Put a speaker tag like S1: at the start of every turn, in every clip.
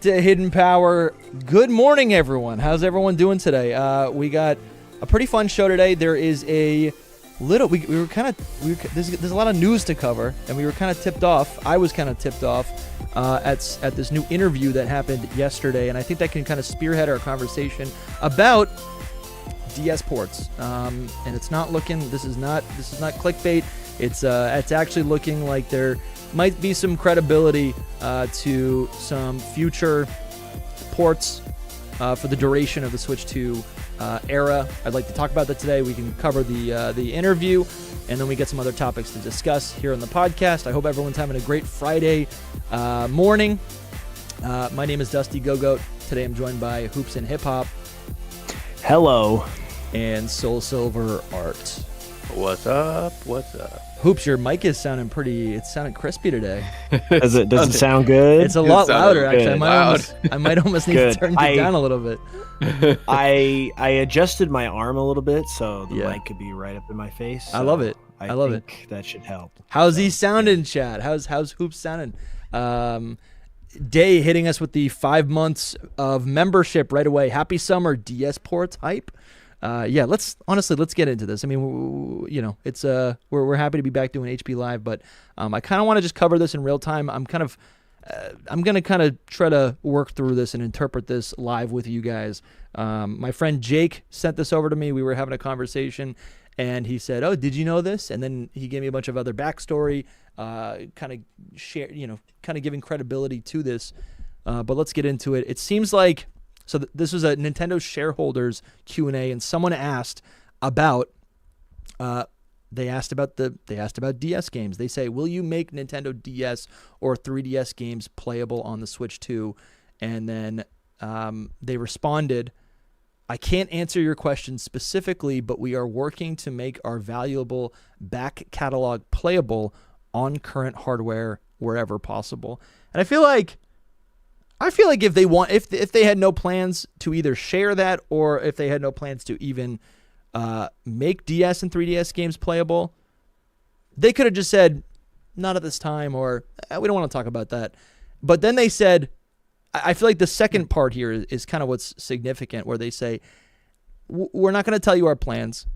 S1: To Hidden Power. Good morning, everyone. How's everyone doing today? We got a pretty fun show today. There is a little. There's a lot of news to cover, and we were kind of tipped off. I was kind of tipped off at this new interview that happened yesterday, and I think that can kind of spearhead our conversation about DS ports. And it's not looking. This is not clickbait. It's actually looking like there might be some credibility to some future ports for the duration of the Switch 2 era. I'd like to talk about that today. We can cover the interview, and then we get some other topics to discuss here on the podcast. I hope everyone's having a great Friday morning. My name is Dusty Go-Goat. Today I'm joined by Hoops and Hip Hop.
S2: Hello.
S1: And Soul Silver Art.
S3: What's up? What's up?
S1: Hoops, your mic is sounding it's sounding crispy today.
S2: Does it sound good?
S1: It's a lot louder, actually. I might almost need to turn it down a little bit.
S2: I adjusted my arm a little bit so the mic could be right up in my face. So
S1: I love it. I love it.
S2: That should help.
S1: How's he sounding, Chad? How's Hoops sounding? Day hitting us with the 5 months of membership right away. Happy summer, DS ports hype. Let's get into this. I mean, it's we're happy to be back doing HP Live, but I kind of want to just cover this in real time. I'm gonna kind of try to work through this and interpret this live with you guys. My friend Jake sent this over to me. We were having a conversation, and he said, "Oh, did you know this?" And then he gave me a bunch of other backstory, kind of giving credibility to this. But let's get into it. It seems like. So this was a Nintendo shareholders Q&A, and someone asked about they asked about DS games. They say, "Will you make Nintendo DS or 3DS games playable on the Switch 2?" And then they responded, "I can't answer your question specifically, but we are working to make our valuable back catalog playable on current hardware wherever possible." And I feel like if they had no plans to either share that, or if they had no plans to even make DS and 3DS games playable, they could have just said, "Not at this time," or "We don't want to talk about that." But then they said, I feel like the second part here is kind of what's significant, where they say, "We're not going to tell you our plans,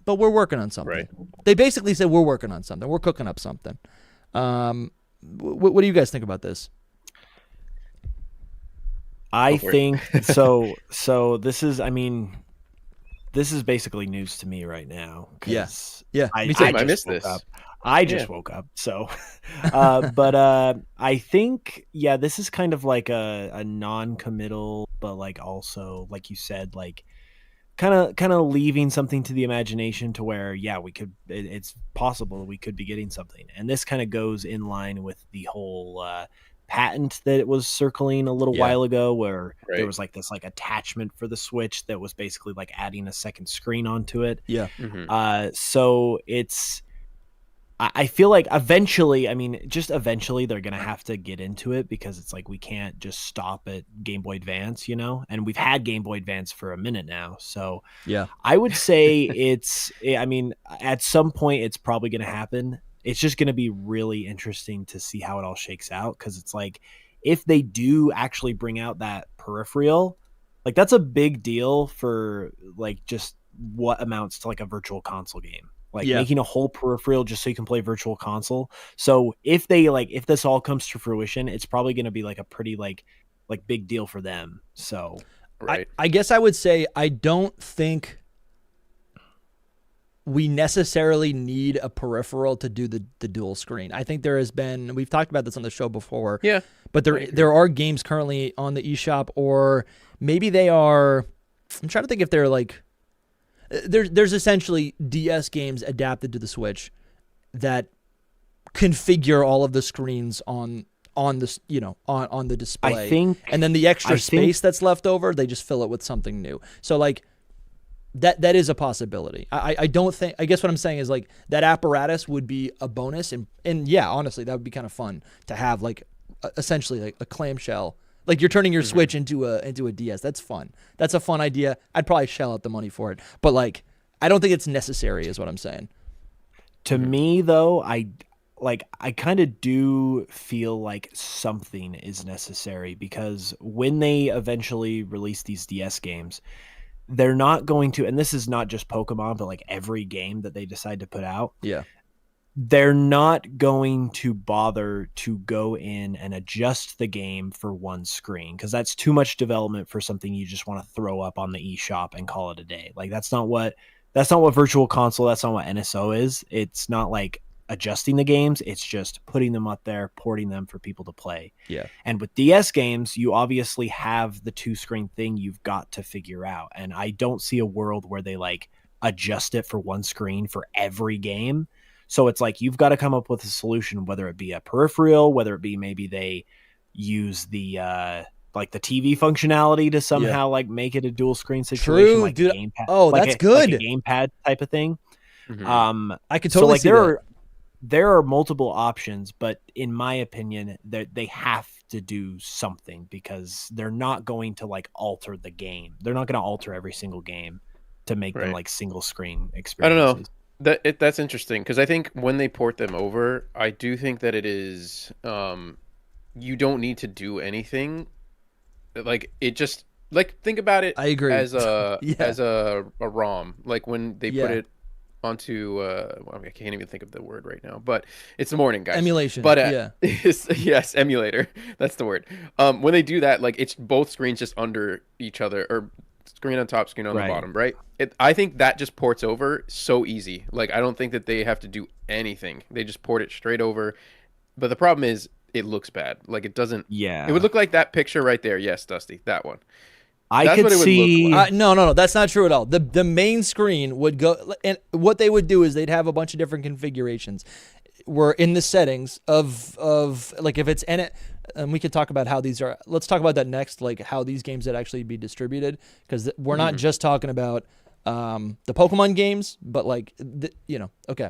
S1: but we're working on something." Right. They basically said, "We're working on something. We're cooking up something." What do you guys think about this?
S2: I think so. So this is basically news to me right now.
S1: Yeah.
S3: I missed this.
S2: I just woke up. So, but I think this is kind of like a non-committal, but like also, like you said, like kind of leaving something to the imagination to where we could. It's possible we could be getting something, and this kind of goes in line with the whole. Patent that it was circling a little while ago, where there was like this like attachment for the Switch that was basically like adding a second screen onto it. So I feel like eventually they're gonna have to get into it, because it's like we can't just stop at Game Boy Advance, and we've had Game Boy Advance for a minute now. So I would say at some point it's probably gonna happen. It's just going to be really interesting to see how it all shakes out, because it's like if they do actually bring out that peripheral, like that's a big deal for like just what amounts to like a virtual console game, like making a whole peripheral just so you can play virtual console. So if this all comes to fruition, it's probably going to be like a pretty like big deal for them. So
S1: I guess I would say I don't think we necessarily need a peripheral to do the dual screen. I think we've talked about this on the show before. Yeah. But there are games currently on the eShop, or maybe they are. I'm trying to think if they're like. There's essentially DS games adapted to the Switch that configure all of the screens on this, on the display. And then the extra space that's left over, they just fill it with something new. So like. That is a possibility. I don't think. I guess what I'm saying is like that apparatus would be a bonus, and honestly, that would be kind of fun to have, like essentially like a clamshell. Like you're turning your Switch into a DS. That's fun. That's a fun idea. I'd probably shell out the money for it, but like I don't think it's necessary, is what I'm saying.
S2: To me, though, like I kind of do feel like something is necessary, because when they eventually release these DS games, they're not going to, and this is not just Pokemon, but like every game that they decide to put out.
S1: Yeah.
S2: They're not going to bother to go in and adjust the game for one screen, because that's too much development for something you just want to throw up on the eShop and call it a day. Like that's not what Virtual Console, that's not what NSO is. It's not like adjusting the games, it's just putting them up there, porting them for people to play.
S1: Yeah.
S2: And with DS games, you obviously have the 2-screen thing you've got to figure out. And I don't see a world where they like adjust it for one screen for every game. So it's like you've got to come up with a solution, whether it be a peripheral, whether it be maybe they use the like the TV functionality to somehow like make it a dual screen situation.
S1: True,
S2: like
S1: dude.
S2: A gamepad,
S1: oh,
S2: like
S1: that's good.
S2: Like a gamepad type of thing.
S3: Mm-hmm.
S1: I could totally see that.
S2: There are multiple options, but in my opinion, they have to do something, because they're not going to like alter the game. They're not going to alter every single game to make them like single screen experiences.
S3: I don't know. That's interesting, because I think when they port them over, I do think that it is you don't need to do anything. Like it just like think about it.
S1: I agree.
S3: As a as a ROM, like when they put it onto I can't even think of the word right now, but it's the morning, guys.
S1: Emulation.
S3: But yes, emulator. That's the word. When they do that, like it's both screens just under each other, or screen on top, screen on the bottom, right? I think that just ports over so easy. Like I don't think that they have to do anything. They just port it straight over. But the problem is it looks bad. Like it doesn't.
S2: Yeah.
S3: It would look like that picture right there. Yes, Dusty, that one.
S2: I could see.
S1: No, that's not true at all. The main screen would go, and what they would do is they'd have a bunch of different configurations. Where in the settings of like if it's in it, and we could talk about how these are. Let's talk about that next, like how these games would actually be distributed, because we're not just talking about the Pokemon games, but like okay.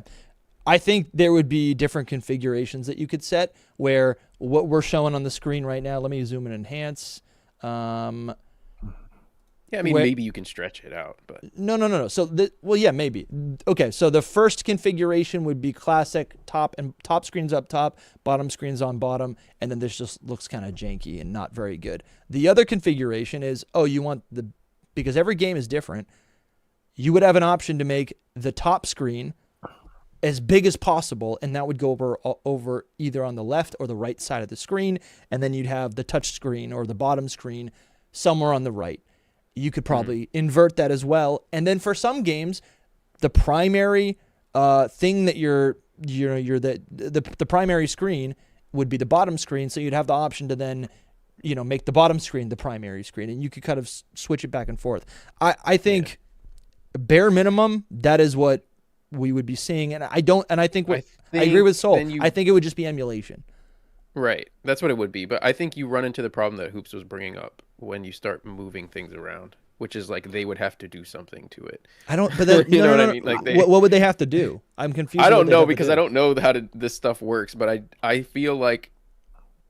S1: I think there would be different configurations that you could set, where what we're showing on the screen right now. Let me zoom and enhance.
S3: Yeah, I mean, maybe you can stretch it out, but
S1: no. So, maybe. Okay, so the first configuration would be classic top screens up top, bottom screens on bottom, and then this just looks kind of janky and not very good. The other configuration is, because every game is different, you would have an option to make the top screen as big as possible, and that would go over either on the left or the right side of the screen, and then you'd have the touch screen or the bottom screen somewhere on the right. You could probably invert that as well. And then for some games, the primary thing that the primary screen would be the bottom screen. So you'd have the option to then, make the bottom screen the primary screen, and you could kind of switch it back and forth. I think bare minimum, that is what we would be seeing. And I agree with Soul. I think it would just be emulation.
S3: Right. That's what it would be. But I think you run into the problem that Hoops was bringing up when you start moving things around, which is like they would have to do something to it.
S1: I don't, but that,
S3: you know what I mean? Like
S1: what would they have to do? I'm confused.
S3: I don't know, because I don't know how this stuff works, but I feel like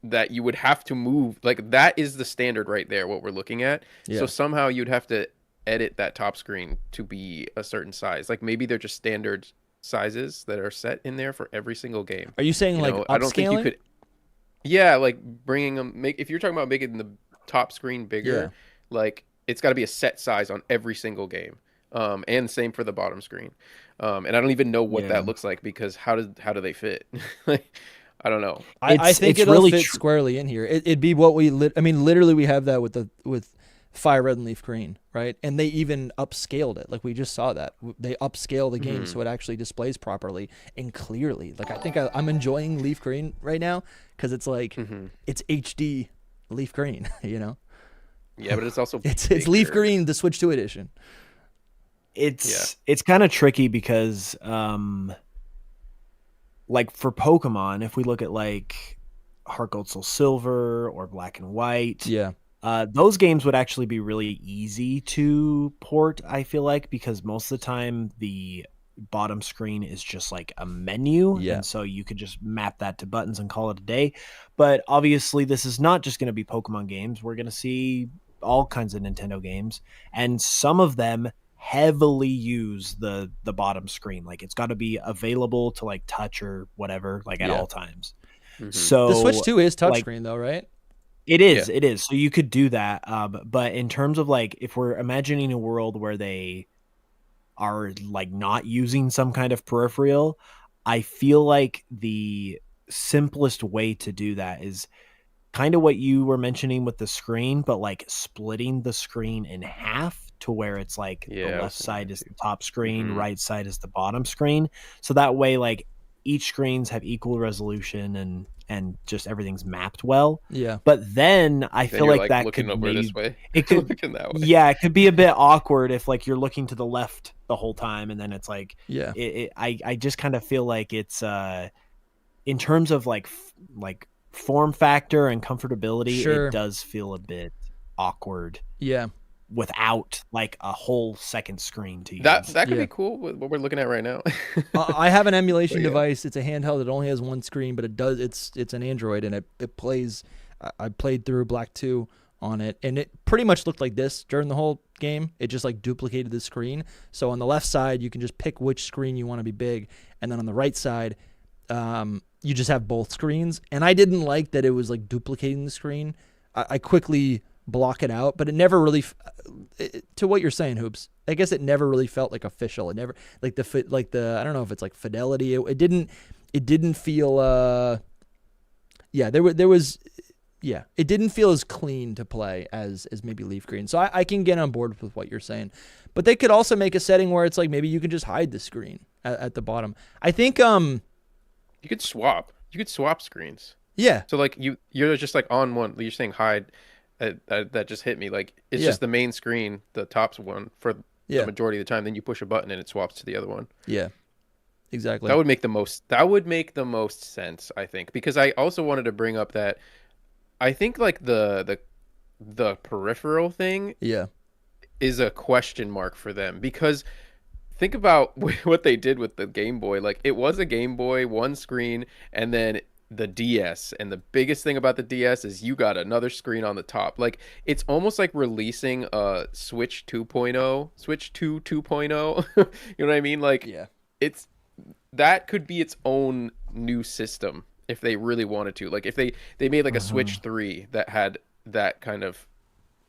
S3: that you would have to move, like that is the standard right there, what we're looking at. Yeah. So somehow you'd have to edit that top screen to be a certain size. Like maybe they're just standard sizes that are set in there for every single game.
S1: Are you saying upscaling?
S3: I don't think you could. Yeah, like bringing them. If you're talking about making the top screen bigger, like it's got to be a set size on every single game, and same for the bottom screen. And I don't even know what that looks like, because how do they fit? Like, I don't know.
S1: I think it'll really fit squarely in here. It'd be what literally we have that with Fire Red and Leaf Green, right? And they even upscaled it. Like we just saw that. They upscale the game so it actually displays properly and clearly. Like I think I'm enjoying Leaf Green right now, because it's like it's HD Leaf Green,
S3: Yeah, but it's also
S1: it's Leaf Green, the Switch 2 edition.
S2: It's kind of tricky because like for Pokemon, if we look at like Heart Gold Soul Silver or Black and White, those games would actually be really easy to port, I feel like, because most of the time the bottom screen is just like a menu, and so you could just map that to buttons and call it a day. But obviously this is not just going to be Pokemon games. We're going to see all kinds of Nintendo games, and some of them heavily use the bottom screen. Like it's got to be available to like touch or whatever, like at all times. So
S1: The Switch 2 is
S2: like,
S1: touchscreen though, right?
S2: it is. So you could do that. But in terms of like, if we're imagining a world where they are like not using some kind of peripheral, I feel like the simplest way to do that is kind of what you were mentioning with the screen, but like splitting the screen in half to where it's like the left side is the top screen, right side is the bottom screen. So that way, like each screens have equal resolution and just everything's mapped well.
S1: Yeah.
S2: But then I feel like that
S3: looking
S2: could
S3: over
S2: maybe,
S3: this way.
S2: it could
S3: looking that way.
S2: Yeah, it could be a bit awkward if like you're looking to the left the whole time, and then it's like I just kind of feel like it's in terms of like form factor and comfortability, it does feel a bit awkward.
S1: Yeah.
S2: Without like a whole second screen to use.
S3: That could be cool with what we're looking at right now.
S1: I have an emulation device. It's a handheld. It only has one screen, but it's an Android, and it plays. I played through Black 2 on it, and it pretty much looked like this during the whole game. It just like duplicated the screen. So on the left side, you can just pick which screen you want to be big, and then on the right side, you just have both screens. And I didn't like that it was like duplicating the screen. I quickly block it out, but it never really to what you're saying, Hoops, I guess it never really felt like official. It never like the I don't know if it's like fidelity. It didn't feel it didn't feel as clean to play as maybe Leaf Green. So I can get on board with what you're saying, but they could also make a setting where it's like maybe you can just hide the screen at the bottom. I think you
S3: could swap screens.
S1: Yeah.
S3: So like you're just like on one. You're saying hide. That just hit me. Like it's just the main screen, the top one for the majority of the time. Then you push a button and it swaps to the other one. Yeah, exactly. That would make the most sense, I think, because I also wanted to bring up that I think like the peripheral thing is a question mark for them, because think about what they did with the Game Boy. Like it was a Game Boy, one screen, and then the DS, and the biggest thing about the DS is you got another screen on the top. Like it's almost like releasing a Switch 2.0, Switch 2 2.0. You know what I mean? Like it's that could be its own new system if they really wanted to. Like if they made like a Switch 3 that had that kind of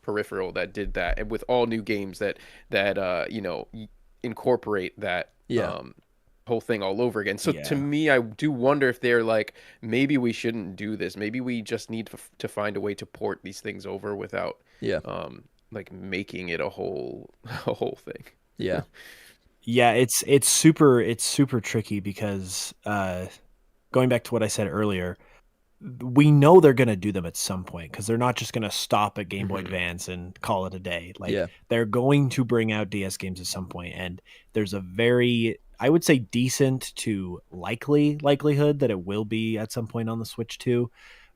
S3: peripheral that did that, and with all new games that you know, incorporate that whole thing all over again. So to me, I do wonder if they're like, maybe we shouldn't do this. Maybe we just need to find a way to port these things over without like making it a whole thing. Yeah.
S2: Yeah, it's super tricky because going back to what I said earlier, we know they're going to do them at some point, because they're not just going to stop at Game Boy Advance and call it a day. Like they're going to bring out DS games at some point, and there's a very, I would say, decent to likelihood that it will be at some point on the Switch 2.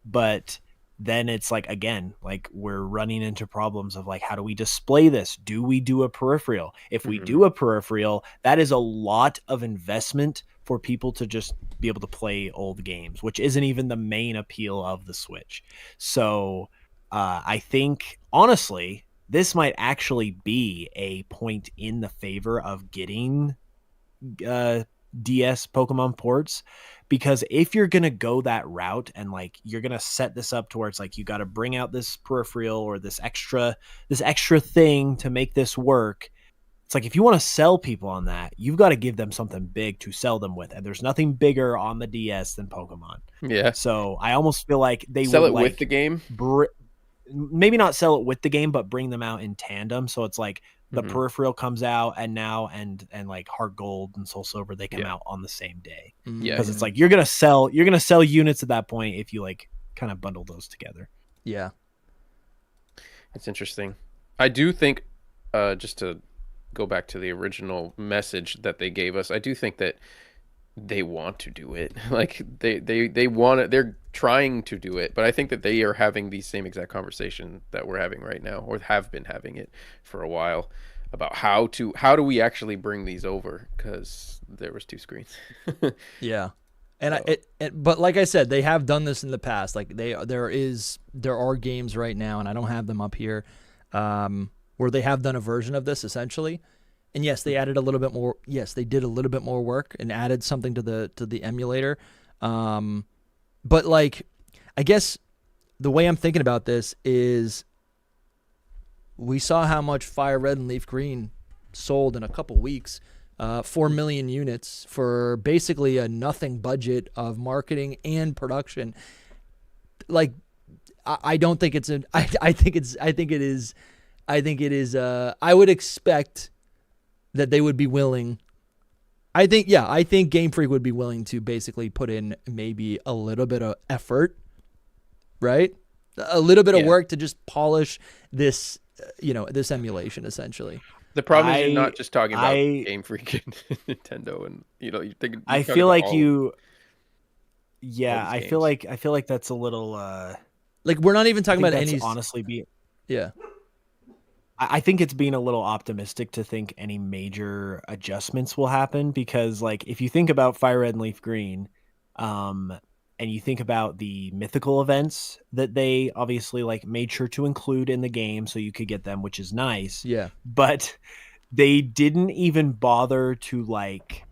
S2: But then it's like, again, like we're running into problems of like, how do we display this? Do we do a peripheral? If we do a peripheral, that is a lot of investment for people to just be able to play old games, which isn't even the main appeal of the Switch. So I think, honestly, this might actually be a point in the favor of getting DS Pokemon ports, because if you're going to go that route and like you're going to set this up to where it's like you got to bring out this peripheral or this extra thing to make this work, it's like if you want to sell people on that, you've got to give them something big to sell them with, and there's nothing bigger on the DS than Pokemon. Yeah. So I almost feel like they
S3: sell
S2: would
S3: it
S2: like
S3: with the game.
S2: Maybe not sell it with the game, but bring them out in tandem. So it's like the peripheral comes out, and like Heart Gold and Soul Silver, they come out on the same day. Yeah, because it's like you're gonna sell units at that point if you like kind of bundle those together.
S1: Yeah,
S3: it's interesting. I do think, just to go back to the original message that they gave us, I do think that they want to do it. Like they want it. They're trying to do it, but I think that they are having the same exact conversation that we're having right now, or have been having it for a while, about how do we actually bring these over, because there was two screens.
S1: Yeah. And so. But like I said, they have done this in the past. Like there are games right now, and I don't have them up here, where they have done a version of this essentially. And yes, they added a little bit more. Yes, they did a little bit more work and added something to the emulator. But like, I guess the way I'm thinking about this is, we saw how much Fire Red and Leaf Green sold in a couple weeks. 4 million units for basically a nothing budget of marketing and production. Like, I don't think it's I think it is. I would expect that they would be willing. I think Game Freak would be willing to basically put in maybe a little bit of effort, right? A little bit of work to just polish this, this emulation essentially.
S3: The problem is you're not just talking about Game Freak and Nintendo, and you think.
S2: I feel like you. Yeah, I feel like that's a little.
S1: Like, we're not even talking about any.
S2: Honestly,
S1: yeah.
S2: I think it's being a little optimistic to think any major adjustments will happen, because like if you think about Fire Red and Leaf Green, and you think about the mythical events that they obviously like made sure to include in the game so you could get them, which is nice.
S1: Yeah.
S2: But they didn't even bother to like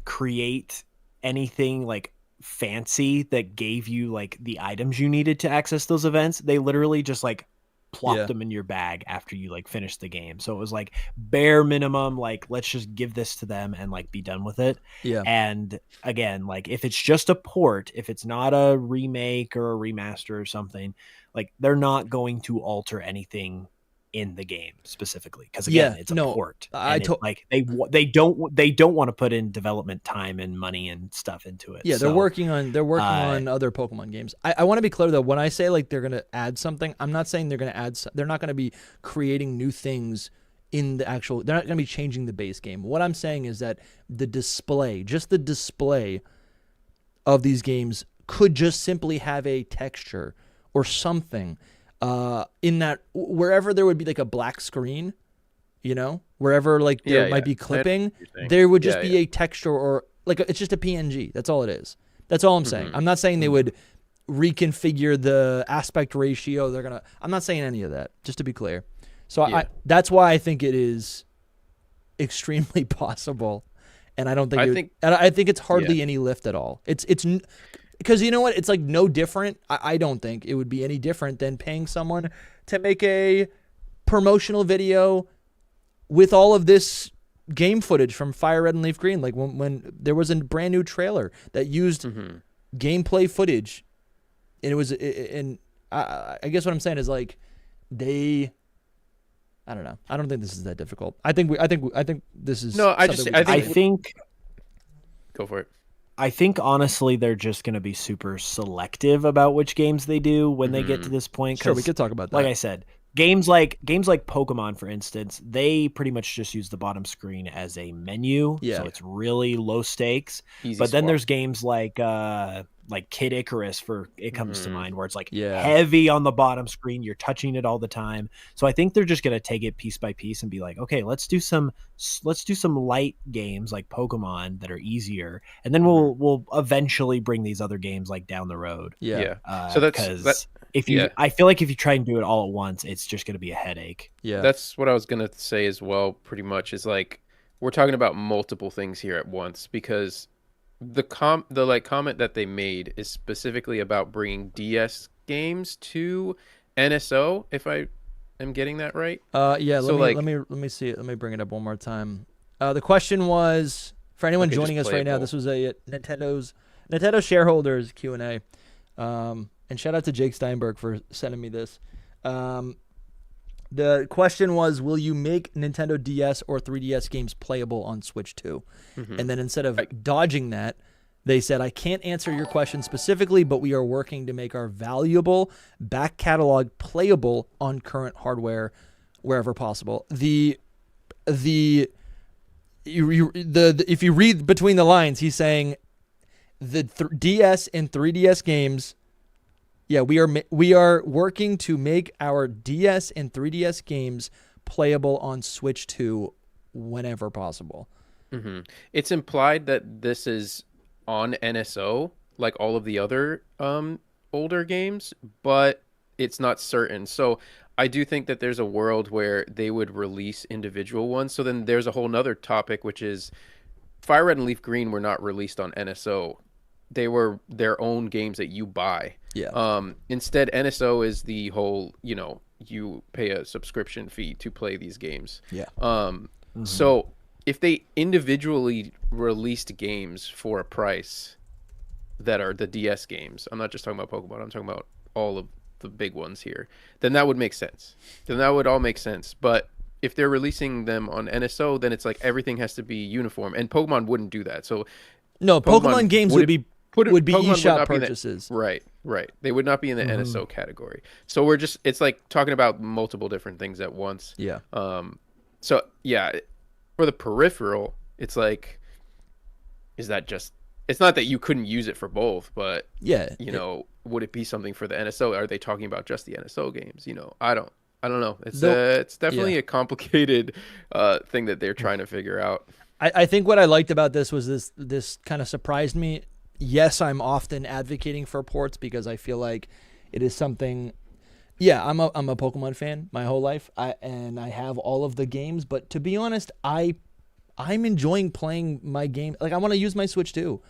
S2: create anything like fancy that gave you like the items you needed to access those events. They literally just like plopped them in your bag after you like finished the game. So it was like bare minimum, like, let's just give this to them and like be done with it.
S1: Yeah.
S2: And again, like if it's just a port, if it's not a remake or a remaster or something, like they're not going to alter anything in the game specifically, because again, it's a port. Like they don't want to put in development time and money and stuff into it.
S1: Yeah, they're working on other Pokemon games. I want to be clear though, when I say like they're gonna add something, I'm not saying they're gonna add. They're not gonna be creating new things in the actual. They're not gonna be changing the base game. What I'm saying is that the display of these games could just simply have a texture or something. In that, wherever there would be like a black screen, wherever like there might be clipping, there would just be a texture, or like it's just a PNG. That's all it is. That's all I'm saying. I'm not saying they would reconfigure the aspect ratio. I'm not saying any of that, just to be clear. So that's why I think it is extremely possible, and I don't think I think it's hardly any lift at all. It's because you know what? It's like no different. I don't think it would be any different than paying someone to make a promotional video with all of this game footage from Fire Red and Leaf Green. Like when there was a brand new trailer that used gameplay footage, and it was. And I guess what I'm saying is like I don't know. I don't think this is that difficult. I think this is.
S3: No, I think. Go for it.
S2: I think honestly they're just going to be super selective about which games they do when they get to this point.
S1: Sure, we could talk about that.
S2: Like I said, games like Pokemon, for instance, they pretty much just use the bottom screen as a menu, so it's really low stakes. But then there's games like Kid Icarus, it comes to mind, where it's like heavy on the bottom screen. You're touching it all the time. So I think they're just going to take it piece by piece and be like, okay, let's do some light games like Pokemon that are easier, and then we'll eventually bring these other games like down the road.
S3: So that's
S2: I feel like if you try and do it all at once, it's just going to be a headache.
S1: Yeah,
S3: that's what I was going to say as well. Pretty much is like we're talking about multiple things here at once, because the comment that they made is specifically about bringing DS games to NSO, if I am getting that right.
S1: Let me see it. Let me bring it up one more time. The question was, for anyone joining us right now, this was a Nintendo shareholders Q&A. And shout out to Jake Steinberg for sending me this. The question was, will you make Nintendo DS or 3DS games playable on Switch 2? And then instead of dodging that, they said, I can't answer your question specifically, but we are working to make our valuable back catalog playable on current hardware wherever possible. If you read between the lines, he's saying the DS and 3DS games. Yeah, we are working to make our DS and 3DS games playable on Switch 2 whenever possible.
S3: It's implied that this is on NSO, like all of the other older games, but it's not certain. So I do think that there's a world where they would release individual ones. So then there's a whole nother topic, which is Fire Red and Leaf Green were not released on NSO. They were their own games that you buy.
S1: Yeah.
S3: Instead, NSO is the whole, you pay a subscription fee to play these games.
S1: Yeah.
S3: So if they individually released games for a price that are the DS games, I'm not just talking about Pokemon, I'm talking about all of the big ones here, then that would make sense. Then that would all make sense. But if they're releasing them on NSO, then it's like everything has to be uniform, and Pokemon wouldn't do that. So
S1: no, Pokemon games would be
S3: Pokemon
S1: eShop
S3: not be
S1: purchases.
S3: Right. They would not be in the NSO category. So it's like talking about multiple different things at once.
S1: Yeah.
S3: So yeah, for the peripheral, it's like, is that just? It's not that you couldn't use it for both, but
S1: yeah,
S3: would it be something for the NSO? Are they talking about just the NSO games? I don't know. It's definitely a complicated thing that they're trying to figure out.
S1: I think what I liked about this was this kind of surprised me. Yes, I'm often advocating for ports because I feel like it is something. Yeah, I'm a Pokemon fan my whole life, and I have all of the games. But to be honest, I'm enjoying playing my game. Like I want to use my Switch too.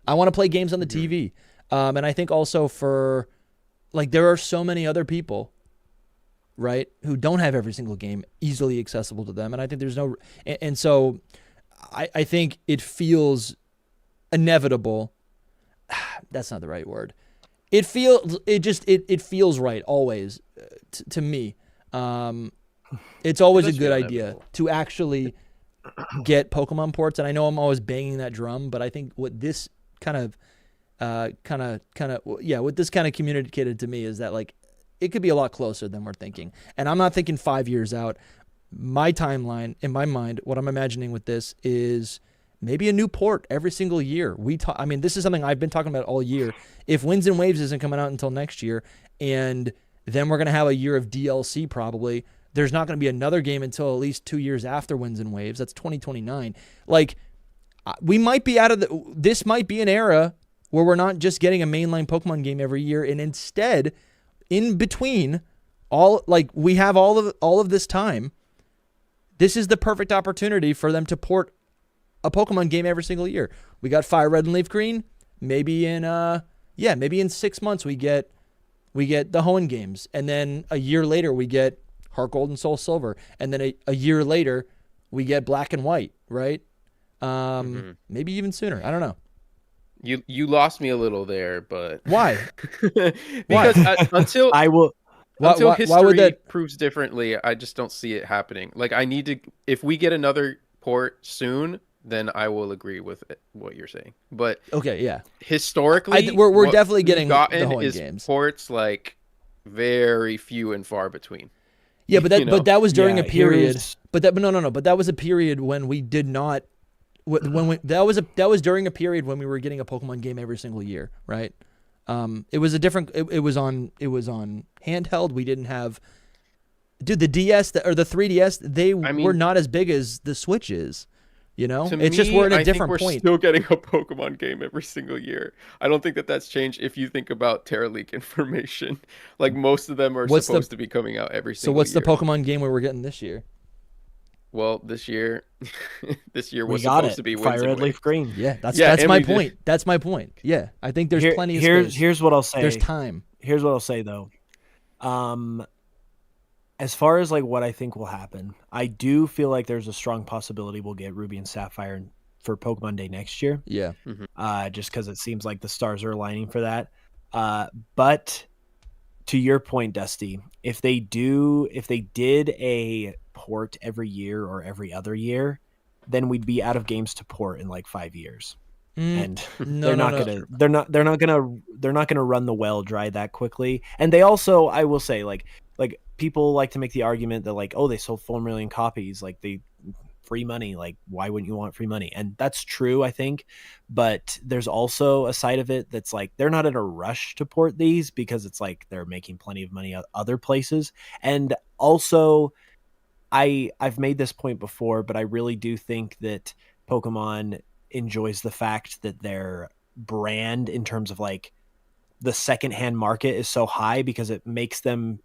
S1: I want to play games on the TV, and I think also for like there are so many other people, right, who don't have every single game easily accessible to them, and I think there's no, and so I think it feels inevitable. That's not the right word. It feels right always to me. It's always a good idea to actually get Pokemon ports, and I know I'm always banging that drum, but I think what this what this kind of communicated to me is that like it could be a lot closer than we're thinking, and I'm not thinking 5 years out. My timeline in my mind, what I'm imagining with this is maybe a new port every single year. I mean, this is something I've been talking about all year. If Winds and Waves isn't coming out until next year, and then we're going to have a year of DLC probably, there's not going to be another game until at least 2 years after Winds and Waves. That's 2029. Like, we might be this might be an era where we're not just getting a mainline Pokemon game every year, and instead, in between, we have all of this time. This is the perfect opportunity for them to port a Pokemon game every single year. We got Fire Red and Leaf Green. Maybe in 6 months we get the Hoenn games, and then a year later we get Heart Gold and Soul Silver, and then a year later we get Black and White, right? Maybe even sooner. I don't know.
S3: You lost me a little there, but
S1: why?
S3: Because until history
S1: why would that
S3: proves differently, I just don't see it happening. Like if we get another port soon, then I will agree with what you're saying. But
S1: okay, yeah.
S3: Historically,
S1: we're definitely getting the
S3: Hoenn
S1: games.
S3: Ports like very few and far between.
S1: Yeah, but that was during a period. But that was a period when we did not. That was during a period when we were getting a Pokemon game every single year, right? It was a different. It was on handheld. We didn't have. Dude, the DS or the 3DS, were not as big as the Switch is. It's just we're at a different point.
S3: We're still getting a Pokemon game every single year. I don't think that's changed if you think about Terra Leak information. Like most of them are supposed to be coming out every single year.
S1: So what's the Pokemon game we're getting this year?
S3: Well, this year was supposed to be
S2: Fire Red Leaf Green.
S1: Yeah, that's my point. That's my point. Yeah, I think there's plenty of space.
S2: Here's what I'll say.
S1: There's time.
S2: Here's what I'll say though. As far as like what I think will happen, I do feel like there's a strong possibility we'll get Ruby and Sapphire for Pokemon Day next year.
S1: Yeah.
S2: Just because it seems like the stars are aligning for that. But to your point, Dusty, if they did a port every year or every other year, then we'd be out of games to port in like 5 years. And they're not gonna run the well dry that quickly. And they also, I will say, like people like to make the argument that like, oh, they sold 4 million copies, like they free money, like why wouldn't you want free money? And that's true, I think, but there's also a side of it that's like they're not in a rush to port these because it's like they're making plenty of money other places. And also I've made this point before, but I really do think that Pokemon enjoys the fact that their brand in terms of like the secondhand market is so high because it makes them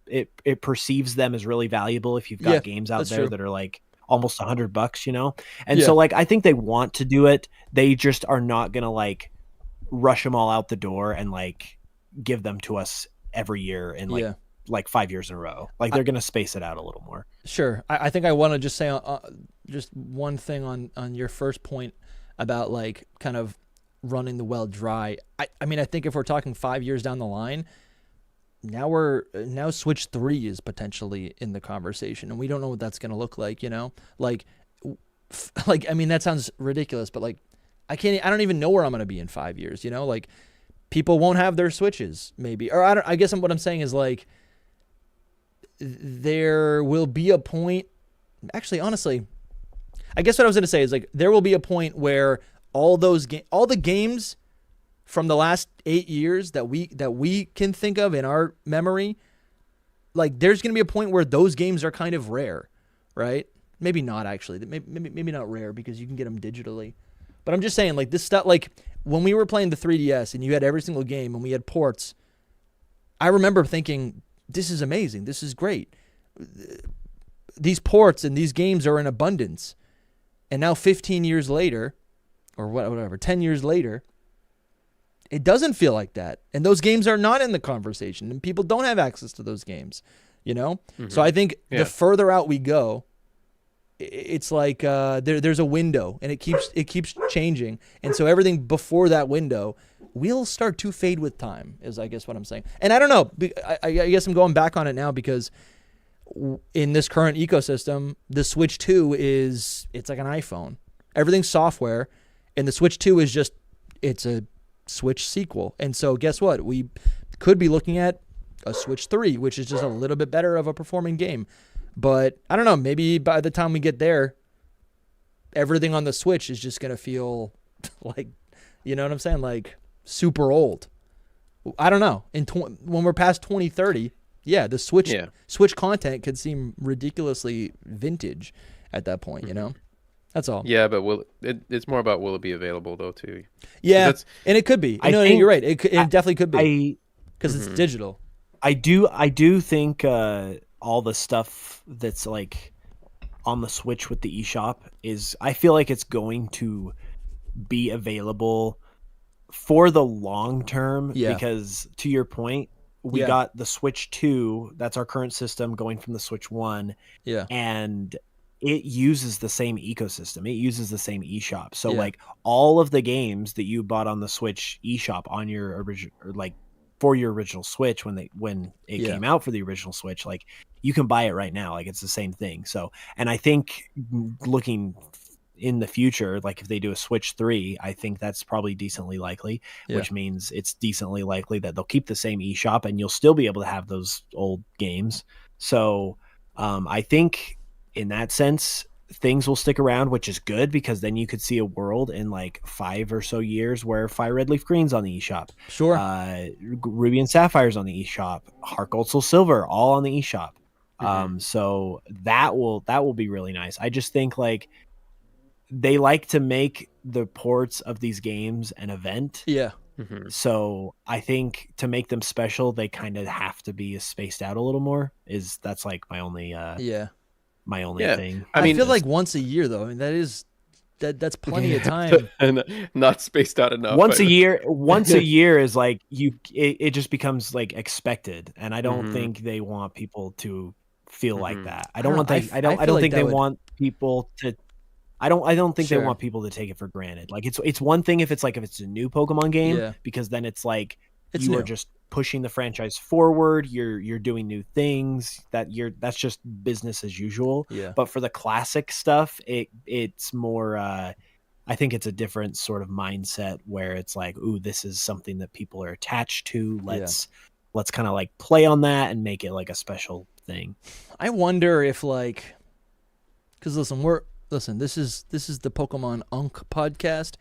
S2: it perceives them as really valuable if you've got games out there that are like almost $100, you know? And so like I think they want to do it. They just are not gonna like rush them all out the door and like give them to us every year in like 5 years in a row. Like they're gonna space it out a little more.
S1: Sure. I think I want to just say just one thing on your first point about like kind of running the well dry. I mean, I think if we're talking 5 years down the line, now Switch 3 is potentially in the conversation, and we don't know what that's going to look like, you know? Like I mean, that sounds ridiculous, but like I don't even know where I'm going to be in 5 years, you know? Like people won't have their Switches maybe. Or I guess what I'm saying is like there will be a point, actually honestly, I guess what I was going to say is like there will be a point where all the games from the last 8 years that we can think of in our memory, like there's going to be a point where those games are kind of rare, right? Maybe not actually. Maybe not rare because you can get them digitally. But I'm just saying like this stuff, like when we were playing the 3DS and you had every single game and we had ports, I remember thinking, this is amazing. This is great. These ports and these games are in abundance. And now 15 years later, or whatever, 10 years later, it doesn't feel like that. And those games are not in the conversation, and people don't have access to those games, you know? Mm-hmm. So I think the further out we go, it's like there's a window, and it keeps changing. And so everything before that window will start to fade with time, is I guess what I'm saying. And I don't know. I guess I'm going back on it now because in this current ecosystem, the Switch 2 it's like an iPhone. Everything's software, and the Switch 2 is it's a Switch sequel. And so guess what? We could be looking at a Switch 3, which is just a little bit better of a performing game. But I don't know, maybe by the time we get there, everything on the Switch is just going to feel like, you know what I'm saying? Like super old. I don't know. When we're past 2030, the Switch content could seem ridiculously vintage at that point, you know? That's all.
S3: Yeah, but it's more about will it be available though too?
S1: Yeah, and it could be. No, you're right. It definitely could be because it's digital.
S2: I do think all the stuff that's like on the Switch with the eShop I feel like it's going to be available for the long term. Yeah. Because to your point, we got the Switch 2. That's our current system going from the Switch 1. Yeah, and it uses the same ecosystem. It uses the same eShop. So like all of the games that you bought on the Switch eShop on your original, or like for your original Switch when it came out for the original Switch, like you can buy it right now. Like it's the same thing. So, and I think looking in the future, like if they do a Switch 3, I think that's probably decently likely, which means it's decently likely that they'll keep the same eShop and you'll still be able to have those old games. So I think in that sense, things will stick around, which is good because then you could see a world in like 5 or so years where Fire Red Leaf Green's on the eShop.
S1: Sure.
S2: Ruby and Sapphire's on the eShop. Heart Gold Soul Silver, all on the eShop. So that will be really nice. I just think like they like to make the ports of these games an event.
S1: Yeah.
S2: So I think to make them special, they kind of have to be spaced out a little more. That's like my only my only thing.
S1: I feel like once a year though. I mean that's plenty of time.
S3: And not spaced out enough.
S2: Once a year is like it just becomes like expected, and I don't think they want people to feel like that. I don't think they want people to they want people to take it for granted. Like it's one thing if it's a new Pokemon game, because then it's like you are just pushing the franchise forward. You're doing new things that's just business as usual. Yeah. But for the classic stuff, it's more. I think it's a different sort of mindset where it's like, ooh, this is something that people are attached to. Let's kind of like play on that and make it like a special thing.
S1: I wonder if like, because listen, this is the Pokemon Unk podcast,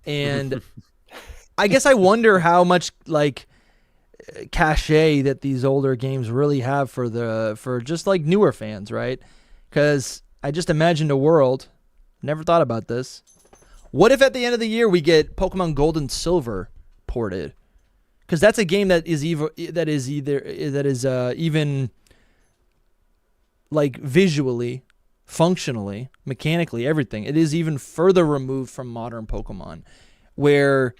S1: and I guess I wonder how much like cachet that these older games really have for just like newer fans, right? Because I just imagined a world, never thought about this. What if at the end of the year we get Pokemon Gold and Silver ported? because that's a game that is even like visually, functionally, mechanically, everything. It is even further removed from modern Pokemon, where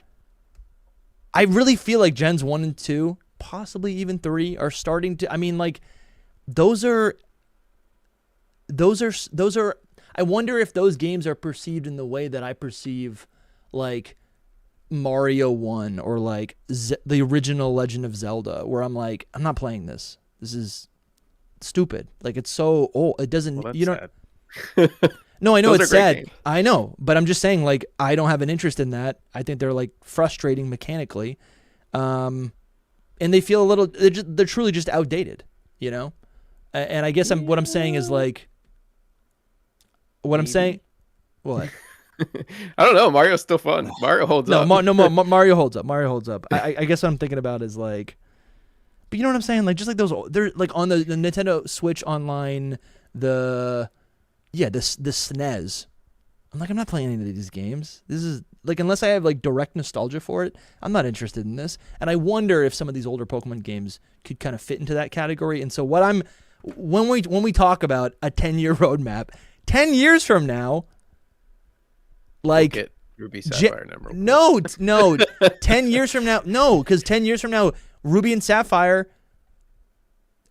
S1: I really feel like Gens 1 and 2, possibly even 3, are starting to. I mean, like those are. I wonder if those games are perceived in the way that I perceive, like Mario 1 or like the original Legend of Zelda, where I'm like, I'm not playing this. This is stupid. Like, it's so old. It doesn't,
S3: Well, that's
S1: you know.
S3: sad.
S1: No, I know
S3: Those
S1: it's
S3: are great
S1: sad.
S3: games.
S1: I know, but I'm just saying, like, I don't have an interest in that. I think they're like frustrating mechanically, and they feel a little. They're truly just outdated, you know. And I guess what I'm saying is like, what I'm saying, what?
S3: I don't know. Mario's still fun. Mario holds up.
S1: Mario holds up. Mario holds up. I guess what I'm thinking about is like, but you know what I'm saying? Like, just like those, they're like on the Nintendo Switch Online, the SNES. I'm like, I'm not playing any of these games. This is like, unless I have like direct nostalgia for it, I'm not interested in this. And I wonder if some of these older Pokemon games could kind of fit into that category. And so when we talk about a 10-year roadmap, 10 years from now, like,
S3: Get Ruby Sapphire number.
S1: no, 10 years from now, no, because 10 years from now, Ruby and Sapphire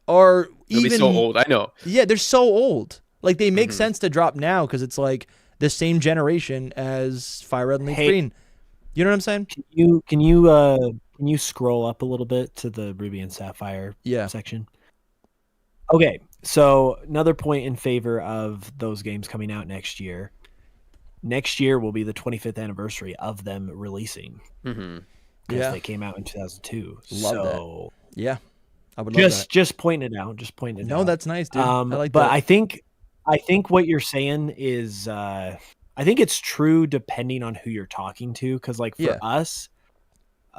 S1: are
S3: They'll be so old. I know.
S1: Yeah, they're so old. Like, they make sense to drop now because it's like the same generation as Fire Red and Leaf Green. You know what I'm saying?
S2: Can you scroll up a little bit to the Ruby and Sapphire section? Okay, so another point in favor of those games coming out next year. Next year will be the 25th anniversary of them releasing. Because they came out in 2002.
S1: Love that. Yeah, I would love that.
S2: Just pointing it out. Just pointing it out.
S1: No, that's nice, dude. I like
S2: but
S1: that.
S2: I think what you're saying is, I think it's true depending on who you're talking to. Because like for us,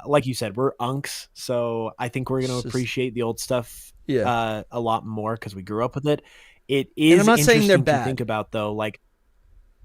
S2: like you said, we're unks, so I think we're going to appreciate the old stuff a lot more because we grew up with it. It is
S1: I'm not saying they're
S2: interesting
S1: bad.
S2: to think about though, like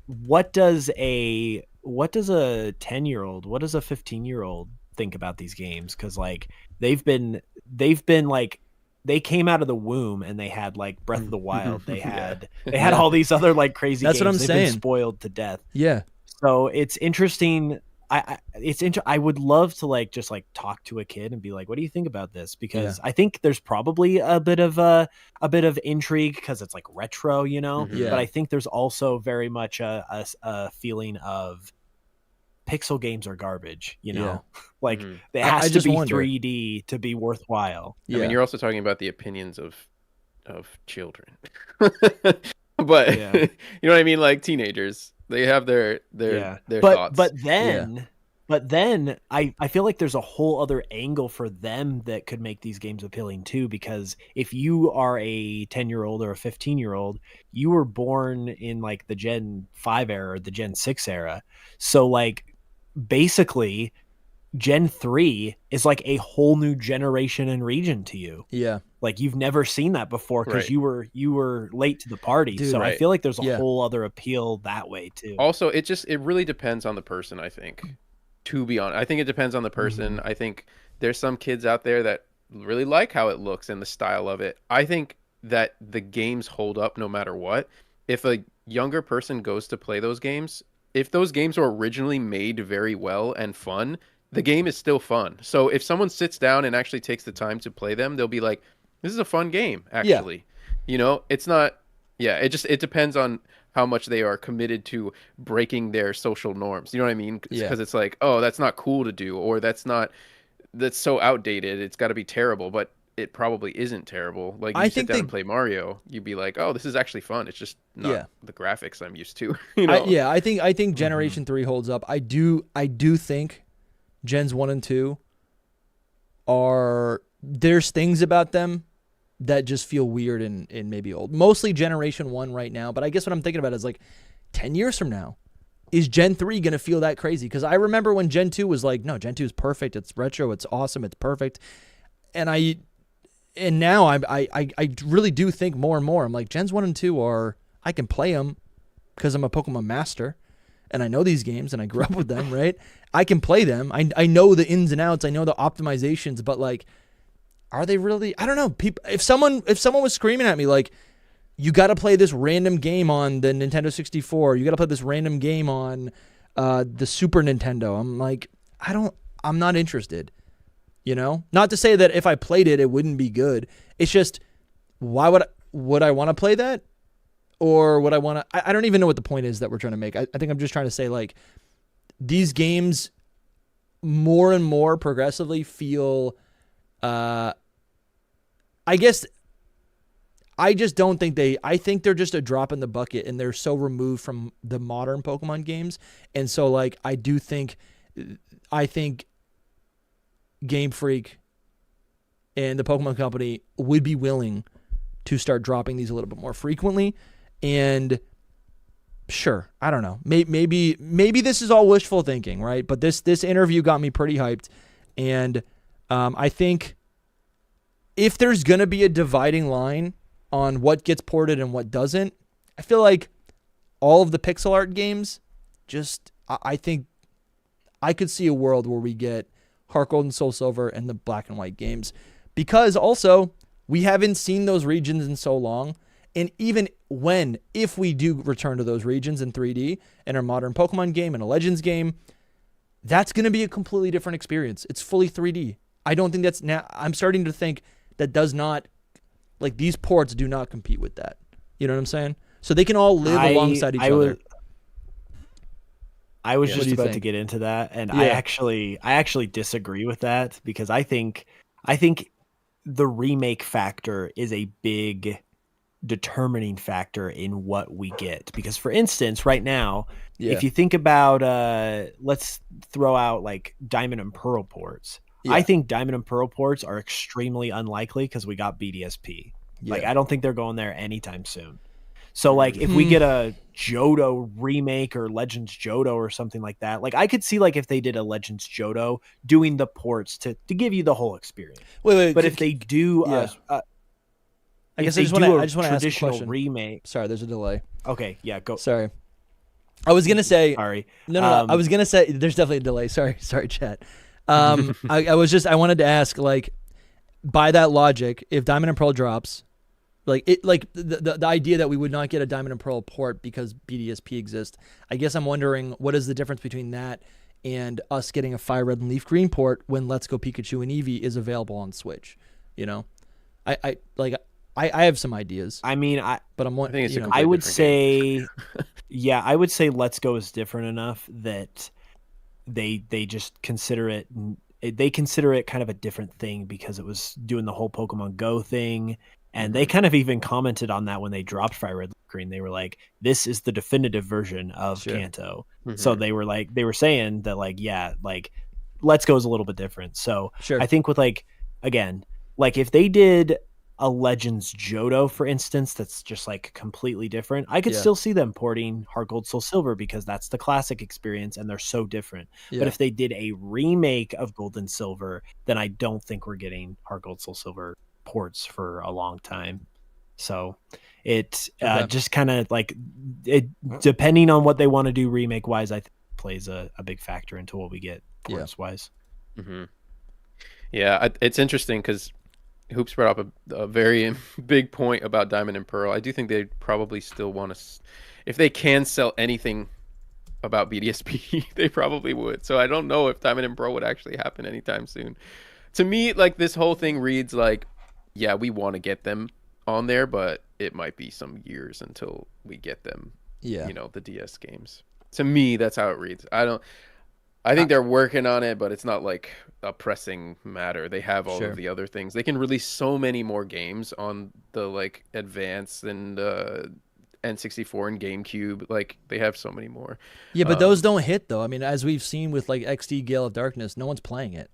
S2: what does a 10-year-old, what does a 15-year-old think about these games? Because like they've been like, they came out of the womb and they had like Breath of the Wild, they had all these other like crazy
S1: That's
S2: games.
S1: what I'm
S2: They've
S1: saying.
S2: been spoiled to death.
S1: Yeah.
S2: So it's interesting. I would love to like just like talk to a kid and be like, what do you think about this? Because I think there's probably a bit of intrigue because it's like retro, you know.
S1: Yeah.
S2: But I think there's also very much a feeling of pixel games are garbage, you know. Like it has to be 3D to be worthwhile.
S3: I mean, you're also talking about the opinions of children, but you know what I mean, like teenagers. They have their thoughts.
S2: But then I feel like there's a whole other angle for them that could make these games appealing too, because if you are a 10-year-old or a 15-year-old, you were born in like the Gen 5 era or the Gen 6 era. So like basically Gen 3 is like a whole new generation and region to you.
S1: Yeah.
S2: Like you've never seen that before because you were late to the party.
S1: Dude,
S2: so I feel like there's a whole other appeal that way too.
S3: Also, it really depends on the person, I think. To be honest, I think it depends on the person. I think there's some kids out there that really like how it looks and the style of it. I think that the games hold up no matter what. If a younger person goes to play those games, if those games were originally made very well and fun, the game is still fun. So if someone sits down and actually takes the time to play them, they'll be like, this is a fun game, actually. You know, it's not, it depends on how much they are committed to breaking their social norms. You know what I mean? Because it's like, oh, that's not cool to do, or that's so outdated. It's got to be terrible, but it probably isn't terrible. Like you sit down and play Mario, you'd be like, oh, this is actually fun. It's just not the graphics I'm used to. You know?
S1: I think Generation 3 holds up. I do think Gens 1 and 2 there's things about them that just feel weird and maybe old. Mostly Generation 1 right now, but I guess what I'm thinking about is like 10 years from now, is Gen 3 going to feel that crazy? Because I remember when Gen 2 was like, no, Gen 2 is perfect. It's retro. It's awesome. It's perfect. And now I really do think more and more. I'm like, Gens 1 and 2 I can play them because I'm a Pokemon master. and I know these games and I grew up with them, right? I can play them. I know the ins and outs. I know the optimizations, but like, are they really? I don't know. People, if someone was screaming at me like, you got to play this random game on the Nintendo 64, you got to play this random game on the Super Nintendo, I'm like, I'm not interested. You know, not to say that if I played it, it wouldn't be good. It's just, why would I want to play that? Or would I want to, I don't even know what the point is that we're trying to make. I think I'm just trying to say, like, these games more and more progressively feel, I guess, I just don't think I think they're just a drop in the bucket, and they're so removed from the modern Pokemon games. And so, like, I think Game Freak and the Pokemon Company would be willing to start dropping these a little bit more frequently. And sure, I don't know. Maybe this is all wishful thinking, right? But this interview got me pretty hyped. And I think if there's going to be a dividing line on what gets ported and what doesn't, I feel like all of the pixel art games, I think I could see a world where we get Heart Gold and Soul Silver and the Black and White games, because also we haven't seen those regions in so long. And even if we do return to those regions in 3D in a modern Pokemon game and a Legends game, that's going to be a completely different experience. It's fully 3D. I don't think that's now. I'm starting to think that does not, like, these ports do not compete with that. You know what I'm saying? So they can all live alongside each other.
S2: I was just about to get into that, and I actually disagree with that, because I think the remake factor is a big determining factor in what we get. Because, for instance, right now, if you think about let's throw out like Diamond and Pearl ports. I think Diamond and Pearl ports are extremely unlikely because we got BDSP. Like, I don't think they're going there anytime soon. So, like, if we get a Johto remake or Legends Johto or something like that, like, I could see, like, if they did a Legends Johto, doing the ports to give you the whole experience.
S1: Wait,
S2: but if they do,
S1: I guess I just want to ask a
S2: traditional
S1: question.
S2: Remake.
S1: Sorry, there's a delay.
S2: Okay, yeah, go.
S1: Sorry, I was gonna say.
S2: Sorry,
S1: no. I was gonna say there's definitely a delay. Sorry, chat. I wanted to ask, like, by that logic, if Diamond and Pearl drops, the idea that we would not get a Diamond and Pearl port because BDSP exists, I guess I'm wondering, what is the difference between that and us getting a Fire Red and Leaf Green port when Let's Go Pikachu and Eevee is available on Switch? You know, I have some ideas.
S2: I mean,
S3: I would
S2: say Let's Go is different enough that they just consider it. They consider it kind of a different thing because it was doing the whole Pokemon Go thing. And they kind of even commented on that when they dropped Fire Red Green. They were like, this is the definitive version of Kanto. Mm-hmm. So they were saying that, like, yeah, like, Let's Go is a little bit different. So I think with, like, again, like, if they did a Legends Johto, for instance, that's just, like, completely different, I could still see them porting Heart Gold Soul Silver because that's the classic experience and they're so different. But if they did a remake of Gold and Silver, then I don't think we're getting Heart Gold Soul Silver ports for a long time. So it just kind of, like, it, depending on what they want to do remake wise, I think plays a big factor into what we get ports wise.
S3: Mm-hmm. Yeah, it's interesting because Hoops brought up a very big point about Diamond and Pearl. I do think they probably still want to, if they can sell anything about BDSP, they probably would. So I don't know if Diamond and Pearl would actually happen anytime soon. To me, like, this whole thing reads like, yeah, we want to get them on there, but it might be some years until we get them. Yeah, you know, the DS games. To me, that's how it reads. I think they're working on it, but it's not like a pressing matter. They have all of the other things. They can release so many more games on the, like, Advance and N64 and GameCube. Like, they have so many more.
S1: Yeah, but those don't hit, though. I mean, as we've seen with, like, XD Gale of Darkness, no one's playing it,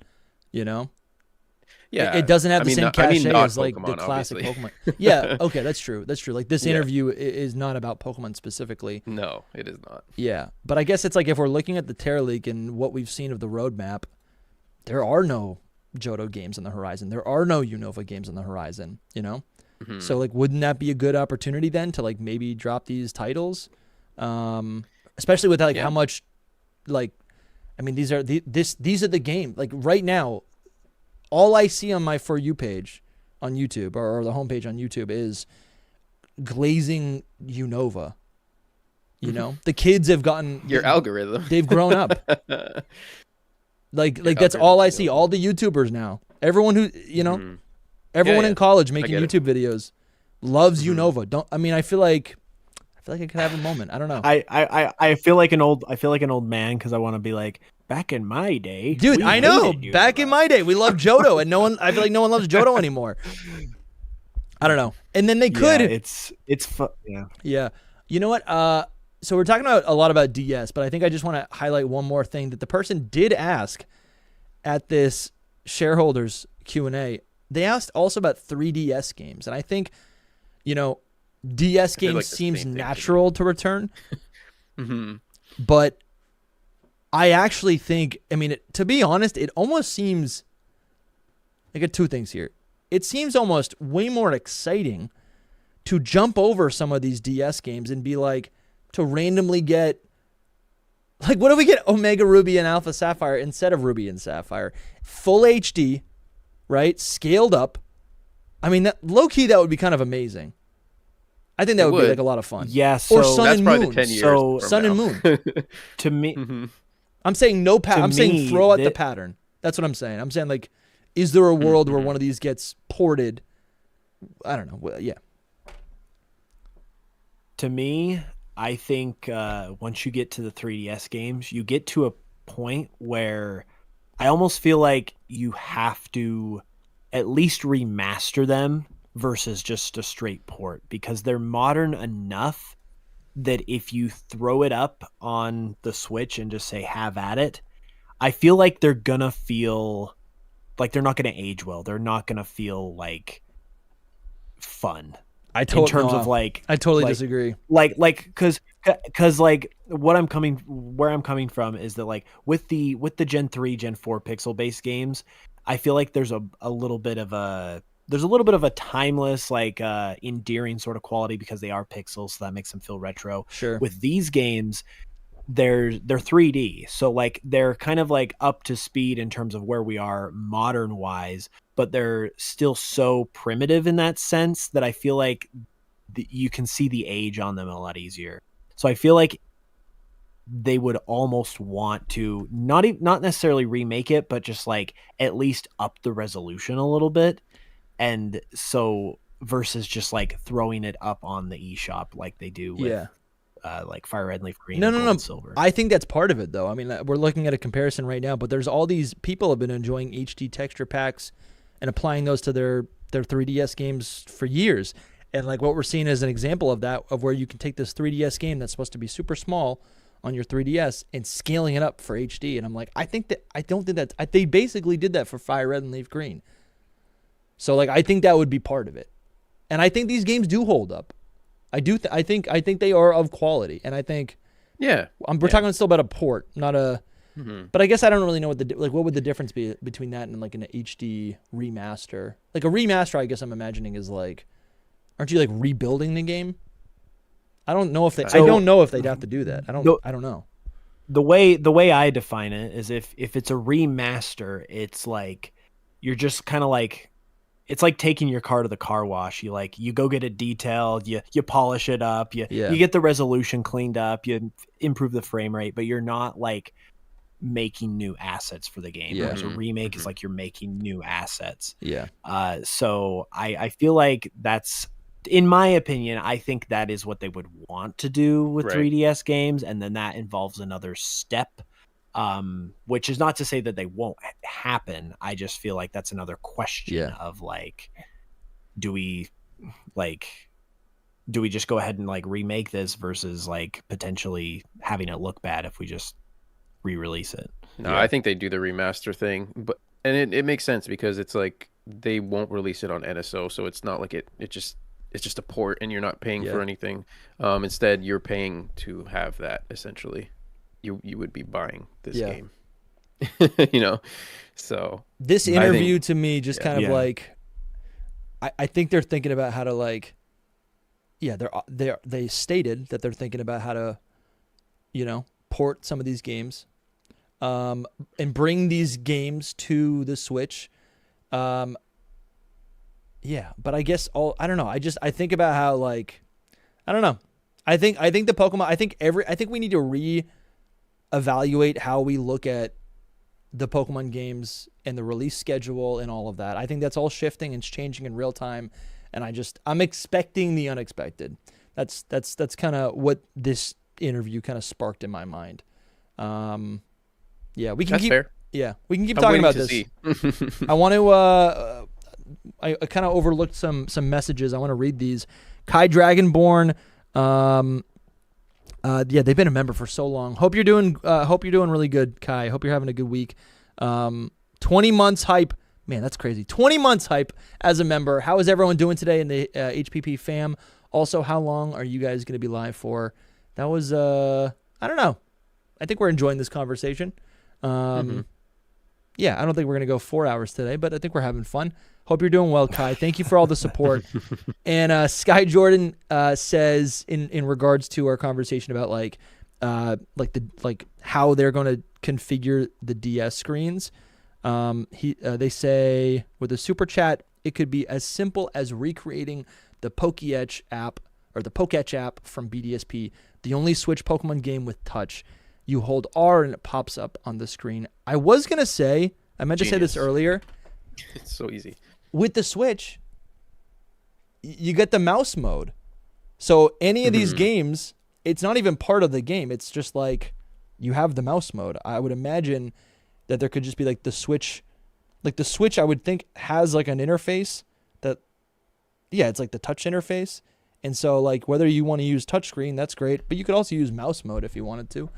S1: you know?
S3: Yeah,
S1: it doesn't have the same cachet as, like,
S3: Pokemon,
S1: the classic
S3: obviously.
S1: Pokemon. Yeah, okay, that's true. Like, this interview is not about Pokemon specifically.
S3: No, it is not.
S1: Yeah, but I guess it's like, if we're looking at the Terra Leak and what we've seen of the roadmap, there are no Johto games on the horizon. There are no Unova games on the horizon, you know? Mm-hmm. So, like, wouldn't that be a good opportunity then to, like, maybe drop these titles? especially with like how much, like, I mean, these are the game. Like right now, all I see on my For You page on YouTube or the homepage on YouTube is glazing Unova. You know, the kids have gotten
S3: your algorithm.
S1: They've grown up. Like that's all I see. All the YouTubers now. Everyone who everyone in college making YouTube videos loves Unova. I feel like I could have a moment. I don't know.
S2: I feel like an old man because I want to be like, back in my day,
S1: dude. I know. Back in my day, we loved Johto, and I feel like no one loves Johto anymore. I don't know. And then they could.
S2: Yeah, it's fun. Yeah.
S1: Yeah. You know what? So we're talking a lot about DS, but I think I just want to highlight one more thing that the person did ask at this shareholders Q&A. They asked also about 3DS games, and I think, DS games like seems natural to return. But I actually think, to be honest, it almost seems. I got two things here. It seems almost way more exciting to jump over some of these DS games and be like, to randomly get, like, what if we get Omega Ruby and Alpha Sapphire instead of Ruby and Sapphire? Full HD, right? Scaled up. Low-key, that would be kind of amazing. I think that would be like a lot of fun.
S2: Yeah, so
S1: or Sun
S3: that's
S1: and
S3: probably
S1: Moon.
S3: 10 years
S1: So
S3: from
S1: Sun
S3: now.
S1: and Moon.
S2: To me,
S1: I'm saying no pattern. I'm saying throw out the pattern. That's what I'm saying. I'm saying, like, is there a world where one of these gets ported? I don't know. Well, yeah.
S2: To me, I think once you get to the 3DS games, you get to a point where I almost feel like you have to at least remaster them versus just a straight port, because they're modern enough that if you throw it up on the Switch and just say have at it, I feel like they're gonna feel like they're not gonna age well. They're not gonna feel like fun. I totally
S1: disagree.
S2: Because like where I'm coming from is that, like, with the Gen 3, Gen 4 pixel based games, I feel like there's a little bit of a timeless, like, endearing sort of quality because they are pixels, so that makes them feel retro.
S1: Sure.
S2: With these games, they're 3D, so like they're kind of like up to speed in terms of where we are modern wise, but they're still so primitive in that sense that I feel like you can see the age on them a lot easier. So I feel like they would almost want to not necessarily remake it, but just like at least up the resolution a little bit, and so versus just like throwing it up on the eShop like they do with like Fire Red and Leaf Green. No. Silver.
S1: I think that's part of it, though. We're looking at a comparison right now, but there's all these people have been enjoying HD texture packs and applying those to their 3DS games for years. And like what we're seeing is an example of that, of where you can take this 3DS game that's supposed to be super small on your 3DS and scaling it up for HD. And I'm like, they basically did that for Fire Red and Leaf Green. So like, I think that would be part of it. And I think these games do hold up. I think they are of quality, and I think we're talking still about a port, not a. But I guess I don't really know what would the difference be between that and like an HD remaster? Like a remaster, I guess I'm imagining is like, aren't you like rebuilding the game? I don't know if they. I don't know if they'd have to do that. I don't know.
S2: The way I define it is if it's a remaster, it's like you're just kind of like. It's like taking your car to the car wash. You go get it detailed, you polish it up, you get the resolution cleaned up, you improve the frame rate, but you're not like making new assets for the game.
S1: Yeah.
S2: Whereas a remake is like you're making new assets.
S1: Yeah.
S2: So I feel like that's, in my opinion, I think that is what they would want to do with 3DS games, and then that involves another step. Which is not to say that they won't happen. I just feel like that's another question of like, do we just go ahead and like remake this versus like potentially having it look bad if we just re-release it?
S3: No, I think they do the remaster thing, but it makes sense because it's like they won't release it on NSO, so it's not like it's just a port and you're not paying for anything. Instead, you're paying to have that essentially. You would be buying this game, so
S1: this interview to me just kind of like, I think they're thinking about how to like, they stated that they're thinking about how to port some of these games, and bring these games to the Switch. Yeah, but I guess I don't know. I think about how, like, I don't know. I think the Pokemon. I think we need to re-evaluate how we look at the Pokemon games and the release schedule and all of that. I think that's all shifting and changing in real time, and I'm expecting the unexpected. That's kind of what this interview kind of sparked in my mind. Yeah, we can keep. Fair. Yeah, we can keep talking about this. I want to. I kind of overlooked some messages. I want to read these. Kai Dragonborn. Yeah, they've been a member for so long. Hope you're doing really good, Kai. Hope you're having a good week. 20 months hype. Man, that's crazy. 20 months hype as a member. How is everyone doing today in the HPP fam? Also, how long are you guys going to be live for? That was, I don't know. I think we're enjoying this conversation. Yeah, I don't think we're going to go 4 hours today, but I think we're having fun. Hope you're doing well, Kai. Thank you for all the support. And Sky Jordan says in regards to our conversation about like how they're going to configure the DS screens. They say with a super chat, it could be as simple as recreating the Pokéetch app or the Pokéetch app from BDSP, the only Switch Pokemon game with touch. You hold R and it pops up on the screen. I was going to say, I meant to say this earlier.
S3: It's so easy.
S1: With the Switch, you get the mouse mode. So any of these games, it's not even part of the game. It's just like you have the mouse mode. I would imagine that there could just be like the Switch. Like the Switch, I would think, has like an interface that, yeah, it's like the touch interface. And so like whether you want to use touchscreen, that's great. But you could also use mouse mode if you wanted to.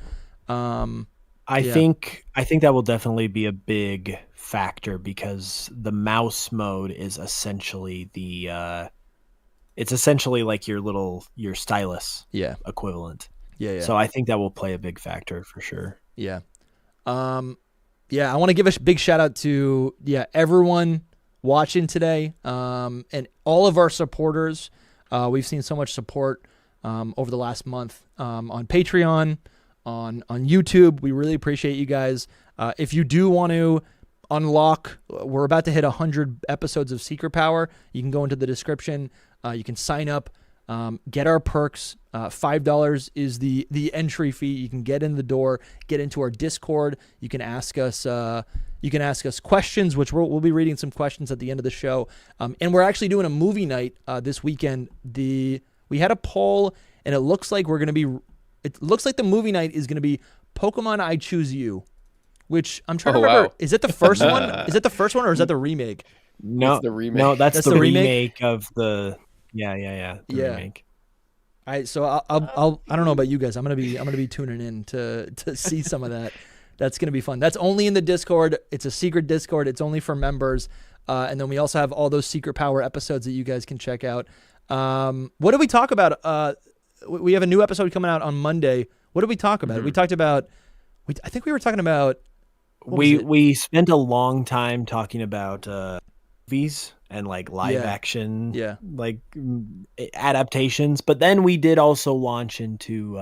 S2: I think that will definitely be a big factor because the mouse mode is essentially it's essentially like your stylus equivalent.
S1: Yeah.
S2: So I think that will play a big factor for sure.
S1: Yeah. Yeah, I want to give a big shout out to everyone watching today, and all of our supporters. We've seen so much support over the last month on Patreon, on YouTube. We really appreciate you guys. If you do want to unlock, we're about to hit 100 episodes of Secret Power. You can go into the description. You can sign up, get our perks. $5 is the entry fee. You can get in the door, get into our Discord. You can ask us. You can ask us questions, which we'll be reading some questions at the end of the show. And we're actually doing a movie night this weekend. We had a poll, and it looks like it looks like the movie night is going to be Pokemon I Choose You, which I'm trying to remember. Wow. Is it the first one? Is it the first one or is that the remake?
S2: No,
S3: it's the remake.
S2: No, that's the remake of the remake.
S1: So I'll I don't know about you guys. I'm gonna be tuning in to see some of that. That's gonna be fun. That's only in the Discord. It's a secret Discord. It's only for members. And then we also have all those Secret Power episodes that you guys can check out. What did we talk about? We have a new episode coming out on Monday. What did we talk about? We talked about. I think we were talking about.
S2: We spent a long time talking about movies and like live action, like adaptations. But then we did also launch into. We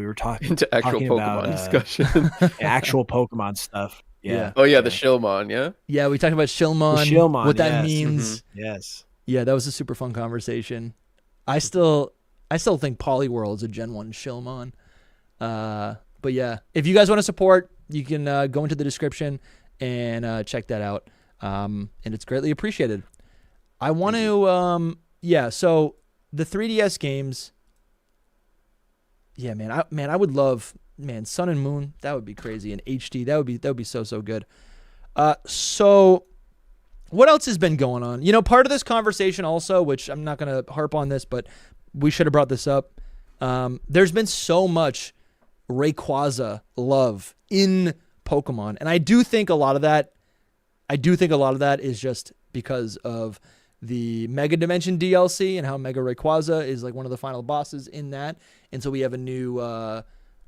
S2: were talking
S3: into actual Pokemon
S2: about,
S3: discussion,
S2: actual Pokemon stuff. Yeah.
S3: Oh yeah, the Shilmon. Yeah.
S1: Yeah, we talked about Shilmon. What that means.
S2: Yes.
S1: Yeah, that was a super fun conversation. I still think Poliwhirl is a Gen 1 Shilmon. But yeah, if you guys want to support, you can go into the description and check that out. And it's greatly appreciated. I want to, so the 3DS games, I would love, Sun and Moon, that would be crazy. And HD, that would be so good. So what else has been going on? Part of this conversation also, which I'm not going to harp on this, but we should have brought this up. There's been so much Rayquaza love in Pokemon, and I do think a lot of that is just because of the Mega Dimension DLC and how Mega Rayquaza is like one of the final bosses in that, and so we have a new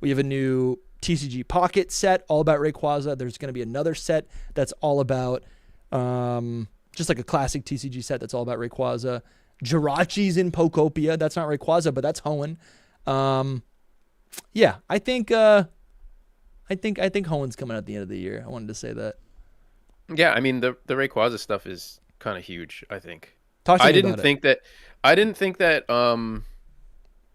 S1: TCG Pocket set all about Rayquaza. There's going to be another set that's all about just like a classic TCG set that's all about Rayquaza. Jirachi's in Pokopia. That's not Rayquaza, but that's Hoenn. Yeah, I think Hoenn's coming at the end of the year. I wanted to say that.
S3: Yeah, I mean the Rayquaza stuff is kind of huge, I think.
S1: Talk to
S3: I
S1: me
S3: didn't
S1: about it.
S3: think that I didn't think that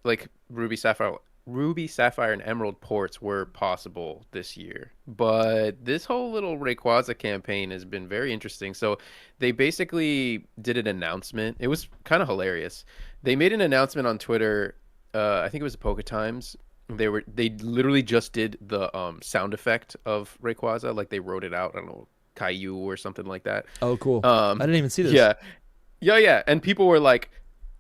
S3: like Ruby, Sapphire, and Emerald ports were possible this year. But this whole little Rayquaza campaign has been very interesting. So they basically did an announcement. It was kind of hilarious. They made an announcement on Twitter. I think it was Poke Times. They literally just did the sound effect of Rayquaza, like they wrote it out. I don't know, Caillou or something like that.
S1: Oh, cool. I didn't even see this.
S3: Yeah, yeah. And people were like,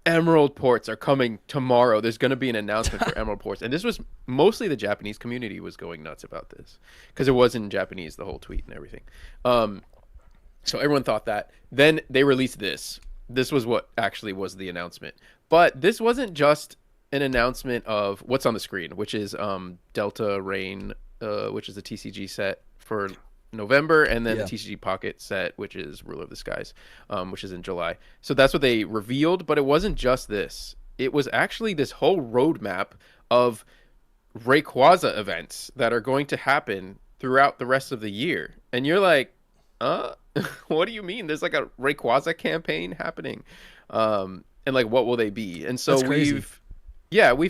S3: Emerald ports are coming tomorrow. There's going to be an announcement for Emerald ports. And this was mostly the Japanese community was going nuts about this because it was in Japanese, the whole tweet and everything. So everyone thought that. Then they released this. This was what actually was the announcement. But this wasn't just an announcement of what's on the screen, which is Delta Rain, which is a TCG set for November, and then the TCG Pocket set, which is Ruler of the Skies, which is in July. So that's what they revealed, but it wasn't just this. It was actually this whole roadmap of Rayquaza events that are going to happen throughout the rest of the year. And you're like, what do you mean? There's like a Rayquaza campaign happening. And like, what will they be? And so we've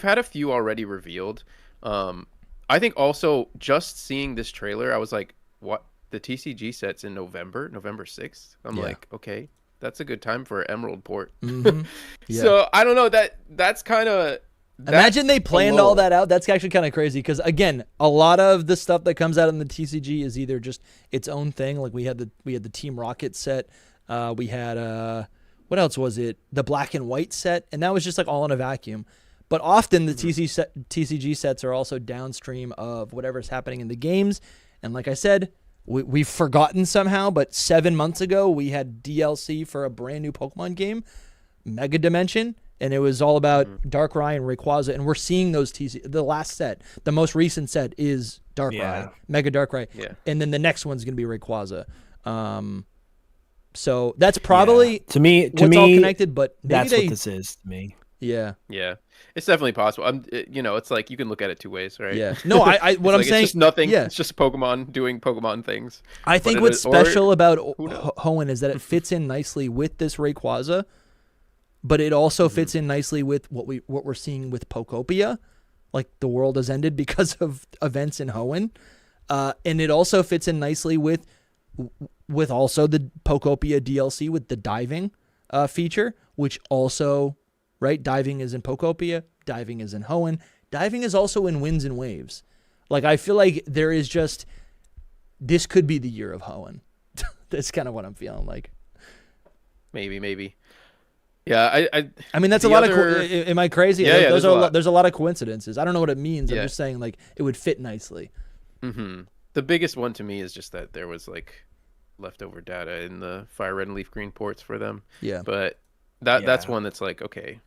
S3: had a few already revealed. I think also just seeing this trailer, I was like, what? The TCG set's in November 6th. I'm like, okay, that's a good time for Emerald port.
S1: Mm-hmm. Yeah.
S3: So I don't know, that's kind of.
S1: Imagine they planned all that out. That's actually kind of crazy because again, a lot of the stuff that comes out in the TCG is either just its own thing. Like we had the Team Rocket set. We had what else was it? The Black and White set, and that was just like all in a vacuum. But often the TCG sets are also downstream of whatever's happening in the games. And like I said, we've forgotten somehow, but 7 months ago we had DLC for a brand new Pokemon game, Mega Dimension, and it was all about Darkrai and Rayquaza. And we're seeing those the last set, the most recent set is Darkrai, Mega Darkrai, and then the next one's gonna be Rayquaza. So that's probably
S2: to me
S1: all connected, but
S2: that's what this is to me.
S3: Yeah, it's definitely possible. It's like you can look at it two ways, right?
S1: Yeah. No, what I'm saying,
S3: it's just nothing. Yeah. It's just Pokemon doing Pokemon things.
S1: I think what's special about Hoenn is that it fits in nicely with this Rayquaza, but it also fits in nicely with what we're seeing with Pokopia, like the world has ended because of events in Hoenn, and it also fits in nicely with also the Pokopia DLC with the diving feature, which also. Right? Diving is in Pokopia. Diving is in Hoenn. Diving is also in Winds and Waves. Like, I feel like there is just... This could be the year of Hoenn. That's kind of what I'm feeling like.
S3: Maybe. Yeah,
S1: I mean, that's a lot of... Am I crazy?
S3: Yeah,
S1: there's a lot of coincidences. I don't know what it means. I'm just saying, like, it would fit nicely.
S3: Mm-hmm. The biggest one to me is just that there was, like, leftover data in the Fire Red and Leaf Green ports for them.
S1: Yeah.
S3: But that's one that's like, okay...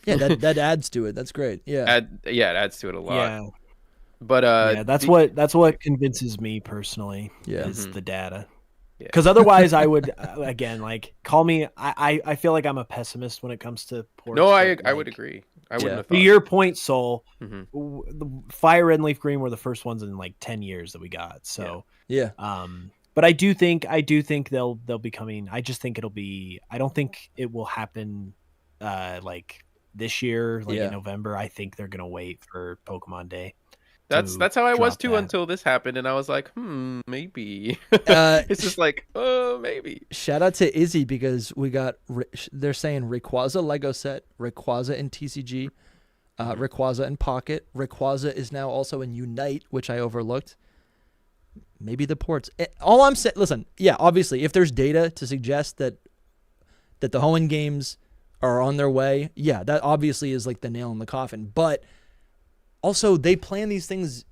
S1: Yeah, that adds to it. That's great. Yeah,
S3: it adds to it a lot.
S2: Yeah,
S3: but
S2: that's what convinces me personally.
S1: Yeah,
S2: is the data.
S3: Because
S2: otherwise, I would again like call me. I feel like I'm a pessimist when it comes to ports.
S3: No, I would agree. I wouldn't have thought.
S2: To your point, Soul, the Fire Red and Leaf Green were the first ones in like 10 years that we got. So
S1: yeah.
S2: But I do think they'll be coming. I just think it'll be. I don't think it will happen. Like this year, like in November. I think they're gonna wait for Pokemon Day.
S3: That's how I was too until this happened, and I was like, maybe. It's just like, maybe.
S1: Shout out to Izzy because we got. They're saying Rayquaza Lego set, Rayquaza in TCG, Rayquaza in Pocket. Rayquaza is now also in Unite, which I overlooked. Maybe the ports. All I'm saying, listen, obviously, if there's data to suggest that the Hoenn games are on their way, that obviously is like the nail in the coffin. But also, they plan these things,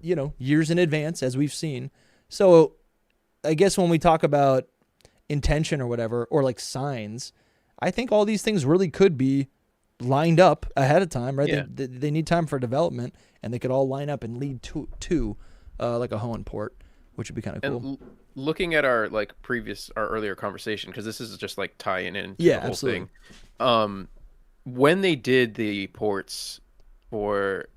S1: years in advance, as we've seen. So I guess when we talk about intention or whatever, or like signs, I think all these things really could be lined up ahead of time, right?
S3: Yeah.
S1: They need time for development, and they could all line up and lead to like a Hoenn port, which would be kind of cool.
S3: And looking at our earlier conversation, because this is just like tying in the whole
S1: absolutely.
S3: thing. When they did the ports for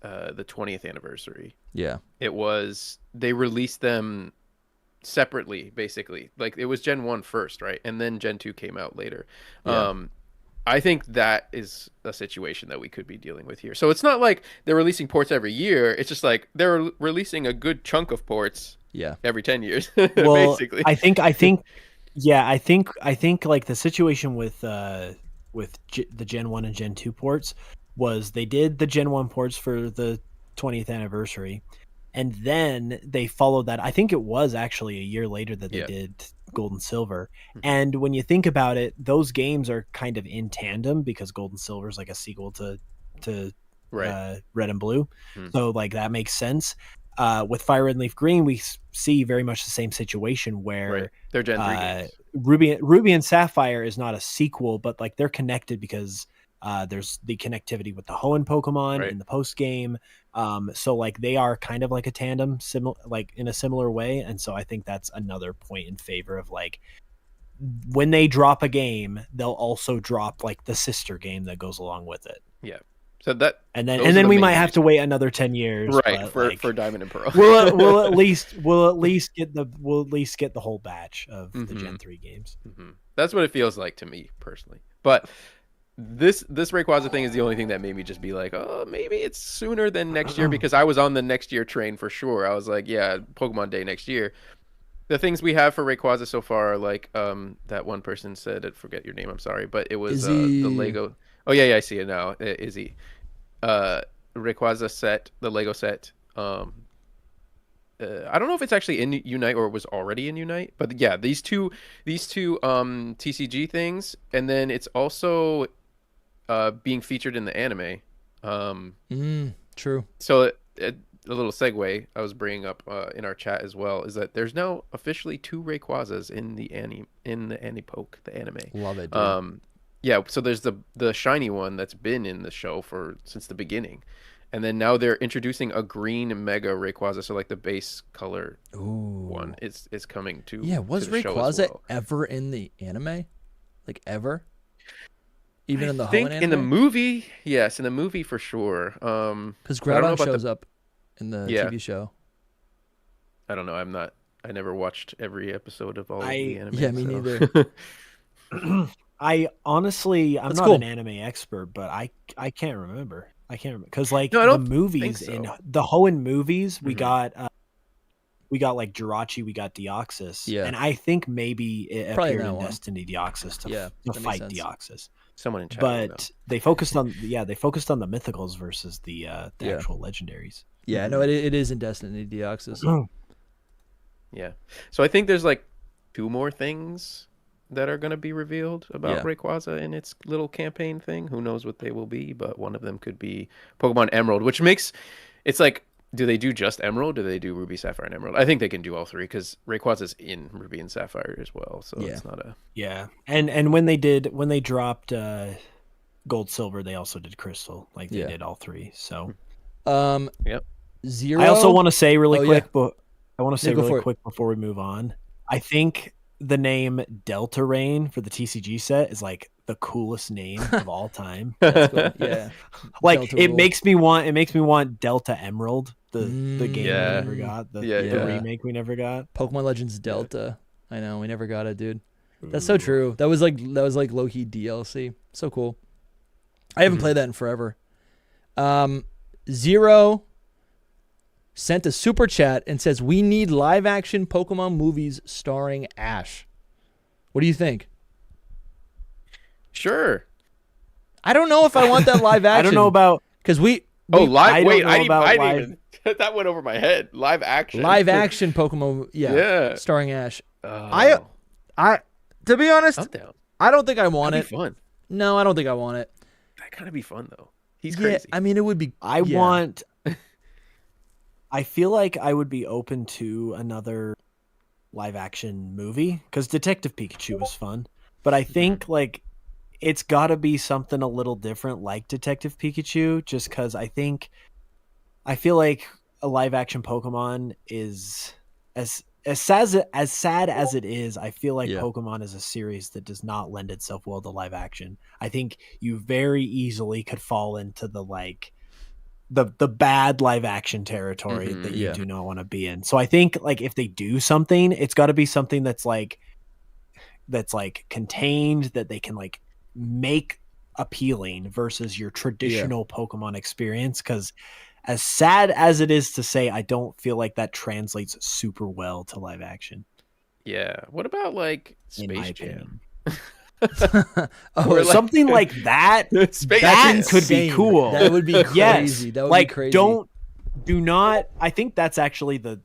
S3: the 20th anniversary.
S1: Yeah.
S3: They released them separately, basically. Like it was Gen 1 first, right? And then Gen 2 came out later.
S1: Yeah.
S3: I think that is a situation that we could be dealing with here. So it's not like they're releasing ports every year. It's just like they're releasing a good chunk of ports every 10 years,
S2: well,
S3: basically.
S2: I think like the situation with the Gen 1 and Gen 2 ports was they did the Gen 1 ports for the 20th anniversary, and then they followed that. I think it was actually a year later that they did Gold and Silver. And when you think about it, those games are kind of in tandem because Gold and Silver is like a sequel to Red and Blue. So like that makes sense. With Fire Red and Leaf Green, we see very much the same situation where
S3: they're Gen 3 games.
S2: Ruby and Sapphire is not a sequel, but like they're connected because there's the connectivity with the Hoenn Pokemon in the post game. So like they are kind of like a tandem, like in a similar way. And so I think that's another point in favor of like when they drop a game, they'll also drop like the sister game that goes along with it.
S3: Yeah. So that
S2: and then we might have to wait another 10 years,
S3: right? For Diamond and Pearl,
S2: we'll at least get the whole batch of the Gen 3 games.
S3: That's what it feels like to me personally. But this Rayquaza thing is the only thing that made me just be like, oh, maybe it's sooner than next year, because I was on the next year train for sure. I was like, yeah, Pokemon Day next year. The things we have for Rayquaza so far are like that one person said, I forget your name, I'm sorry, but it was the Lego. Oh yeah, I see it now. Izzy. Rayquaza set, the Lego set. I don't know if it's actually in Unite or it was already in Unite, but yeah, these two TCG things, and then it's also being featured in the anime.
S1: True.
S3: So a little segue I was bringing up in our chat as well is that there's now officially 2 Rayquazas in the Anime-Poke, the anime.
S1: Love it, dude.
S3: Yeah, so there's the shiny one that's been in the show since the beginning. And then now they're introducing a green Mega Rayquaza, so like the base color one is coming to
S1: was
S3: to the show as
S1: Rayquaza
S3: well.
S1: ever in the anime? Like ever? Even in the
S3: Hoenn
S1: anime?
S3: In the movie, yes, in the movie for sure.
S1: Because Groudon shows up in the TV show.
S3: I don't know. I never watched every episode of all of the anime.
S1: Yeah, me neither.
S2: I'm not an anime expert, but I can't remember. Because like the movies in the Hoenn movies, we got like Jirachi, we got Deoxys, and I think maybe it appeared in Destiny Deoxys to fight Deoxys.
S3: Someone in chat,
S2: but they focused on the mythicals versus the actual legendaries.
S1: Yeah, no, it is in Destiny Deoxys.
S3: Yeah, so I think there's like 2 more things that are going to be revealed about Rayquaza in its little campaign thing. Who knows what they will be, but one of them could be Pokemon Emerald, which makes it's like, do they do just Emerald? Do they do Ruby, Sapphire, and Emerald? I think they can do all 3 because Rayquaza's in Ruby and Sapphire as well, so it's not a
S2: and when they dropped Gold, Silver, they also did Crystal, like they did all 3. So
S1: Zero.
S2: I also want to say really quick, but I want to say really quick before we move on. I think the name Delta Rain for the TCG set is like the coolest name of all time.
S1: That's cool. Yeah,
S2: like Delta it makes me want Delta Emerald, the game we never got, the remake we never got.
S1: Pokemon Legends Delta. I know we never got it, dude. That's so true. That was like low key DLC. So cool. I haven't played that in forever. Zero sent a super chat and says, we need live action Pokemon movies starring Ash. What do you think?
S3: Sure.
S1: I don't know if I want that live action.
S2: I don't know about
S1: because
S3: live. Wait, I didn't even. That went over my head. Live action
S1: Pokemon. Yeah. Starring Ash. I to be honest, I don't think I want
S3: That'd
S1: it.
S3: Be fun.
S1: No, I don't think I want it.
S3: That kind of be fun though. He's crazy.
S1: I mean, it would be.
S2: I feel like I would be open to another live action movie because Detective Pikachu was fun, but I think like it's got to be something a little different, like Detective Pikachu, just because I feel like a live action Pokemon is as sad as it is. I feel like Pokemon is a series that does not lend itself well to live action. I think you very easily could fall into the like the bad live action territory that you
S1: Yeah.
S2: do not want to be in. So I think like if they do something, it's got to be something that's like contained, that they can like make appealing versus your traditional Pokemon experience. Because as sad as it is to say, I don't feel like that translates super well to live action.
S3: Yeah. What about like
S2: In my
S3: Space Jam?
S1: Oh,
S3: Or,
S2: Something like that.
S3: Space
S2: That
S3: Jam.
S2: could be
S1: insane.
S2: cool.
S1: That would be crazy.
S2: Yes.
S1: That would
S2: like
S1: be crazy.
S2: do not. I think that's actually the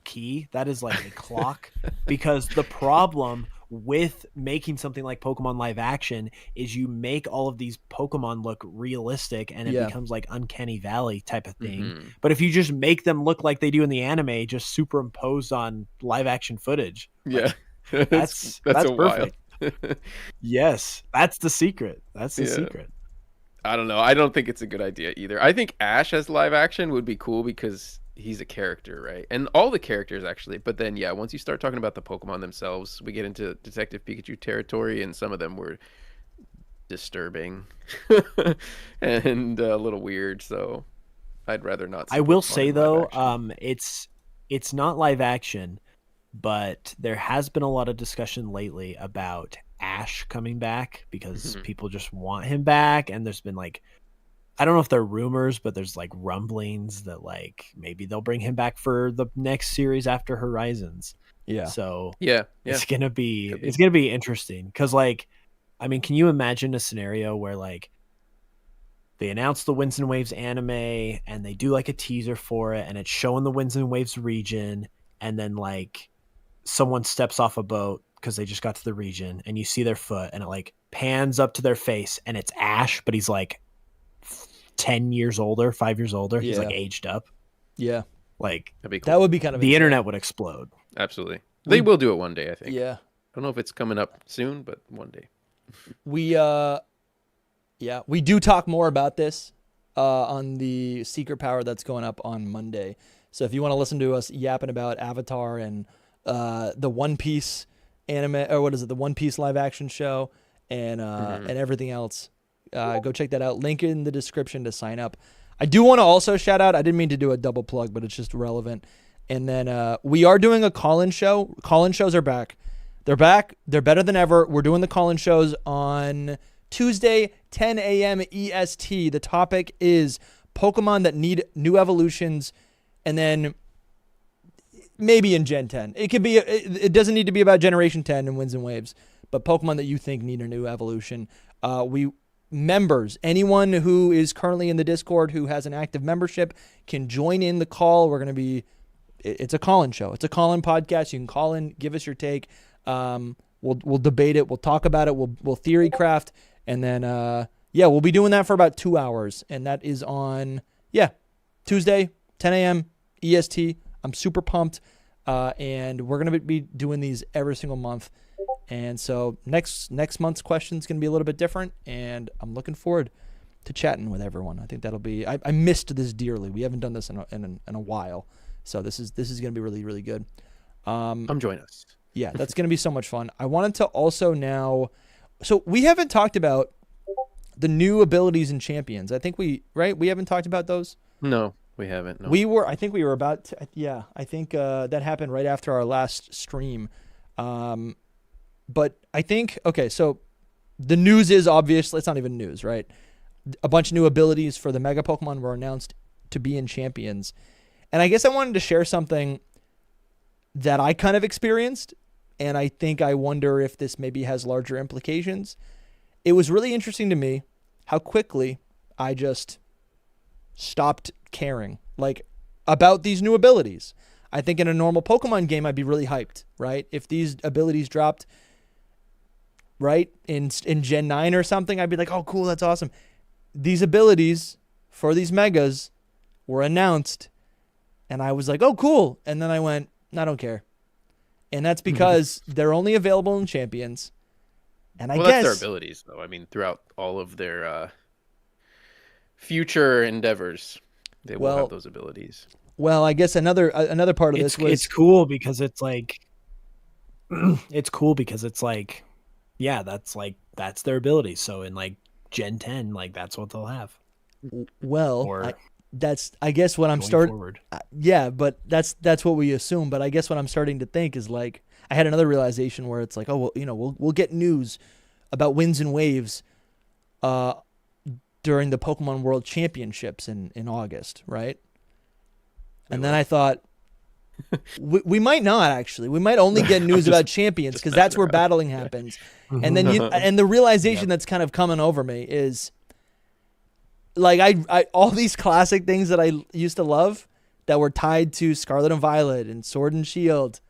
S2: key. That is like a clock, because the problem with making something like Pokemon live action is you make all of these Pokemon look realistic, and it becomes like Uncanny Valley type of thing.
S3: Mhm.
S2: But if you just make them look like they do in the anime, just superimposed on live action footage,
S3: Yeah.
S2: like, that's
S3: a
S2: perfect.
S3: wild.
S2: Yes, that's the secret. That's the
S3: Yeah.
S2: secret.
S3: I don't know. I don't think it's a good idea either. I think Ash as live action would be cool because he's a character, right? And all the characters actually. But then, yeah, once you start talking about the Pokemon themselves, we get into Detective Pikachu territory, and some of them were disturbing and a little weird. So I'd rather not. See
S2: I will
S3: Pokemon
S2: say
S3: in live
S2: though,
S3: action.
S2: it's not live action, but there has been a lot of discussion lately about Ash coming back because
S3: Mhm.
S2: people just want him back, and there's been like, I don't know if they're rumors, but there's like rumblings that like maybe they'll bring him back for the next series after Horizons.
S1: Yeah.
S2: So
S3: Yeah.
S2: it's gonna be
S3: Could be.
S2: it's gonna be interesting because like, I mean, can you imagine a scenario where like they announce the Winds and Waves anime and they do like a teaser for it, and it's showing the Winds and Waves region, and then like someone steps off a boat because they just got to the region, and you see their foot, and it like pans up to their face, and it's Ash, but he's like 10 years older, 5 years older. He's like
S1: Yeah.
S2: aged up.
S1: Yeah.
S2: Like
S3: That'd be cool.
S1: That would be kind of
S2: the
S1: insane.
S2: internet would explode.
S3: Absolutely. They will do it one day, I think.
S1: Yeah.
S3: I don't know if it's coming up soon, but one day.
S1: We do talk more about this on the Secret Power that's going up on Monday. So if you want to listen to us yapping about Avatar and the One Piece anime, or what is it, the One Piece live action show, and everything else, go check that out. Link in the description to sign up. I do want to also shout out, I didn't mean to do a double plug, but it's just relevant. And then we are doing a call-in show. Call-in shows are back. They're back. They're better than ever. We're doing the call-in shows on Tuesday, 10 a.m. EST. The topic is Pokemon that need new evolutions, and then maybe in Gen 10. It could be. It doesn't need to be about Generation 10 and Winds and Waves, but Pokemon that you think need a new evolution. Members, anyone who is currently in the Discord who has an active membership can join in the call. We're going to be. It's a call-in show. It's a call-in podcast. You can call in, give us your take. We'll debate it. We'll talk about it. We'll theory craft, and then we'll be doing that for about 2 hours, and that is on Tuesday, 10 a.m. EST. I'm super pumped, and we're gonna be doing these every single month, and so next month's question is gonna be a little bit different, and I'm looking forward to chatting with everyone. I think that'll be. I missed this dearly. We haven't done this in a while, so this is gonna be really, really good.
S3: Come join us.
S1: Yeah, that's going to be so much fun. I wanted to also now, so we haven't talked about the new abilities and champions. I think we haven't talked about those.
S3: No, we haven't. No.
S1: I think we were about to, I think that happened right after our last stream. But I think, okay, so the news is obviously, it's not even news, right? A bunch of new abilities for the Mega Pokemon were announced to be in champions. And I guess I wanted to share something that I kind of experienced, and I think I wonder if this maybe has larger implications. It was really interesting to me how quickly I just stopped caring, like, about these new abilities. I think in a normal Pokemon game, I'd be really hyped, right? If these abilities dropped, right, in Gen 9 or something, I'd be like, oh, cool, that's awesome. These abilities for these Megas were announced, and I was like, oh, cool. And then I went, I don't care. And that's because they're only available in champions. And I guess
S3: that's their abilities, though. I mean, throughout all of their future endeavors, they will have those abilities.
S1: Well, I guess another part of this was
S2: it's cool because it's like that's their ability. So in like Gen 10, like that's what they'll have.
S1: Well,
S2: Or
S1: that's I guess what I'm
S2: Going
S1: starting.
S2: forward.
S1: Yeah, but that's what we assume. But I guess what I'm starting to think is like I had another realization where it's like, oh well, we'll get news about winds and waves, during the Pokemon World Championships in August, right? And then I thought we might not actually. We might only get news about champions because that's where battling happens. And then and the realization that's kind of coming over me is like I all these classic things that I used to love that were tied to Scarlet and Violet and Sword and Shield.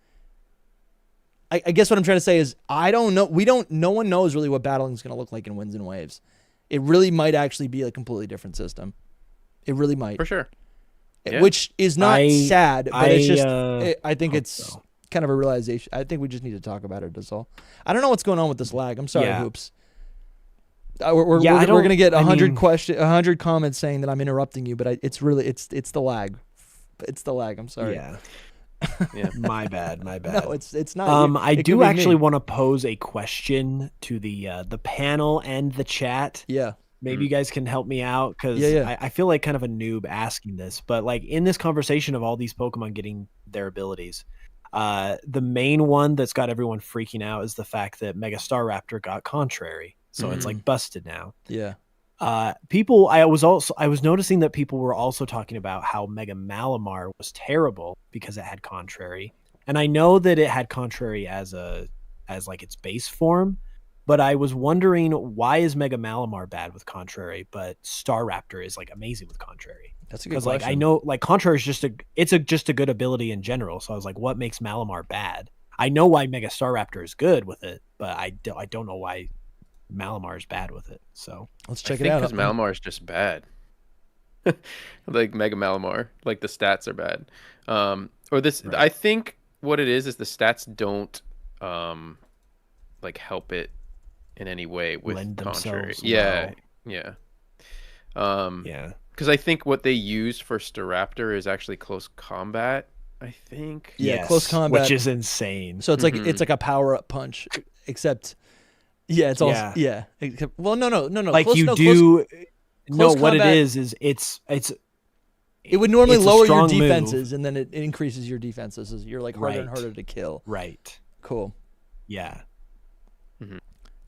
S1: I guess what I'm trying to say is I don't know. No one knows really what battling is going to look like in Winds and Waves. It really might actually be a completely different system. It really might.
S3: For sure. Yeah.
S1: Which is not sad, but it's just, I think it's
S2: so.
S1: kind of a realization. I think we just need to talk about it, that's all. I don't know what's going on with this lag. I'm sorry, Hoops. We're going to get 100 comments saying that I'm interrupting you, but it's the lag. It's the lag. I'm sorry.
S2: Yeah. My bad.
S1: No, it's not.
S2: I do actually want to pose a question to the panel and the chat.
S1: Yeah.
S2: Maybe you guys can help me out because I feel like kind of a noob asking this, but like in this conversation of all these Pokemon getting their abilities, the main one that's got everyone freaking out is the fact that Mega Staraptor got Contrary, so it's like busted now.
S1: Yeah.
S2: I was noticing that people were also talking about how Mega Malamar was terrible because it had Contrary, and I know that it had Contrary as like its base form. But I was wondering, why is Mega Malamar bad with Contrary, but Staraptor is like amazing with Contrary?
S1: That's a good question.
S2: Like I know, like Contrary is just a good ability in general. So I was like, what makes Malamar bad? I know why Mega Staraptor is good with it, but I don't know why Malamar is bad with it. So
S1: let's check it out.
S3: Because Malamar is just bad. Like Mega Malamar, like the stats are bad. Right. I think what it is the stats don't like help it in any way with Contrary. Yeah. Because I think what they use for Staraptor is actually close combat. I think.
S1: Yeah, close combat,
S2: which is insane.
S1: So it's like it's like a power up punch, except it's also well, no.
S2: Like
S1: close,
S2: you
S1: no,
S2: do.
S1: Close
S2: No, what
S1: combat,
S2: it is it's.
S1: It would normally lower your
S2: move.
S1: defenses, and then it increases your defenses. So you're like harder and harder to kill.
S2: Right.
S1: Cool.
S2: Yeah.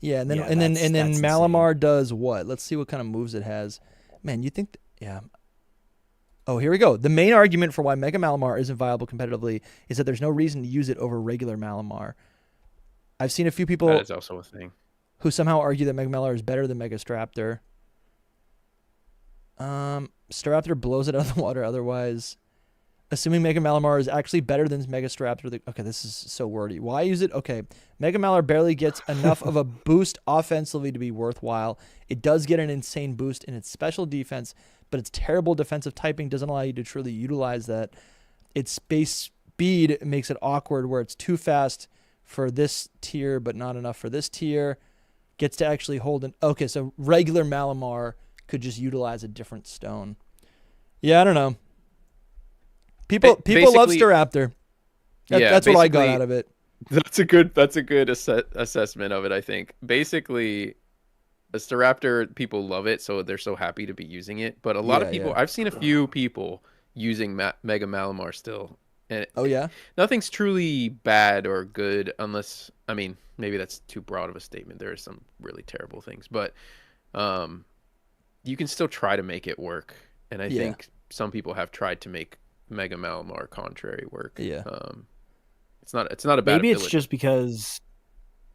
S1: Yeah, and then Malamar does what? Let's see what kind of moves it has. Man, you think? Oh, here we go. The main argument for why Mega Malamar isn't viable competitively is that there's no reason to use it over regular Malamar. I've seen a few people
S3: that is also a thing
S1: who somehow argue that Mega Malamar is better than Mega Staraptor. Staraptor blows it out of the water otherwise. Assuming Mega Malamar is actually better than Mega Staraptor. Okay, this is so wordy. Why use it? Okay, Mega Malamar barely gets enough of a boost offensively to be worthwhile. It does get an insane boost in its special defense, but its terrible defensive typing doesn't allow you to truly utilize that. Its base speed makes it awkward where it's too fast for this tier, but not enough for this tier. Gets to actually hold an... Okay, so regular Malamar could just utilize a different stone. Yeah, I don't know. People love Staraptor. That's what I got out of it.
S3: That's a good assessment of it, I think. Basically, a Staraptor, people love it, so they're so happy to be using it. But a lot of people, I've seen a few people using Mega Malamar still. And nothing's truly bad or good unless, I mean, maybe that's too broad of a statement. There are some really terrible things, but you can still try to make it work. And I think some people have tried to make Mega Malamar Contrary work. It's not a bad
S2: maybe
S3: ability.
S2: It's just because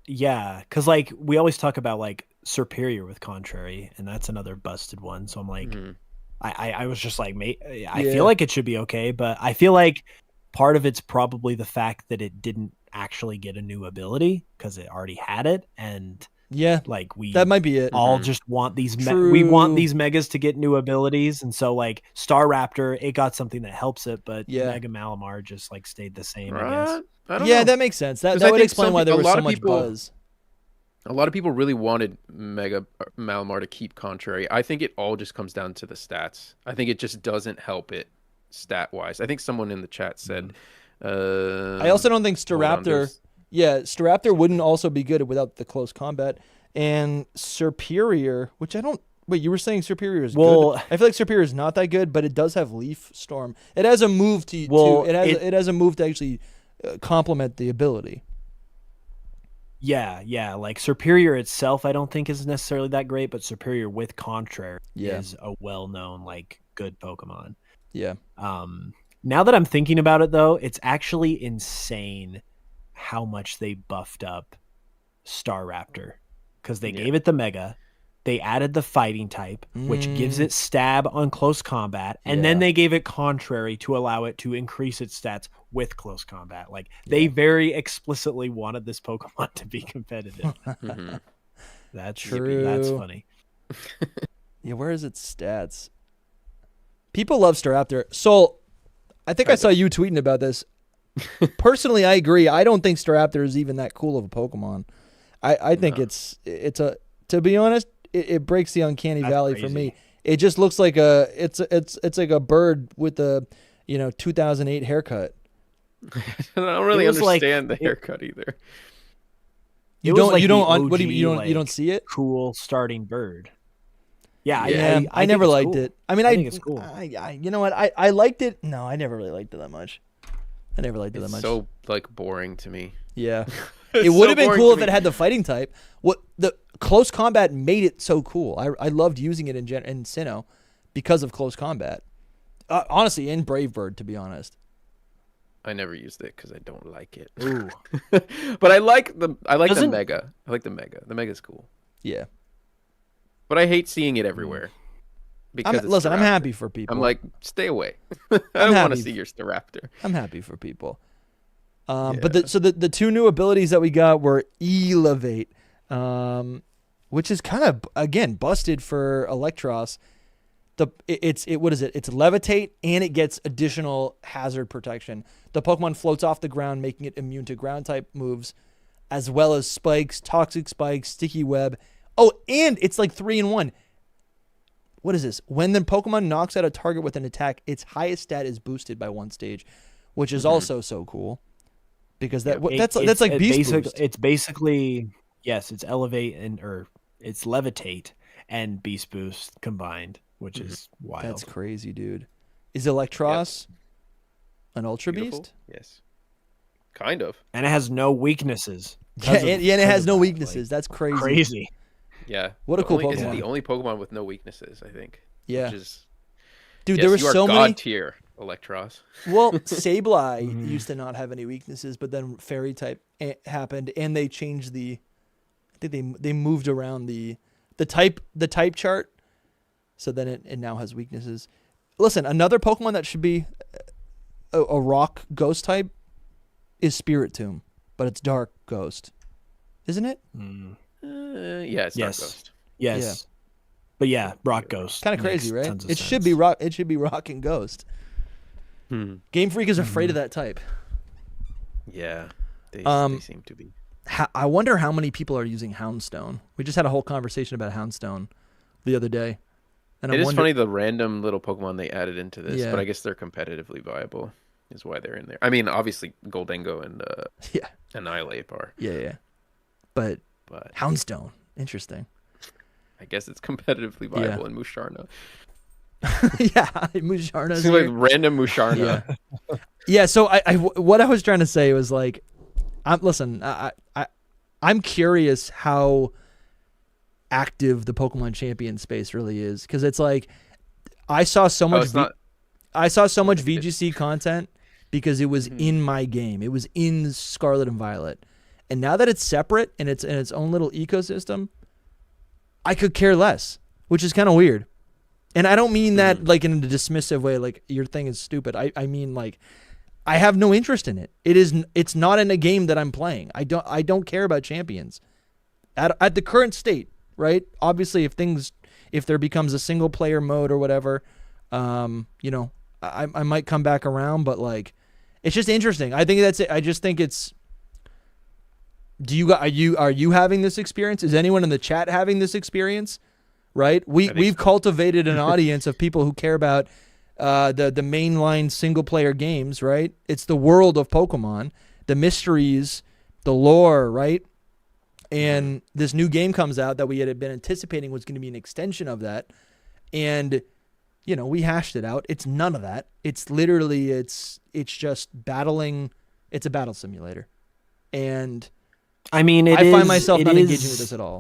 S2: because like we always talk about like Superior with Contrary, and that's another busted one. So I'm like I was just like, I feel like it should be okay, but I feel like part of it's probably the fact that it didn't actually get a new ability because it already had it, and like
S1: that might be it.
S2: All just want these we want these megas to get new abilities, and so like Staraptor, it got something that helps it, but Mega Malamar just like stayed the same. I guess.
S3: I don't know.
S1: That makes sense. That would explain why there was so much buzz.
S3: A lot of people really wanted Mega Malamar to keep Contrary. I think it all just comes down to the stats. I think it just doesn't help it stat wise. I think someone in the chat said.
S1: I also don't think Staraptor. Staraptor wouldn't also be good without the close combat, and Superior, which I don't Wait, you were saying Superior is
S2: Well,
S1: good? I feel like Superior is not that good, but it does have Leaf Storm. It has a move it has a move to actually complement the ability.
S2: Yeah. Like Superior itself, I don't think is necessarily that great, but Superior with Contrary is a well-known, like, good Pokemon.
S1: Yeah.
S2: Now that I'm thinking about it, though, it's actually insane how much they buffed up Staraptor, because they gave it the Mega, they added the Fighting type, which gives it Stab on close combat, and then they gave it Contrary to allow it to increase its stats with close combat. Like, they very explicitly wanted this Pokemon to be competitive. That's
S1: true.
S2: That's funny.
S1: Yeah, where is its stats? People love Staraptor. Soul, I think I saw you tweeting about this. Personally, I agree. I don't think Staraptor is even that cool of a Pokemon. I think it's a, to be honest, it breaks the uncanny valley for me. It just looks like it's like a bird with a 2008 haircut.
S3: I don't really understand the haircut either.
S1: You don't see it?
S2: Cool starting bird. Yeah,
S1: I never liked it. I mean,
S2: I think it's cool.
S1: You know what? I liked it. No, I never really liked it that much.
S3: It's so like boring to me.
S1: Yeah. It would have been cool if it had the Fighting type. What the close combat made it so cool. I loved using it in Sinnoh because of close combat. Honestly, in Brave Bird, to be honest.
S3: I never used it because I don't like it.
S2: Ooh.
S3: But I like the Mega. I like the Mega. The Mega's cool.
S1: Yeah.
S3: But I hate seeing it everywhere. Because
S1: I'm happy for people.
S3: I'm like, stay away. I don't want to see your Staraptor.
S1: I'm happy for people. But the two new abilities that we got were Elevate, which is kind of, again, busted for Electros. It's Levitate, and it gets additional hazard protection. The Pokemon floats off the ground, making it immune to ground type moves, as well as spikes, toxic spikes, sticky web. Oh, and it's like 3-in-1. What is this? When the Pokemon knocks out a target with an attack, its highest stat is boosted by one stage, which is also so cool. Because that's like Beast Boost.
S2: It's basically, yes, it's Elevate it's Levitate and Beast Boost combined, which is wild.
S1: That's crazy, dude. Is Electros an Ultra Beast?
S3: Yes. Kind of.
S2: And it has no weaknesses.
S1: And it has no weaknesses. That's crazy.
S2: Crazy.
S3: Yeah.
S1: What a cool Pokemon.
S3: It's the only Pokemon with no weaknesses, I think.
S1: Yeah.
S3: Which is,
S1: dude, there were so many.
S3: God tier, Electros.
S1: Well, Sableye used to not have any weaknesses, but then Fairy type happened, and they changed I think they moved around the type chart, so then it now has weaknesses. Listen, another Pokemon that should be a rock ghost type is Spiritomb, but it's dark ghost, isn't it?
S3: Yeah, it's Dark Ghost.
S2: Yes. Yeah. But yeah, rock ghost.
S1: Kind of crazy, right? It should be rock. It should be rock and ghost. Game Freak is afraid of that type.
S3: Yeah, they seem to be.
S1: I wonder how many people are using Houndstone. We just had a whole conversation about Houndstone the other day. And
S3: it is funny the random little Pokemon they added into this, but I guess they're competitively viable, is why they're in there. I mean, obviously Goldengo and Annihilate are.
S1: Yeah. But Houndstone, interesting.
S3: I guess it's competitively viable in Musharna.
S1: Musharna.
S3: Seems like random Musharna.
S1: Yeah. So what I was trying to say was like, I'm curious how active the Pokemon Champion space really is, because it's like I saw so much VGC content because it was in my game. It was in Scarlet and Violet, and now that it's separate and it's in its own little ecosystem, I could care less, which is kind of weird. And I don't mean that like in a dismissive way, like your thing is stupid. I mean like I have no interest in it. It's not in a game that I'm playing. I don't care about champions at the current state, right? Obviously, if there becomes a single player mode or whatever, I might come back around. But like, it's just interesting. I think that's it. I just think it's. Are you having this experience? Is anyone in the chat having this experience? Right? We've cultivated an audience of people who care about the mainline single player games, right? It's the world of Pokemon, the mysteries, the lore, right? And this new game comes out that we had been anticipating was going to be an extension of that. And, we hashed it out. It's none of that. It's literally, it's just battling. It's a battle simulator. And
S2: I mean,
S1: I find myself not engaging with this at all.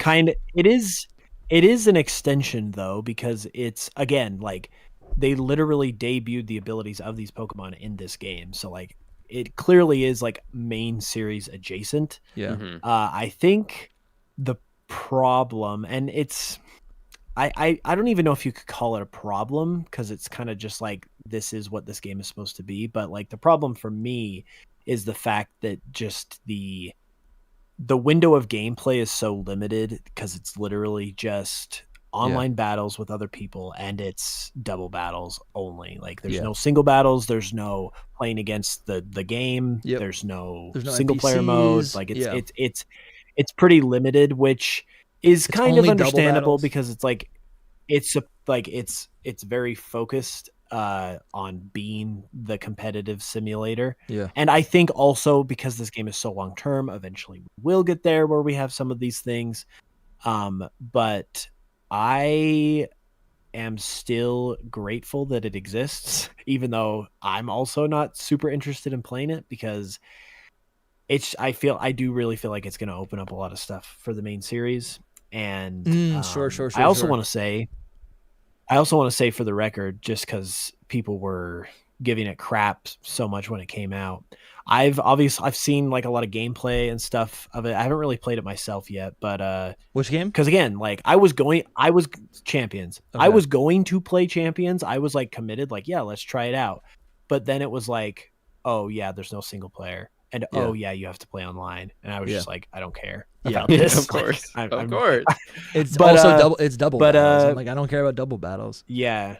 S2: It is an extension though, because it's, again, like they literally debuted the abilities of these Pokemon in this game. So like it clearly is like main series adjacent.
S1: Yeah.
S3: Mhm.
S2: I think the problem, and it's, I don't even know if you could call it a problem, because it's kind of just like, this is what this game is supposed to be. But like the problem for me is the fact that just the window of gameplay is so limited, because it's literally just online battles with other people, and it's double battles only. Like there's no single battles, there's no playing against the game, there's no single player modes. Like it's pretty limited, which is kind of understandable, because it's like it's very focused on being the competitive simulator.
S1: Yeah.
S2: And I think also because this game is so long term, eventually we'll get there where we have some of these things. But I am still grateful that it exists, even though I'm also not super interested in playing it, because I do really feel like it's going to open up a lot of stuff for the main series. And
S1: sure.
S2: I also want to say for the record, just because people were giving it crap so much when it came out, I've seen like a lot of gameplay and stuff of it. I haven't really played it myself yet, but
S1: which game?
S2: Because again, like I was Champions. Okay. I was going to play Champions. I was like committed, like, yeah, let's try it out. But then it was like, oh yeah, there's no single player. And oh yeah, you have to play online, and I was just like, I don't care about this.
S3: Of course, of course.
S1: It's double battles. I'm like, I don't care about double battles.
S2: Yeah,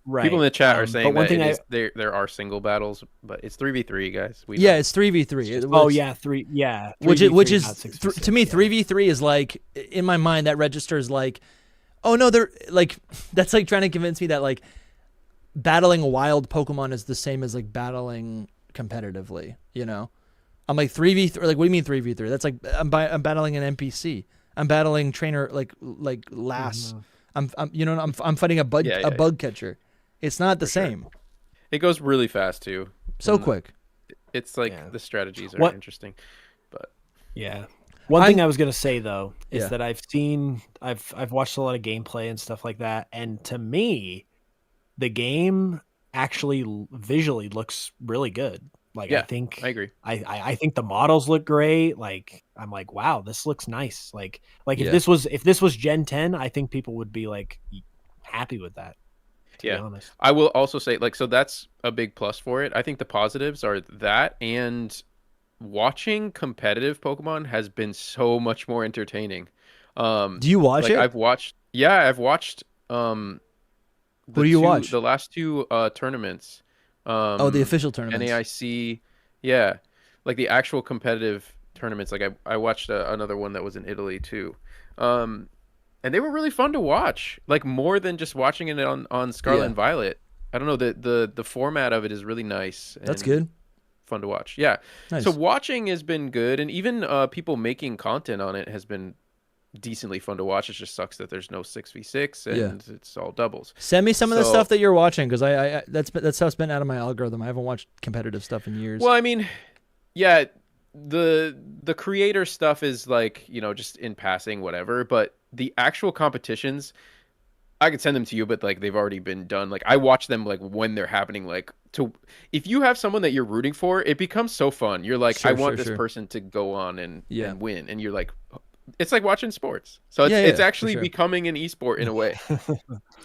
S2: right.
S3: People in the chat are saying that there are single battles, but it's 3v3, guys.
S1: It's 3v3. Which is to me 3v3 is like, in my mind that registers like, oh no, they're like, that's like trying to convince me that like battling a wild Pokemon is the same as like battling competitively, I'm like 3v3. Like, what do you mean 3v3? That's like I'm battling an NPC. I'm battling trainer like Lass. Mm-hmm. I'm fighting a bug catcher. It's not the same.
S3: Sure. It goes really fast too.
S1: So quick.
S3: It's like the strategies are interesting, but
S2: One thing I was gonna say though is that I've watched a lot of gameplay and stuff like that, and to me, the game actually visually looks really good. Like, I think
S3: I agree.
S2: I think the models look great. Like, I'm like, wow, this looks nice. Like if this was Gen 10, I think people would be like happy with that. To be honest.
S3: I will also say, like, so that's a big plus for it. I think the positives are that, and watching competitive Pokemon has been so much more entertaining.
S1: Do you watch it?
S3: I've watched. What
S1: do you watch?
S3: The last two tournaments.
S1: The official tournaments.
S3: NAIC, like the actual competitive tournaments. Like I watched another one that was in Italy too, and they were really fun to watch. Like more than just watching it on Scarlet and Violet. I don't know, the format of it is really nice.
S1: That's good.
S3: Fun to watch. Yeah.
S1: Nice.
S3: So watching has been good, and even people making content on it has been decently fun to watch. It just sucks that there's no 6v6 and it's all doubles.
S1: Send me some of the stuff that you're watching, because I that stuff's been out of my algorithm. I haven't watched competitive stuff in years.
S3: Well, I mean, the creator stuff is like, just in passing, whatever, but the actual competitions, I could send them to you, but like they've already been done. Like I watch them like when they're happening. Like if you have someone that you're rooting for, it becomes so fun. You're like, I want this person to go on and win, and you're like, it's like watching sports. So it's actually becoming an esport in a way.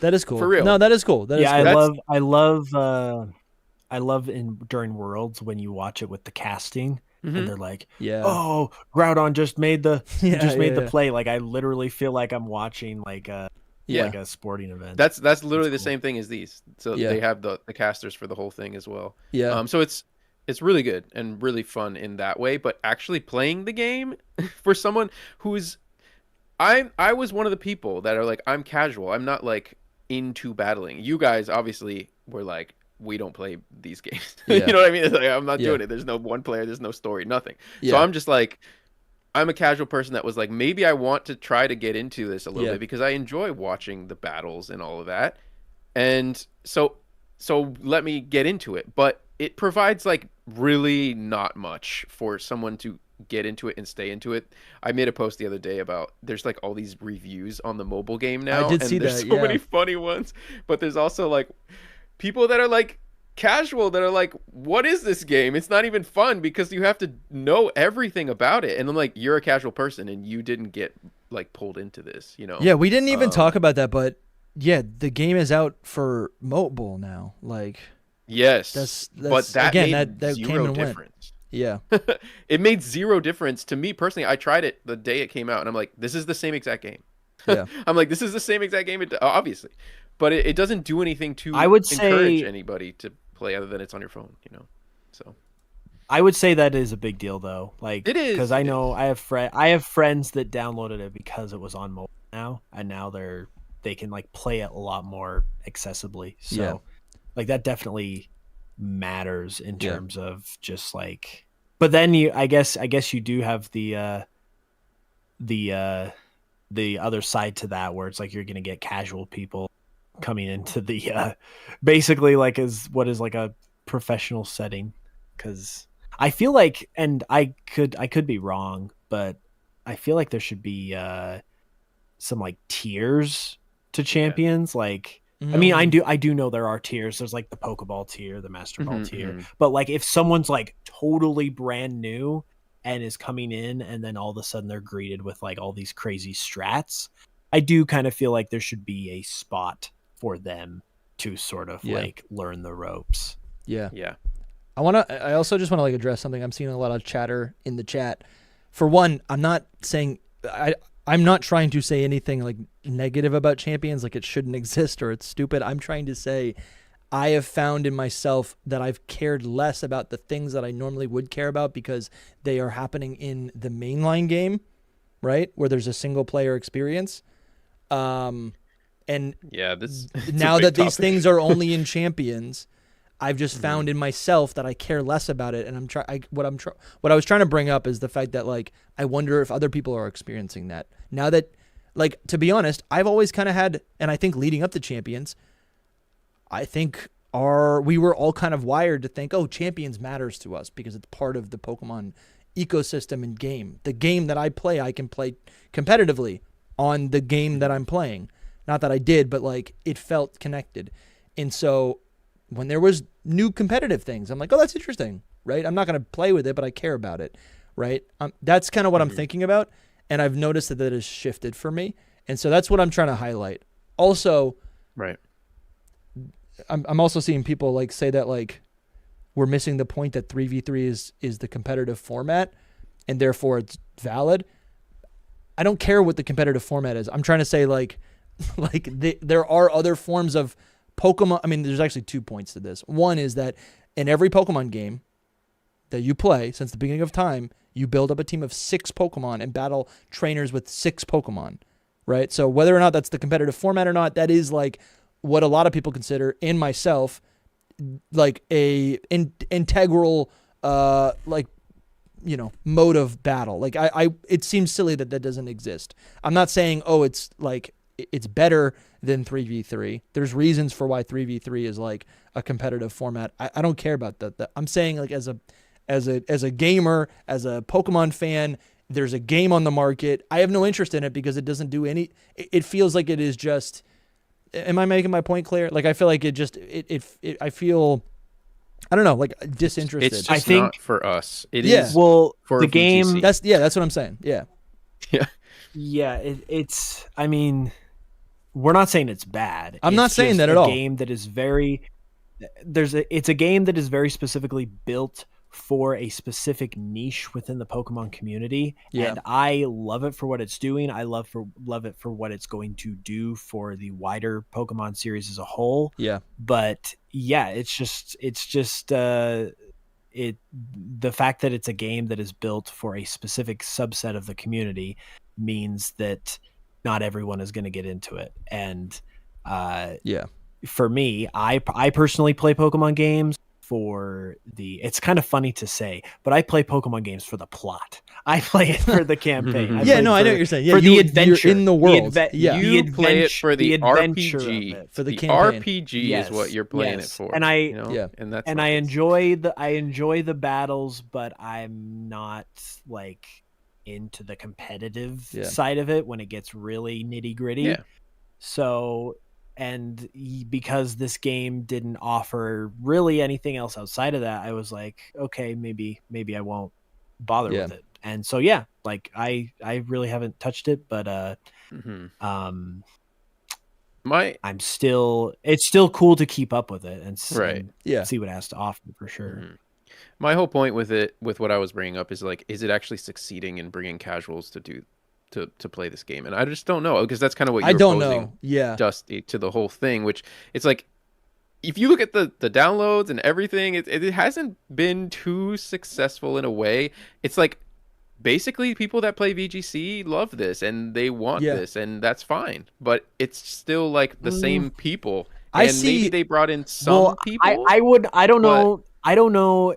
S1: That is cool.
S3: For real.
S1: No, that is cool.
S2: I love during Worlds when you watch it with the casting. Mm-hmm. And they're like, oh, Groudon just made the play. Like I literally feel like I'm watching like a sporting event.
S3: That's literally the same thing as these. So they have the casters for the whole thing as well.
S1: Yeah.
S3: So it's really good and really fun in that way, but actually playing the game for someone who's I was one of the people that are like, I'm casual. I'm not like into battling. You guys obviously were like, we don't play these games. You know what I mean? It's like, I'm not doing it. There's no one player, there's no story, nothing. So I'm just like, I'm a casual person that was like, maybe I want to try to get into this a little
S1: Yeah.
S3: bit because I enjoy watching the battles and all of that. And so let me get into it. But it provides like really not much for someone to get into it and stay into it. I made a post the other day about there's like all these reviews on the mobile game
S1: I
S3: now,
S1: did
S3: and
S1: see
S3: there's
S1: that,
S3: so
S1: yeah.
S3: many funny ones. But there's also like people that are like casual that are like, what is this game? It's not even fun because you have to know everything about it. And I'm like, you're a casual person and you didn't get like pulled into this, you know?
S1: Yeah, we didn't even
S3: Um,
S1: talk about that, but yeah, the game is out for mobile now. Like
S3: yes,
S1: that's
S3: but that
S1: again
S3: made
S1: that came
S3: zero
S1: and went.
S3: difference.
S1: Yeah.
S3: It made zero difference to me personally. I tried it the day it came out and I'm like, this is the same exact game.
S1: Yeah.
S3: I'm like, this is the same exact game, obviously. But it doesn't do anything to
S2: I would
S3: encourage
S2: say
S3: anybody to play other than it's on your phone, you know? So
S2: I would say that is a big deal though. Like
S3: it is.
S2: because I
S3: It
S2: know
S3: is.
S2: I have friends that downloaded it because it was on mobile now, and now they can like play it a lot more accessibly. So
S1: Yeah.
S2: like that definitely matters in
S1: Yeah.
S2: terms of just like. But then I guess you do have the other side to that where it's like you're gonna get casual people coming into the basically like is what is like a professional setting, because I feel like, and I could be wrong, but I feel like there should be some like tiers to champions. Like I mean, I do know there are tiers. There's like the Pokeball tier, the Master Ball tier. But like if someone's like totally brand new and is coming in and then all of a sudden they're greeted with like all these crazy strats, I do kind of feel like there should be a spot for them to sort of like learn the ropes.
S1: Yeah.
S3: Yeah.
S1: I also just want to like address something. I'm seeing a lot of chatter in the chat. For one, I'm not trying to say anything like negative about champions, like it shouldn't exist or it's stupid. I'm trying to say I have found in myself that I've cared less about the things that I normally would care about because they are happening in the mainline game, right? Where there's a single player experience. And
S3: Yeah, this
S1: now that these things are only in champions, I've just found in myself that I care less about it, and what I was trying to bring up is the fact that like I wonder if other people are experiencing that now that, like, to be honest, I've always kind of had, and I think leading up to champions, I think we were all kind of wired to think, oh, champions matters to us because it's part of the Pokemon ecosystem and game. The game that I play, I can play competitively on the game that I'm playing. Not that I did, but like it felt connected, and so when there was new competitive things, I'm like, oh, that's interesting, right? I'm not going to play with it, but I care about it, right? That's kind of what I'm thinking about, and I've noticed that has shifted for me, and so that's what I'm trying to highlight. Also,
S3: right.
S1: I'm also seeing people like say that like we're missing the point that 3v3 is the competitive format, and therefore it's valid. I don't care what the competitive format is. I'm trying to say like there are other forms of Pokemon. I mean, there's actually 2 points to this. One is that in every Pokemon game that you play since the beginning of time, you build up a team of 6 Pokemon and battle trainers with 6 Pokemon, right? So whether or not that's the competitive format or not, that is like what a lot of people consider, in myself, like a integral like, you know, mode of battle. Like it seems silly that doesn't exist. I'm not saying, oh, it's like it's better than 3v3. There's reasons for why 3v3 is like a competitive format. I don't care about that. I'm saying like as a gamer, as a Pokemon fan, there's a game on the market. I have no interest in it because it doesn't do any. It feels like it is just. Am I making my point clear? Like I feel like it just I feel. I don't know, like disinterested.
S3: It's just
S2: I think
S3: not for us. It
S1: Yeah.
S3: is
S2: well
S3: for
S2: the game.
S3: VGC.
S1: That's what I'm saying. Yeah.
S3: Yeah.
S2: Yeah, it's. I mean, we're not saying it's bad.
S1: I'm not
S2: It's
S1: saying
S2: just
S1: that at
S2: a
S1: all.
S2: Game that is very. It's a game that is very specifically built for a specific niche within the Pokemon community,
S1: Yeah.
S2: and I love it for what it's doing. I love it for what it's going to do for the wider Pokemon series as a whole.
S1: Yeah.
S2: But yeah, it's just the fact that it's a game that is built for a specific subset of the community means that not everyone is going to get into it. And
S1: Yeah.
S2: for me, I personally play Pokemon games for it's kind of funny to say, but I play Pokemon games for the plot. I play it for the campaign.
S1: I know what you're saying. Yeah,
S2: for the adventure
S1: you're in the world.
S3: You play it for the
S2: adventure
S3: RPG.
S1: For the
S3: campaign.
S1: campaign.
S3: RPG is what you're playing it for.
S2: And I enjoy the battles, but I'm not like into the competitive side of it when it gets really nitty gritty.
S3: Yeah.
S2: So, and because this game didn't offer really anything else outside of that, I was like, okay, maybe I won't bother with it. And so, like I really haven't touched it, but it's still cool to keep up with it and see what it has to offer for sure.
S3: Mm-hmm. My whole point with what I was bringing up is like, is it actually succeeding in bringing casuals to play this game? And I just don't know, because that's kind of what you're posing, Dusty, to the whole thing, which it's like, if you look at the downloads and everything, it hasn't been too successful in a way. It's like, basically people that play VGC love this and they want this, and that's fine, but it's still like the same people. And maybe they brought in some people.
S2: I don't know.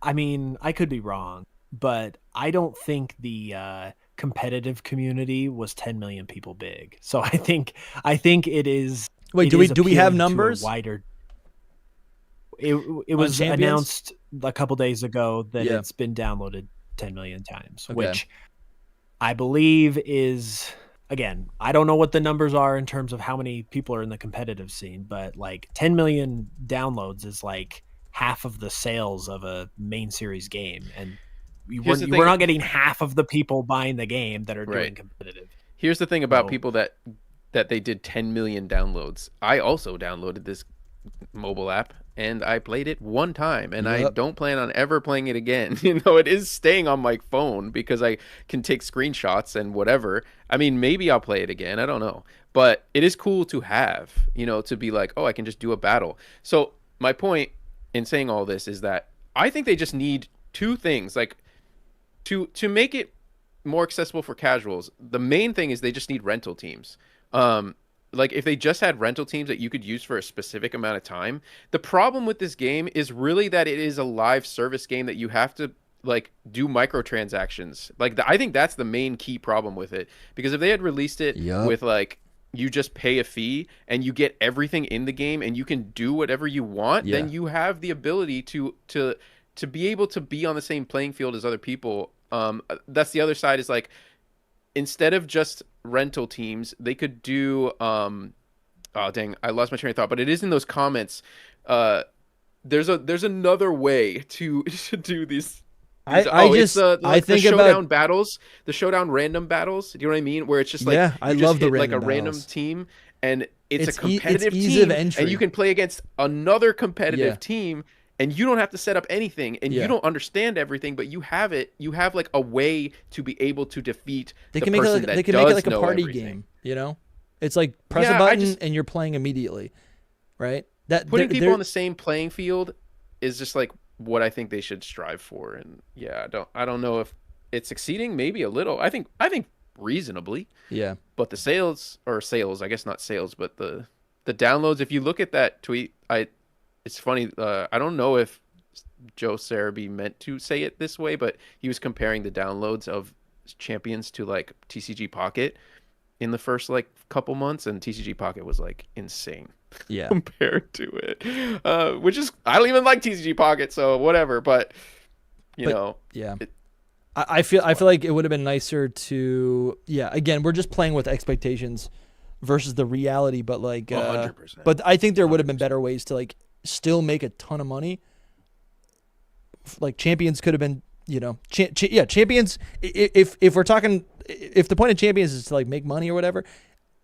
S2: I mean, I could be wrong, but I don't think the competitive community was 10 million people big. So I think it is.
S1: Wait, do we have numbers?
S2: It was announced a couple days ago that it's been downloaded 10 million times, which I believe is, again, I don't know what the numbers are in terms of how many people are in the competitive scene, but like 10 million downloads is like half of the sales of a main series game, and we're not getting half of the people buying the game that are doing competitive.
S3: Here's the thing about people that they did 10 million downloads. I also downloaded this mobile app and I played it one time, and I don't plan on ever playing it again. It is staying on my phone because I can take screenshots and whatever. I mean, maybe I'll play it again, I don't know, but it is cool to have, to be like, oh, I can just do a battle. So my point in saying all this is that I think they just need two things, like to make it more accessible for casuals. The main thing is they just need rental teams. Like if they just had rental teams that you could use for a specific amount of time. The problem with this game is really that it is a live service game that you have to like do microtransactions. Like I think that's the main key problem with it, because if they had released it with like, you just pay a fee and you get everything in the game and you can do whatever you want, then you have the ability to be able to be on the same playing field as other people. That's the other side, is like, instead of just rental teams, they could do oh dang, I lost my train of thought, but it is in those comments. There's another way to do these. I think the showdown battles, the showdown random battles. Do you know what I mean? Where it's just like,
S1: I love the
S3: like a random team, and it's a competitive team, and you can play against another competitive team, and you don't have to set up anything, and you don't understand everything, but you have it. You have like a way to be able to defeat. They can make it like a party game.
S1: It's like press a button and you're playing immediately, right?
S3: Putting people on the same playing field is just like what I think they should strive for. And I don't know if it's succeeding. Maybe a little. I think reasonably. Yeah. But the sales, I guess not sales, but the downloads. If you look at that tweet, it's funny. I don't know if Joe Sarabi meant to say it this way, but he was comparing the downloads of Champions to like TCG Pocket in the first like couple months, and TCG Pocket was like insane. Compared to it, which is, I don't even like TCG Pocket, so whatever. But
S1: I feel like it would have been nicer to again, we're just playing with expectations versus the reality, but like 100%. But I think there would have been better ways to like still make a ton of money. Like Champions could have been, Champions, if we're talking, if the point of Champions is to like make money or whatever,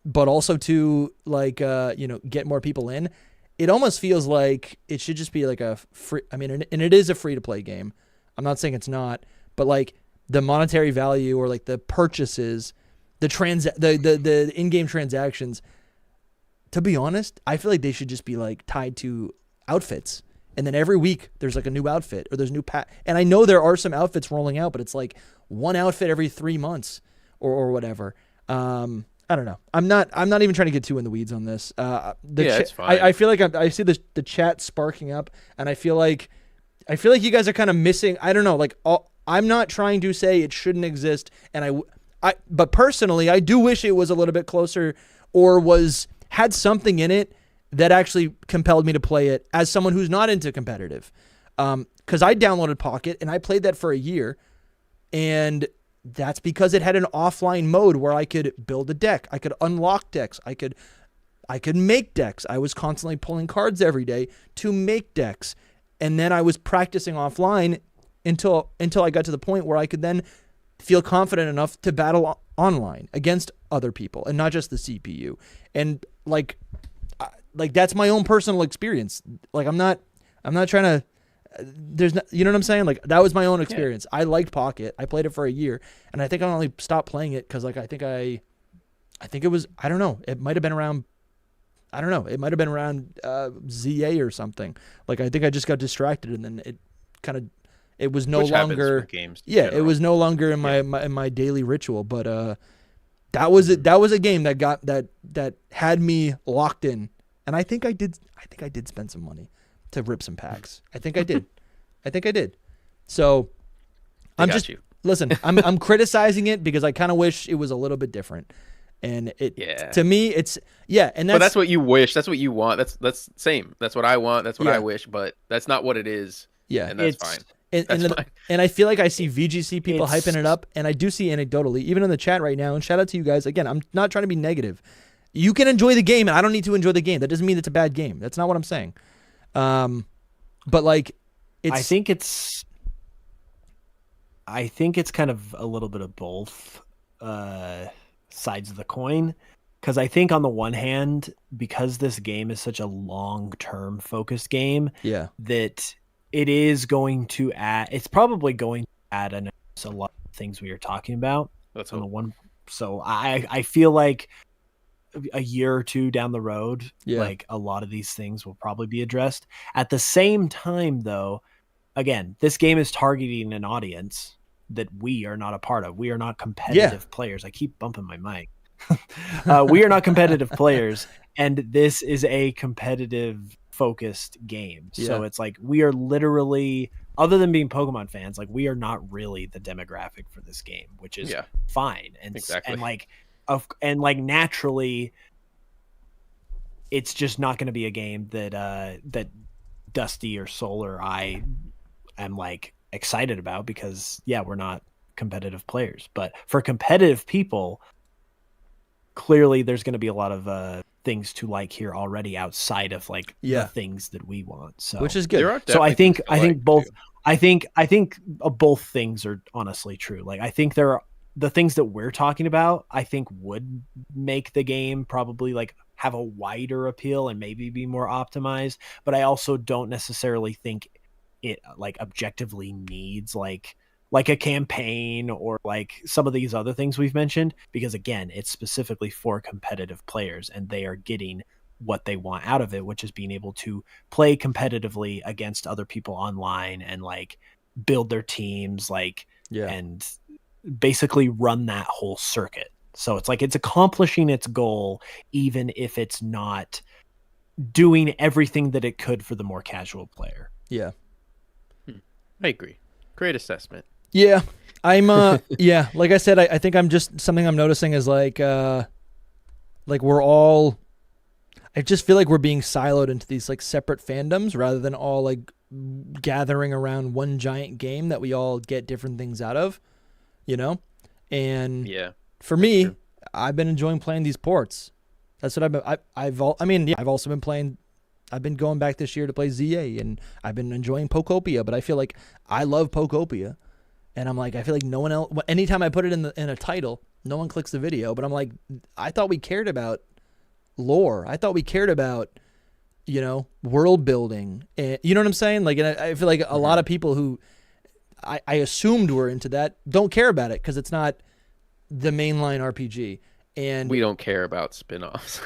S1: but also to like get more people in, it almost feels like it should just be like a free, and it is a free to play game. I'm not saying it's not, but like the monetary value or like the purchases, the in-game transactions, to be honest, I feel like they should just be like tied to outfits. And then every week there's like a new outfit or there's new and I know there are some outfits rolling out, but it's like one outfit every 3 months or whatever. I don't know. I'm not even trying to get too in the weeds on this.
S3: It's fine.
S1: I feel like I see the chat sparking up, and I feel like you guys are kind of missing. I don't know. Like I'm not trying to say it shouldn't exist, and but personally, I do wish it was a little bit closer, or had something in it that actually compelled me to play it as someone who's not into competitive. Because I downloaded Pocket and I played that for a year, and that's because it had an offline mode where I could build a deck, I could unlock decks, I could make decks. I was constantly pulling cards every day to make decks, and then I was practicing offline until I got to the point where I could then feel confident enough to battle online against other people and not just the CPU. And like that's my own personal experience. Like I'm not trying to. You know what I'm saying? Like that was my own experience. Yeah. I liked Pocket. I played it for a year, and I think I only stopped playing it because like I think it was, I don't know. It might have been around. I don't know. It might have been around ZA or something. Like I think I just got distracted, and then it was no longer.
S3: Games
S1: it was no longer in my daily ritual. But that was a game that had me locked in, and I think I did spend some money to rip some packs. I think I did. So listen, I'm criticizing it because I kind of wish it was a little bit different. And to me, it's and
S3: that's what you wish. That's what you want. That's same. That's what I want. That's what I wish, but that's not what it is. Yeah. And that's fine.
S1: And I feel like I see VGC people hyping it up, and I do see anecdotally, even in the chat right now, and shout out to you guys. Again, I'm not trying to be negative. You can enjoy the game, and I don't need to enjoy the game. That doesn't mean it's a bad game. That's not what I'm saying. But like,
S2: I think it's kind of a little bit of both sides of the coin, because I think on the one hand, because this game is such a long-term focused game, that it is going to add. It's probably going to add a lot of things we are talking about.
S3: That's
S2: on the one. So I feel like a year or two down the road, like a lot of these things will probably be addressed. At the same time, though, again, this game is targeting an audience that we are not a part of. We are not competitive players. I keep bumping my mic. We are not competitive players, and this is a competitive focused game. So it's like we are literally, other than being Pokemon fans, like we are not really the demographic for this game, which is fine. And and naturally, it's just not going to be a game that Dusty or Soul or I am like excited about, because we're not competitive players. But for competitive people, clearly there's going to be a lot of things to like here already outside of like the things that we want. So
S1: which is good.
S2: So I think both things are honestly true. Like I think there are the things that we're talking about, I think would make the game probably like have a wider appeal and maybe be more optimized. But I also don't necessarily think it like objectively needs like a campaign or like some of these other things we've mentioned, because again, it's specifically for competitive players and they are getting what they want out of it, which is being able to play competitively against other people online and like build their teams, like, and basically run that whole circuit. So it's like it's accomplishing its goal, even if it's not doing everything that it could for the more casual player.
S1: Yeah.
S3: I agree. Great assessment.
S1: Yeah. I'm like I said, I think I'm just, something I'm noticing is like we're all, I just feel like we're being siloed into these like separate fandoms rather than all like gathering around one giant game that we all get different things out of, you know? And for me, true. I've been enjoying playing these ports. That's what I've also been playing. I've been going back this year to play ZA, and I've been enjoying Pokopia, but I feel like I love Pokopia, and I'm like, I feel like no one else, anytime I put it in a title, no one clicks the video, but I'm like, I thought we cared about lore. I thought we cared about, you know, world building. And, you know what I'm saying? Like, and I feel like a lot of people who I assumed were into that don't care about it because it's not the mainline RPG. And
S3: we don't care about spin-offs.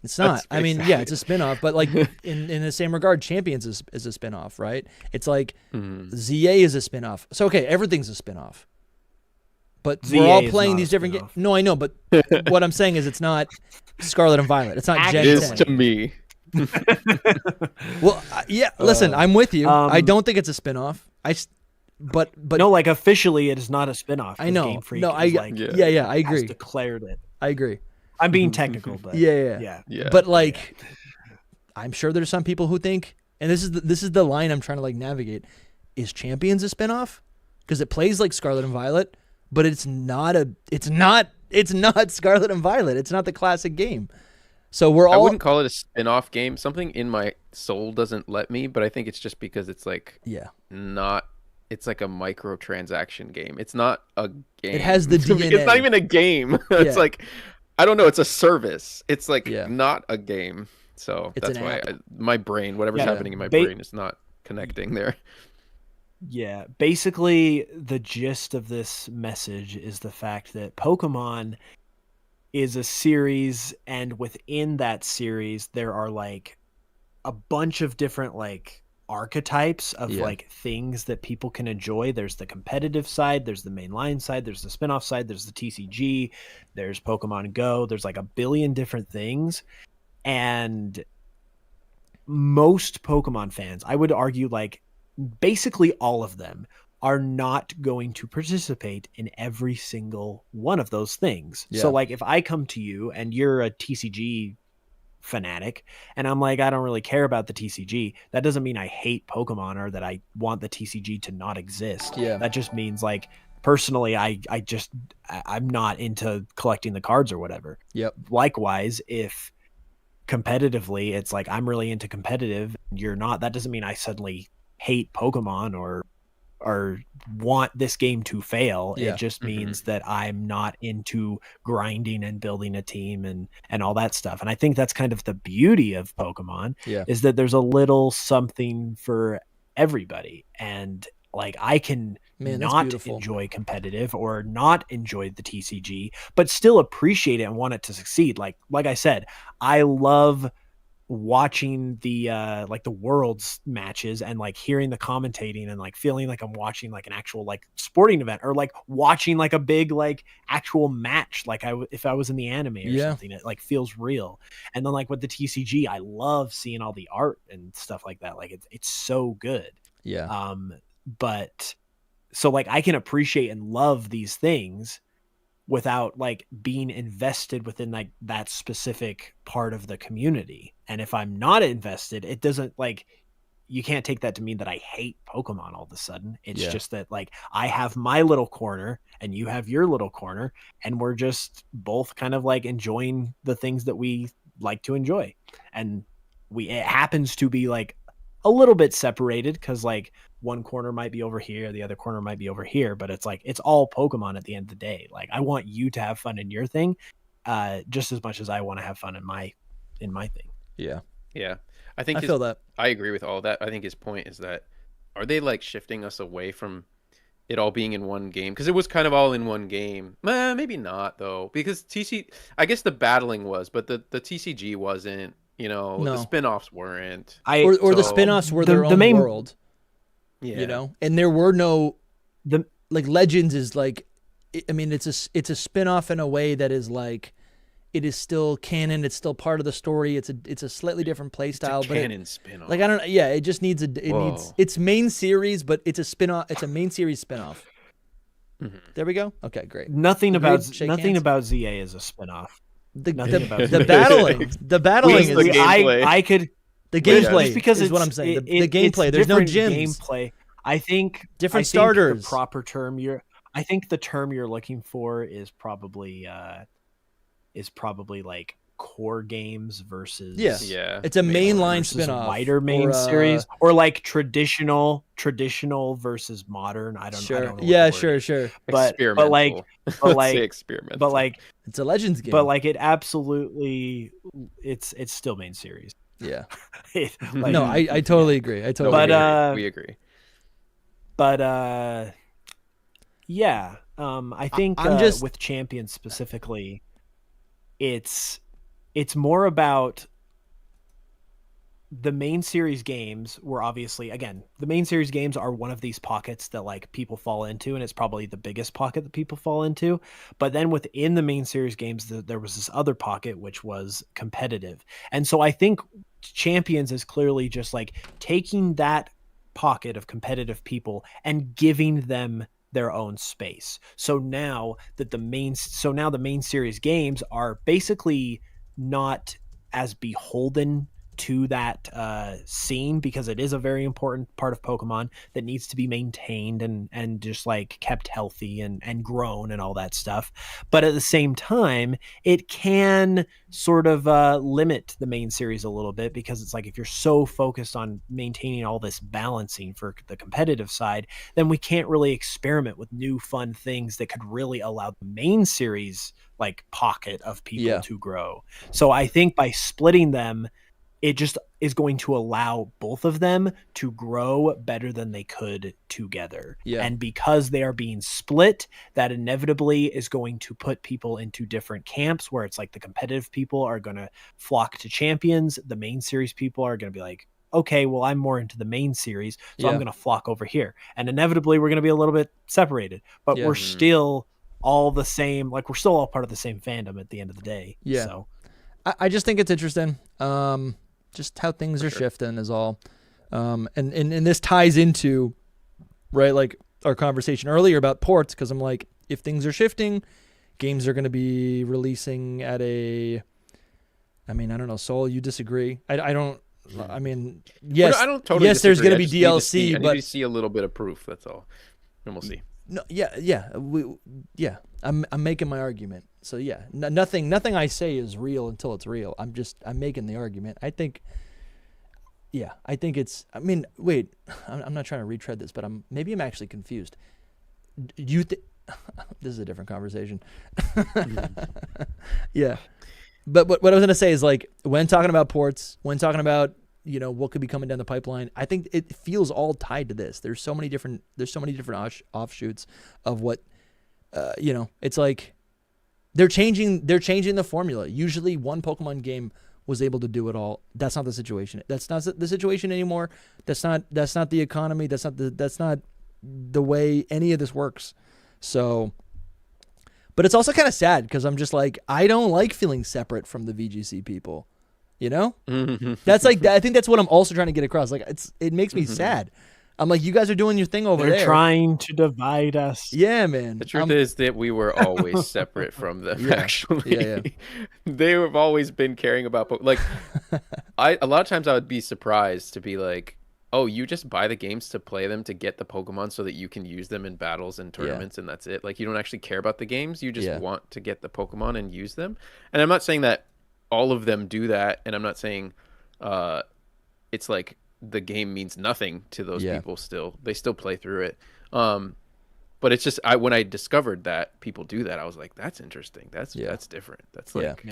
S1: It's not. I mean, yeah, it's a spin-off, but like in the same regard, Champions is a spin-off, right? It's like ZA is a spin-off. So okay, everything's a spin-off. But
S2: ZA
S1: we're all
S2: is
S1: playing
S2: not a
S1: these different games.
S2: spin-off.
S1: No, I know, but what I'm saying is it's not Scarlet and Violet. It's not Gen
S3: It is
S1: 10.
S3: to me.
S1: Well, yeah. Listen, I'm with you. I
S2: um,
S1: don't think it's a spinoff. But
S2: no, like officially, it is not a spinoff.
S1: I know.
S2: Game Freak
S1: No,
S2: is like,
S1: yeah, I
S2: has
S1: agree.
S2: declared it.
S1: I agree.
S2: I'm being technical, but
S1: Yeah.
S3: Yeah.
S1: But like, I'm sure there's some people who think, and this is the line I'm trying to like navigate. Is Champions a spinoff? Because it plays like Scarlet and Violet, but it's not Scarlet and Violet. It's not the classic game. So
S3: I wouldn't call it a spin-off game. Something in my soul doesn't let me, but I think it's just because it's like not. It's like a microtransaction game. It's not a game.
S1: It has the DNA.
S3: It's not even a game. It's like, I don't know. It's a service. It's like not a game. So
S1: It's
S3: that's
S1: an
S3: why
S1: app.
S3: my brain, whatever's happening in my brain, is not connecting there.
S2: Yeah, basically the gist of this message is the fact that Pokemon is a series, and within that series there are like a bunch of different like archetypes of like things that people can enjoy. There's the competitive side, there's the mainline side, there's the spin-off side, there's the TCG, there's Pokemon Go, there's like a billion different things. And most Pokemon fans, I would argue like basically all of them, are not going to participate in every single one of those things. So like if I come to you and you're a TCG fanatic and I'm like, I don't really care about the TCG, that doesn't mean I hate Pokemon or that I want the TCG to not exist. That just means like personally I'm not into collecting the cards or whatever. Likewise, if competitively it's like I'm really into competitive and you're not, that doesn't mean I suddenly hate Pokemon or want this game to fail. It just means that I'm not into grinding and building a team and all that stuff. And I think that's kind of the beauty of Pokemon is that there's a little something for everybody. And like I can not enjoy competitive or not enjoy the TCG, but still appreciate it and want it to succeed. Like I said, I love watching the like the world's matches and like hearing the commentating and like feeling like I'm watching like an actual like sporting event or like watching like a big like actual match like if I was in the anime or something. It like feels real. And then like with the TCG, I love seeing all the art and stuff like that. Like it's so good. But so like I can appreciate and love these things without like being invested within like that specific part of the community. And if I'm not invested, it doesn't like, you can't take that to mean that I hate Pokemon all of a sudden. It's just that like I have my little corner and you have your little corner and we're just both kind of like enjoying the things that we like to enjoy. And it happens to be like a little bit separated because like one corner might be over here, the other corner might be over here, but it's like it's all Pokemon at the end of the day. Like I want you to have fun in your thing just as much as I want to have fun in my thing.
S3: I think
S1: I feel that.
S3: I agree with all that. I think his point is that are they like shifting us away from it all being in one game? Because it was kind of all in one game. Maybe not though, because I guess the battling was, but the TCG wasn't. The spin-offs weren't.
S1: Or the spin-offs were their own main world. And there were no like Legends is like, I mean, it's a spin-off in a way that is like, it is still canon. It's still part of the story. It's a slightly different play style. But
S3: canon spin-off.
S1: Like I don't. Yeah, it just needs needs its main series, but it's a spin-off. It's a main series spin-off. There we go. Okay, great.
S2: Nothing about ZA is a spin-off.
S1: The battling is
S3: the gameplay.
S2: I could
S1: the gameplay
S2: just because
S1: is
S2: it's
S1: what I'm saying. The gameplay. There's no gyms.
S2: Gameplay. I think
S1: different starters.
S2: The proper term I think the term you're looking for is probably like core games versus
S1: it's a mainline spin-off,
S2: wider main series, or like traditional versus modern. I don't know.
S1: Sure.
S2: But experimental. But like
S1: it's a Legends game.
S2: But like it absolutely, it's still main series.
S1: Yeah. No, I totally agree. We
S3: agree.
S2: But I think with Champions specifically, it's more about the main series games were obviously, again, the main series games are one of these pockets that like people fall into, and it's probably the biggest pocket that people fall into. But then within the main series games, there was this other pocket which was competitive. And so I think Champions is clearly just like taking that pocket of competitive people and giving them their own space. So now the main series games are basically not as beholden to that scene, because it is a very important part of Pokemon that needs to be maintained and just like kept healthy and grown and all that stuff. But at the same time, it can sort of limit the main series a little bit, because it's like if you're so focused on maintaining all this balancing for the competitive side, then we can't really experiment with new fun things that could really allow the main series like pocket of people to grow. So I think by splitting them, it just is going to allow both of them to grow better than they could together.
S1: Yeah.
S2: And because they are being split, that inevitably is going to put people into different camps, where it's like the competitive people are going to flock to Champions. The main series people are going to be like, okay, well, I'm more into the main series, so I'm going to flock over here. And inevitably we're going to be a little bit separated, but we're still all the same. Like, we're still all part of the same fandom at the end of the day.
S1: Yeah.
S2: So
S1: I just think it's interesting. Just how things are shifting is all. And this ties into, right, like our conversation earlier about ports, because I'm like, if things are shifting, games are going to be releasing at I don't know, Soul, you disagree? I don't, I mean, yes,
S3: I don't totally
S1: yes,
S3: disagree.
S1: there's going to be DLC,
S3: I
S1: but
S3: need to see a little bit of proof, that's all. And we'll see.
S1: No, I'm making my argument. So yeah, nothing I say is real until it's real. I'm making the argument. I think it's. I mean, wait, I'm not trying to retread this, but I'm actually confused. This is a different conversation. Yeah, but what I was gonna say is, like, when talking about ports, when talking about what could be coming down the pipeline, I think it feels all tied to this. There's so many different offshoots of what it's like they're changing the formula. Usually one Pokemon game was able to do it all. That's not the situation. That's not the situation anymore. That's not the economy. That's not the way any of this works. So, but it's also kind of sad, because I'm just like, I don't like feeling separate from the VGC people. That's like, I think that's what I'm also trying to get across. Like, it makes me sad. I'm like, you guys are doing your thing over there.
S2: They're trying to divide us.
S1: Yeah, man.
S3: The truth is that we were always separate from them, actually.
S1: Yeah.
S3: They have always been caring about... Like, a lot of times I would be surprised to be like, oh, you just buy the games to play them, to get the Pokemon so that you can use them in battles and tournaments, and that's it. Like, you don't actually care about the games. You just want to get the Pokemon and use them. And I'm not saying that all of them do that, and I'm not saying it's like the game means nothing to those people. Still, they still play through it. But it's just, when I discovered that people do that, I was like, that's interesting. That's different. That's like,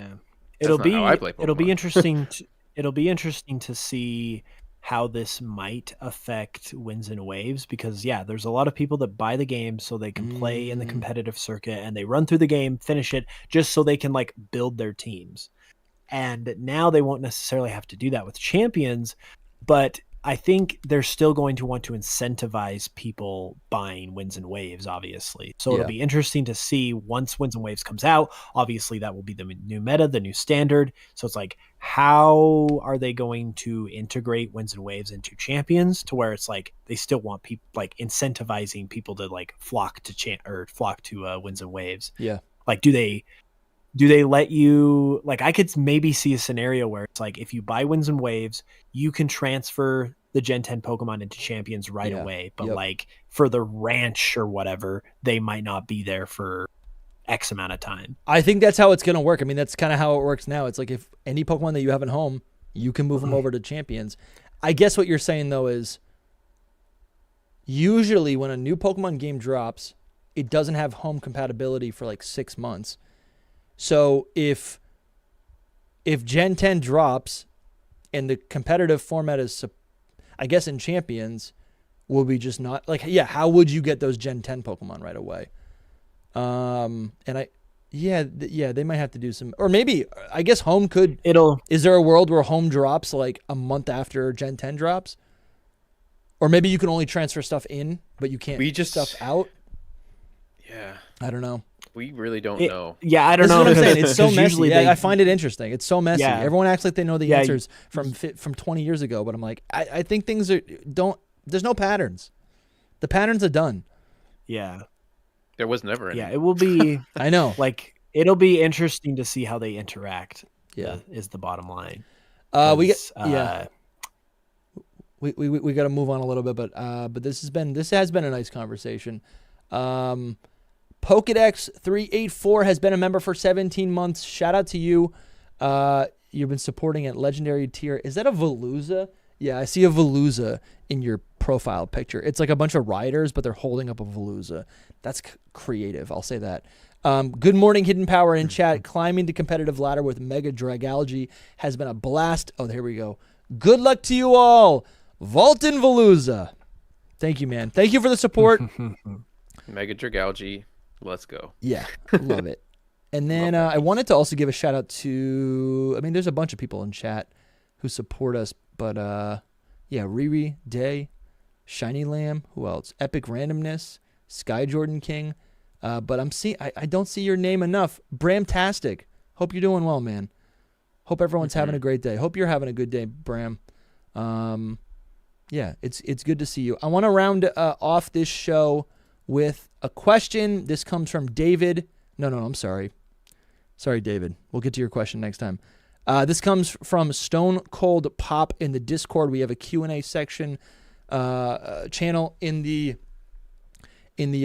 S2: it'll be interesting. It'll be interesting to see how this might affect Wins and Waves, because there's a lot of people that buy the game so they can play in the competitive circuit, and they run through the game, finish it, just so they can like build their teams. And now they won't necessarily have to do that with Champions, but I think they're still going to want to incentivize people buying Winds and Waves, obviously. So it'll be interesting to see once Winds and Waves comes out. Obviously, that will be the new meta, the new standard. So it's like, how are they going to integrate Winds and Waves into Champions, to where it's like they still want people, like, incentivizing people to like flock to Winds and Waves?
S1: Yeah.
S2: Like, do they let you, like, I could maybe see a scenario where it's like, if you buy Winds and Waves, you can transfer the Gen 10 Pokemon into Champions right away. But like for the ranch or whatever, they might not be there for X amount of time.
S1: I think that's how it's going to work. I mean, that's kind of how it works now. It's like, if any Pokemon that you have at home, you can move them over to Champions. I guess what you're saying, though, is usually when a new Pokemon game drops, it doesn't have home compatibility for like 6 months. So if Gen 10 drops and the competitive format is, I guess, in Champions, will be just not like, how would you get those Gen 10 Pokemon right away? And Yeah, they might have to do some, or maybe I guess home could.
S2: It'll.
S1: Is there a world where home drops like a month after Gen 10 drops? Or maybe you can only transfer stuff in, but you can't stuff out.
S3: Yeah.
S1: I don't know.
S3: We really don't know.
S2: Yeah, I don't
S1: This
S2: know.
S1: is what I'm saying. It's so
S2: 'cause
S1: messy.
S2: usually
S1: I find it interesting. It's so messy.
S2: Yeah.
S1: Everyone acts like they know the
S2: Yeah,
S1: answers from 20 years ago, but I'm like, I think things there's no patterns. The patterns are done.
S2: Yeah.
S3: There was never any.
S2: Yeah, it will be.
S1: I know.
S2: Like, it'll be interesting to see how they interact.
S1: Yeah.
S2: Is the bottom line.
S1: We get
S2: 'Cause,
S1: we got to move on a little bit, but this has been a nice conversation. Pokedex 384 has been a member for 17 months. Shout out to you. You've been supporting at legendary tier. Is that a Veluza? Yeah, I see a Veluza in your profile picture. It's like a bunch of riders, but they're holding up a Veluza. That's creative. I'll say that. Good morning, Hidden Power in chat. Climbing the competitive ladder with Mega Dragalge has been a blast. Oh, here we go. Good luck to you all. Vaultin Veluza. Thank you, man. Thank you for the support.
S3: Mega Dragalge. Let's go.
S1: Yeah, love it. And then I wanted to also give a shout out to, I mean, there's a bunch of people in chat who support us, but yeah, Riri, Day, Shiny Lamb, who else? Epic Randomness, Sky Jordan King. But I don't see your name enough. Bramtastic. Hope you're doing well, man. Hope everyone's having a great day. Hope you're having a good day, Bram. Yeah, it's good to see you. I want to round off this show with a question. This comes from David. No, I'm sorry. Sorry, David. We'll get to your question next time. This comes from Stone Cold Pop in the Discord. We have a Q&A section channel in the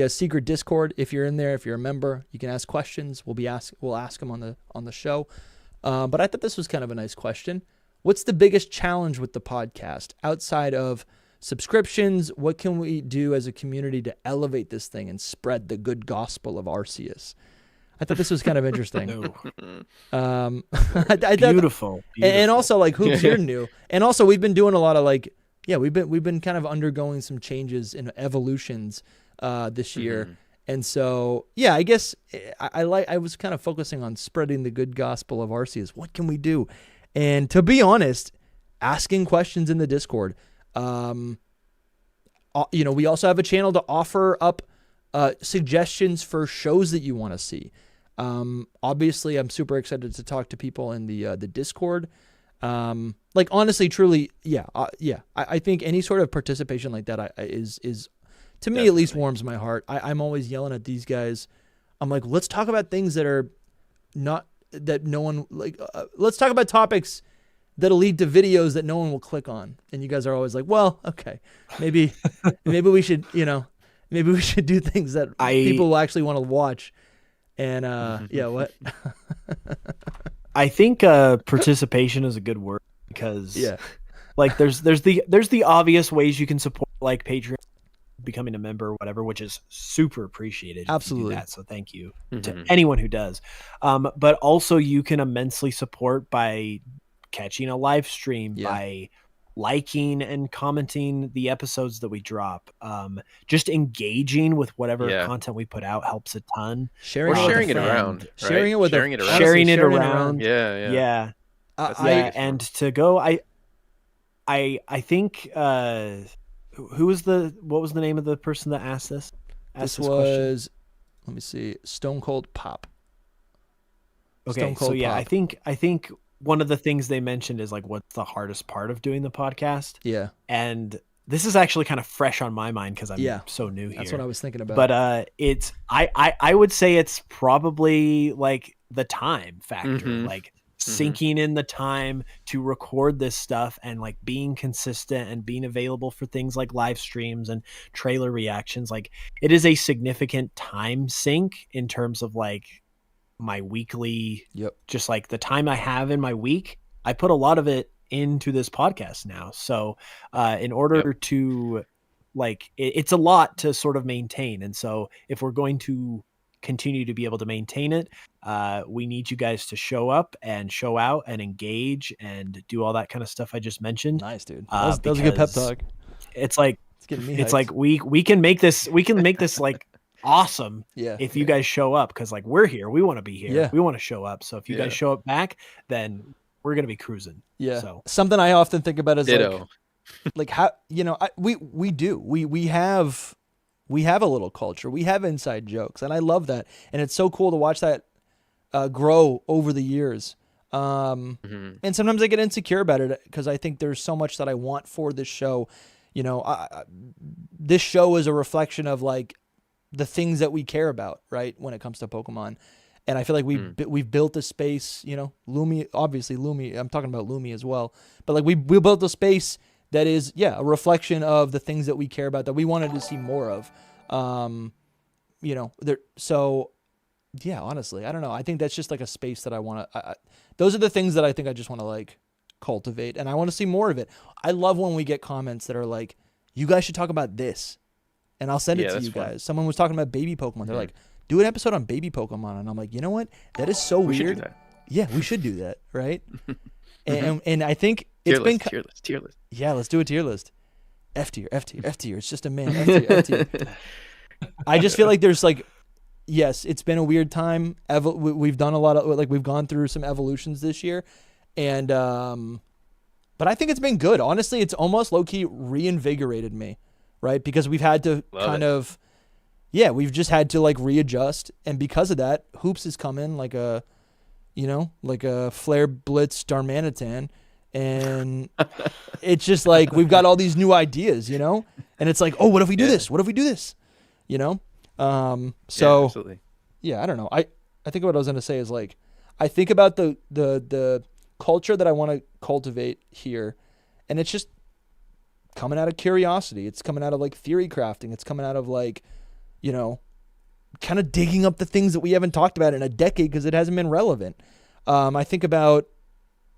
S1: secret Discord. If you're in there, if you're a member, you can ask questions. We'll ask them on the show. But I thought this was kind of a nice question. What's the biggest challenge with the podcast outside of subscriptions? What can we do as a community to elevate this thing and spread the good gospel of Arceus? I thought this was kind of interesting.
S2: Beautiful.
S1: And also, like, Hoops, you're new. And also, we've been doing a lot of, like, yeah, we've been kind of undergoing some changes and evolutions this year. And so, yeah, I guess I was kind of focusing on spreading the good gospel of Arceus. What can we do? And to be honest, asking questions in the Discord. We also have a channel to offer up suggestions for shows that you want to see. Obviously, I'm super excited to talk to people in the Discord. Like, honestly, truly, yeah. I think any sort of participation like that is to me, at least, warms my heart. I'm always yelling at these guys. I'm like, let's talk about things that are not that no one like. Let's talk about topics that'll lead to videos that no one will click on. And you guys are always like, well, okay, maybe we should, maybe we should do things that people will actually want to watch. And yeah, what?
S2: I think participation is a good word because like there's the obvious ways you can support, like Patreon, becoming a member or whatever, which is super appreciated.
S1: Absolutely.
S2: So thank you to anyone who does. But also you can immensely support by catching a live stream, by liking and commenting the episodes that we drop. Just engaging with whatever content we put out helps a ton.
S3: Sharing it around. Right?
S1: Sharing it around.
S2: Yeah. And to go, I think what was the name of the person that asked this?
S1: This was, let me see, Stone Cold Pop.
S2: Okay, so yeah, Pop. I think one of the things they mentioned is like, what's the hardest part of doing the podcast?
S1: Yeah.
S2: And this is actually kind of fresh on my mind because I'm so new here.
S1: That's what I was thinking about.
S2: But it's I would say it's probably like the time factor, like sinking in the time to record this stuff and like being consistent and being available for things like live streams and trailer reactions. Like, it is a significant time sink in terms of like my weekly, just like the time I have in my week. I put a lot of it into this podcast now. So in order to like, it's a lot to sort of maintain. And so if we're going to continue to be able to maintain it, we need you guys to show up and show out and engage and do all that kind of stuff I just mentioned.
S1: Nice, dude. That was a good pep talk.
S2: It's like,
S1: it's getting me
S2: it's
S1: hyped.
S2: like we can make this like awesome
S1: Yeah.
S2: if you guys show up, because like we're here, we want to be here,
S1: Yeah.
S2: we want to show up. So if you guys show up back, then we're gonna be cruising.
S1: Yeah.
S2: So
S1: Something I often think about is
S3: Ditto.
S1: like how, you know, we have a little culture, we have inside jokes, and I love that, and it's so cool to watch that grow over the years. And sometimes I get insecure about it because I think there's so much that I want for this show. You know, this show is a reflection of like the things that we care about, right? When it comes to Pokemon. And I feel like we've built a space, you know, Lumi, I'm talking about Lumi as well, but like we built a space that is, a reflection of the things that we care about, that we wanted to see more of. You know, honestly, I don't know. I think that's just like a space that I want to, those are the things that I think I just want to like cultivate, and I want to see more of it. I love when we get comments that are like, you guys should talk about this, and I'll send it to you guys. Someone was talking about baby Pokemon. They're like, do an episode on baby Pokemon. And I'm like, you know what? That is so weird.
S3: Should do that.
S1: Yeah, we should do that, right? and I think it's
S3: tier list.
S1: Yeah, let's do a tier list. F tier. It's just a man. F tier. I just feel like there's like, yes, it's been a weird time. We've done a lot of, like, we've gone through some evolutions this year, and but I think it's been good. Honestly, it's almost low key reinvigorated me, right? Because we've had to we've just had to like readjust, and because of that, Hoops has come in like a Flare Blitz Darmanitan, and it's just like we've got all these new ideas, you know, and it's like, oh, what if we do this? What if we do this? You know, so
S3: absolutely.
S1: I don't know. I think what I was gonna say is like, I think about the culture that I want to cultivate here, and it's just coming out of curiosity. It's coming out of like theory crafting. It's coming out of like, you know, kind of digging up the things that we haven't talked about in a decade because it hasn't been relevant. I think about,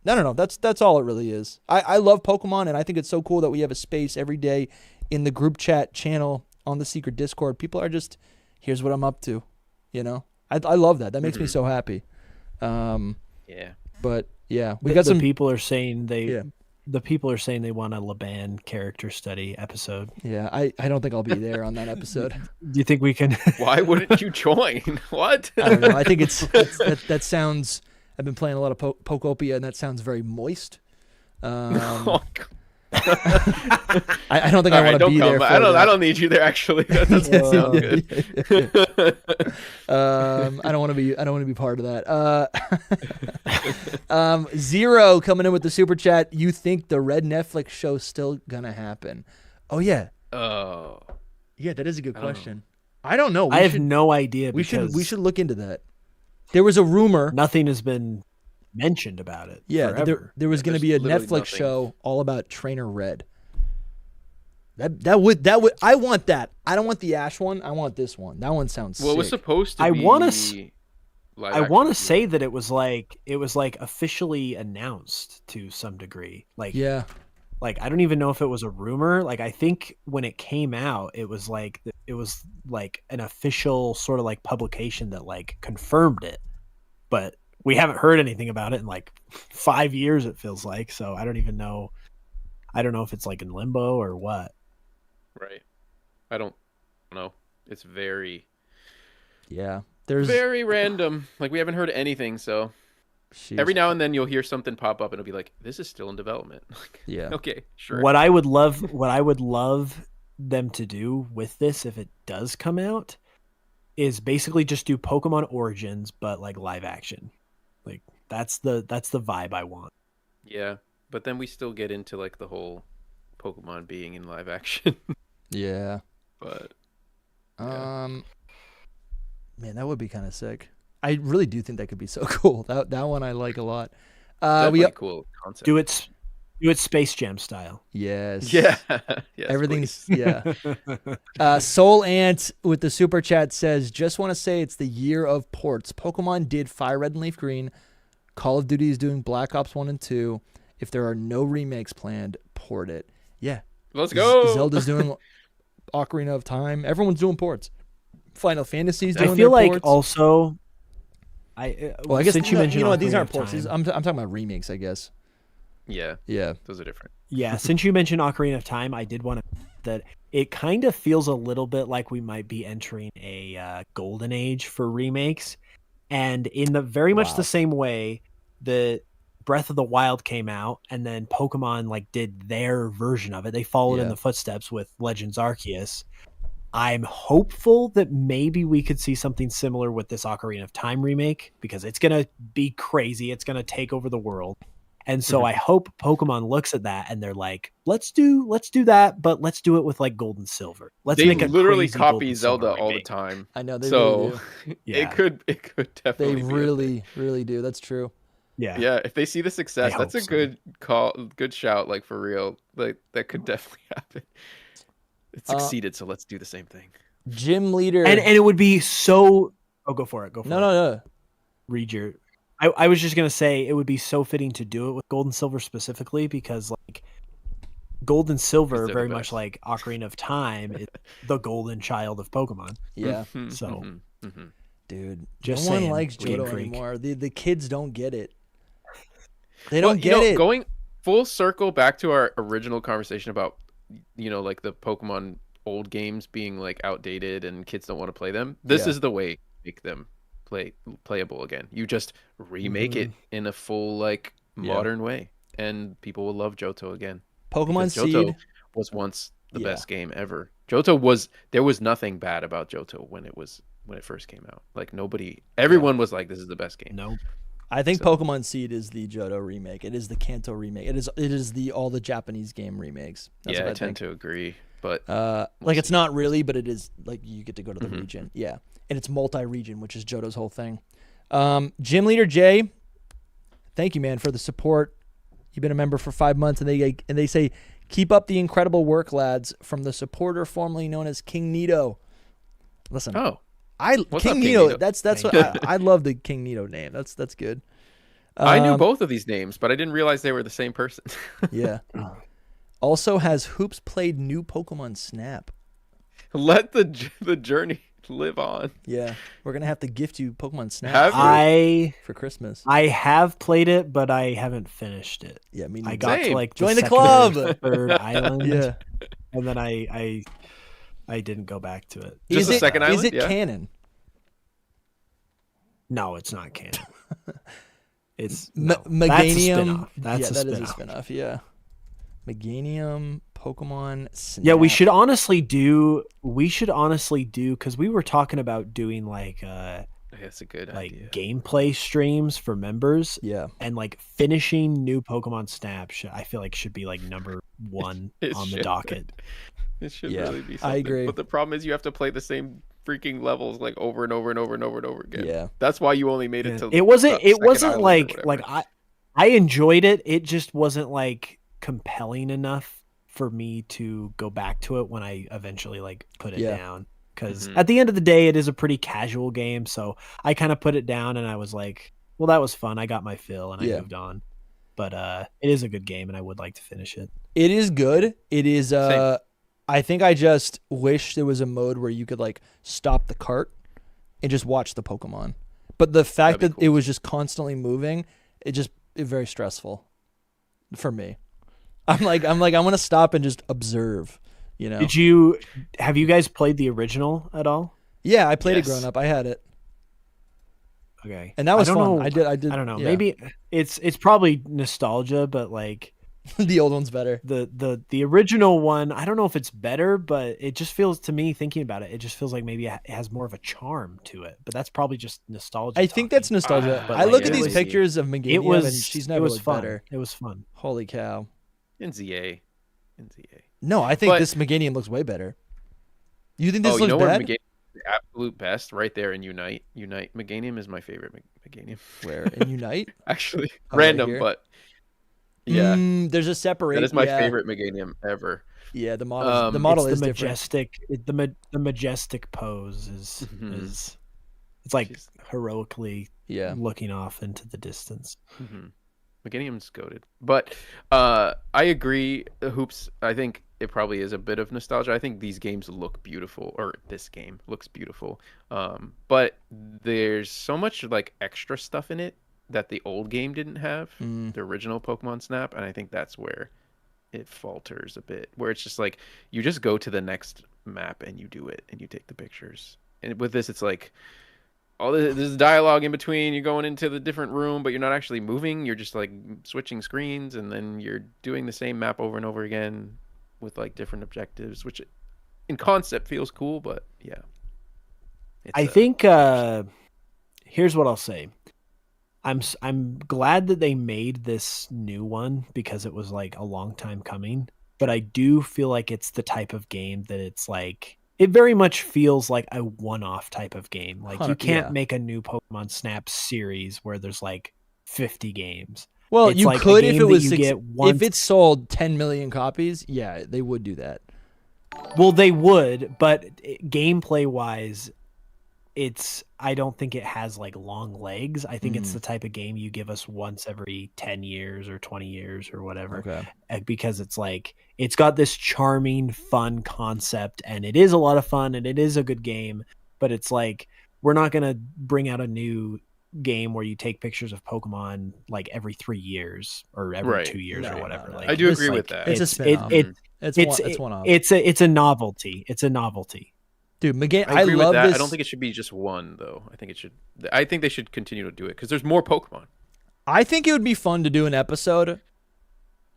S1: I don't know, that's all it really is. I love Pokemon, and I think it's so cool that we have a space every day in the group chat channel on the secret Discord. People are just, here's what I'm up to, you know? I love that. That makes me so happy. But yeah, we got some
S2: people are saying the people are saying they want a Laban character study episode.
S1: Yeah, I don't think I'll be there on that episode.
S2: Do you think we can?
S3: Why wouldn't you join? What?
S1: I don't know. I think that sounds. I've been playing a lot of Pokopia, and that sounds very moist.
S3: Oh,
S1: I don't think I want to be there.
S3: I don't need you there. Actually, that doesn't sound good.
S1: I don't want to be part of that. Zero coming in with the super chat. You think the Red Netflix show's still gonna happen? Oh yeah.
S3: Oh.
S1: Yeah, that is a good question. I don't know.
S2: I have no idea.
S1: We should look into that. There was a rumor.
S2: Nothing has been mentioned about it.
S1: Yeah, there was going to be a Netflix show all about Trainer Red. That would I want that. I don't want the Ash one. I want this one. That one sounds sick.
S3: Well, it was supposed to
S2: I
S3: be
S2: want to say that it was like officially announced to some degree. Like I don't even know if it was a rumor. Like I think when it came out, it was like an official sort of like publication that like confirmed it. But we haven't heard anything about it in like 5 years, it feels like. So I don't even know. I don't know if it's like in limbo or what.
S3: Right. I don't know. It's very
S1: very
S3: random. Like we haven't heard anything, so every now and then you'll hear something pop up and it'll be like, this is still in development. Okay, sure.
S2: What I would love them to do with this, if it does come out, is basically just do Pokemon Origins but like live action. Like that's the vibe I want.
S3: Yeah, but then we still get into like the whole Pokemon being in live action.
S1: Yeah.
S3: But
S1: man, that would be kind of sick. I really do think that could be so cool. That one I like a lot.
S3: Definitely cool concept.
S2: Do it Space Jam style.
S1: Yes.
S3: Yeah. Yes,
S1: everything's Soul Ant with the super chat says, just want to say it's the year of ports. Pokemon did Fire Red and Leaf Green. Call of Duty is doing Black Ops 1 and 2. If there are no remakes planned, port it. Yeah.
S3: Let's go.
S1: Zelda's doing Ocarina of Time. Everyone's doing ports. Final Fantasy's doing
S2: I feel like
S1: ports.
S2: Also
S1: I guess
S2: since you mentioned
S1: what, these aren't ports. I'm talking about remakes, I guess.
S3: Yeah. Those are different.
S2: Yeah, since you mentioned Ocarina of Time, I did want to that it kind of feels a little bit like we might be entering a golden age for remakes. And in the very much
S1: Wow.
S2: the same way that Breath of the Wild came out and then Pokemon like did their version of it, they followed in
S1: Yeah.
S2: the footsteps with Legends Arceus. I'm hopeful that maybe we could see something similar with this Ocarina of Time remake, because it's going to be crazy. It's going to take over the world. And so I hope Pokemon looks at that and they're like, let's do that, but let's do it with like Gold and Silver. Let's
S3: They
S2: make a
S3: literally
S2: crazy Gold
S3: copy
S2: and Silver
S3: Zelda all the
S2: remake.
S3: time.
S1: I know they really
S3: So
S1: do.
S2: Yeah.
S3: it could definitely
S1: They
S3: be a
S1: really,
S3: thing.
S1: really do. That's true.
S2: Yeah.
S3: Yeah, if they see the success,
S2: I
S3: that's a
S2: hope so.
S3: good call, good shout, like for real. Like that could definitely happen. It succeeded, so let's do the same thing.
S1: Gym leader.
S2: And it would be so. Oh, go for it. Go for it.
S1: No.
S2: Read your. I was just gonna say it would be so fitting to do it with Gold and Silver specifically, because like Gold and Silver,
S3: Because they're
S2: very
S3: the
S2: much
S3: best.
S2: like Ocarina of Time, is the golden child of Pokemon.
S1: Yeah,
S3: Mhm,
S2: So-
S3: mhm, mhm.
S1: dude.
S2: Just
S1: no one
S2: saying,
S1: likes
S2: Game
S1: Johto
S2: Freak.
S1: anymore. The kids don't get it. They
S3: Well,
S1: don't get it.
S3: Going full circle back to our original conversation about, like the Pokemon old games being like outdated and kids don't want to play them. This
S1: Yeah.
S3: is the way to make them playable again. You just remake it in a full like
S1: Yeah.
S3: modern way, and people will love Johto again.
S1: Pokemon
S3: Because Johto
S1: Seed.
S3: was once the
S1: Yeah.
S3: best game ever. There was nothing bad about Johto when it first came out. Like everyone was like, this is the best game.
S2: No.
S1: I think
S3: So-
S1: Pokemon Seed is the Johto remake. It is the Kanto remake. It is all the Japanese game remakes. That's
S3: Yeah,
S1: what
S3: I
S1: I
S3: tend
S1: think.
S3: to agree. But
S1: Like it's not really, but it is like you get to go to the
S3: Mhm.
S1: region. Yeah. And it's multi-region, which is Johto's whole thing. Gym leader Jay, thank you, man, for the support. You've been a member for 5 months, and they say, keep up the incredible work, lads, from the supporter formerly known as King Nito. Listen,
S3: what's
S1: King
S3: up, King
S1: Nito.
S3: Nito?
S1: That's
S2: Thank
S1: what I love the King Nito name. That's good.
S3: I knew
S1: Um,
S3: both of these names, but I didn't realize they were the same person.
S1: Yeah. Also has Hoops played new Pokemon Snap.
S3: Let the journey live on.
S1: Yeah, we're gonna have to gift you Pokemon Snap
S3: Have you?
S1: for Christmas.
S2: I have played it, but I haven't finished it.
S1: Yeah, me
S2: I
S1: neither.
S2: got
S3: Same.
S2: to like
S1: Join the
S2: second
S1: club!
S2: or third island,
S1: Yeah,
S2: and then I didn't go back to it.
S3: Just
S1: is
S3: the
S1: it
S3: second
S1: is
S3: island?
S1: it
S3: Yeah.
S1: canon?
S2: No, it's not canon. It's
S1: Meganium.
S2: That's
S1: yeah,
S2: a
S1: that is a
S2: spin-off.
S1: spinoff. Yeah, Meganium, Pokemon Snap.
S2: Yeah, we should honestly do because we were talking about doing like
S3: That's a good
S2: like
S3: idea.
S2: gameplay streams for members,
S1: Yeah,
S2: and like finishing new Pokemon Snap. I feel like should be like number one
S3: It
S2: on the
S3: should.
S2: docket.
S3: It should
S1: Yeah,
S3: really be
S1: I
S3: something.
S1: agree.
S3: But the problem is you have to play the same freaking levels like over and over and over and over and over again.
S1: yeah.
S3: That's why you only made it to
S2: It wasn't.
S3: the
S2: It
S3: second
S2: wasn't
S3: island or
S2: like
S3: whatever.
S2: I enjoyed it. It just wasn't like compelling enough for me to go back to it when I eventually like put it
S1: Yeah.
S2: down. Because
S3: Mhm.
S2: at the end of the day, it is a pretty casual game. So I kind of put it down, and I was like, "Well, that was fun. I got my fill, and I
S1: Yeah.
S2: moved on." But it is a good game, and I would like to finish it.
S1: It is good. It is.
S3: Same.
S1: I think I just wish there was a mode where you could like stop the cart and just watch the Pokemon. But the fact
S3: That'd
S1: that
S3: be
S1: it
S3: cool.
S1: was just constantly moving, it's very stressful for me. I'm like I want to stop and just observe. You know.
S2: Have you guys played the original at all?
S1: Yeah, I played it
S3: Yes.
S1: growing up. I had it,
S2: Okay,
S1: and that was
S2: I
S1: fun.
S2: don't know.
S1: I did.
S2: I don't know.
S1: yeah.
S2: Maybe it's probably nostalgia, but like
S1: the old one's better.
S2: the original one, I don't know if it's better, but it just feels to me, thinking about it, it just feels like maybe it has more of a charm to it. But that's probably just nostalgia.
S1: I think that's
S2: talking.
S1: nostalgia.
S3: But,
S1: I
S3: like,
S1: look at
S3: it
S1: these
S3: was-
S1: pictures of Meganium,
S2: It was.
S1: and she's
S2: It
S1: never
S2: was
S1: looked
S2: fun.
S1: better.
S2: It was fun.
S1: Holy cow!
S3: in ZA. In ZA.
S1: No, I think
S3: But-
S1: this Meganium looks way better. You think this
S3: Oh, you
S1: looks
S3: know where
S1: bad?
S3: Meganium is the absolute best? Right there in Unite. Unite. Meganium is my favorite Meganium.
S1: Where in Unite?
S3: Actually,
S1: Oh, right
S3: random,
S1: here?
S3: but yeah,
S1: There's a separate.
S3: that is my
S1: yeah.
S3: favorite Meganium ever.
S1: Yeah, the model. The
S3: Um,
S1: model
S2: It's
S1: is
S2: the
S1: different.
S2: majestic. The majestic pose is
S3: Mhm.
S2: is. It's like
S3: She's-
S2: heroically
S1: Yeah,
S2: looking off into the distance.
S3: Mm-hmm. Meganium's goated, but I agree. Hoops. I think it probably is a bit of nostalgia. I think these games look beautiful, or this game looks beautiful. But there's so much like extra stuff in it that the old game didn't have.
S1: Mm.
S3: The original Pokemon Snap, and I think that's where it falters a bit, where it's just like you just go to the next map and you do it and you take the pictures. And with this, it's like all there's dialogue in between. You're going into the different room, but you're not actually moving. You're just like switching screens, and then you're doing the same map over and over again with like different objectives, which in concept feels cool, but yeah.
S2: I think here's what I'll say. I'm glad that they made this new one because it was like a long time coming, but I do feel like it's the type of game that it's like it very much feels like a one-off type of game. Like you can't make a new Pokemon Snap series where there's like 50 games.
S1: Well,
S2: it's
S1: you
S2: like
S1: could if it was
S2: if
S1: it sold 10 million copies. Yeah, they would do that.
S2: Well, they would, but gameplay wise, I don't think it has like long legs. I think it's the type of game you give us once every 10 years or 20 years or whatever.
S1: Okay.
S2: Because it's like it's got this charming, fun concept, and it is a lot of fun, and it is a good game. But it's like we're not gonna bring out a new game where you take pictures of Pokemon like every 3 years or every 2 years or whatever.
S3: No.
S2: Like
S3: I do agree with that.
S1: It's a spin-off. It's one off.
S2: It's a novelty. It's a novelty.
S1: Dude, McGann,
S3: I agree
S1: love
S3: with that.
S1: this.
S3: I don't think it should be just one though. I think they should continue to do it because there's more Pokemon.
S1: I think it would be fun to do an episode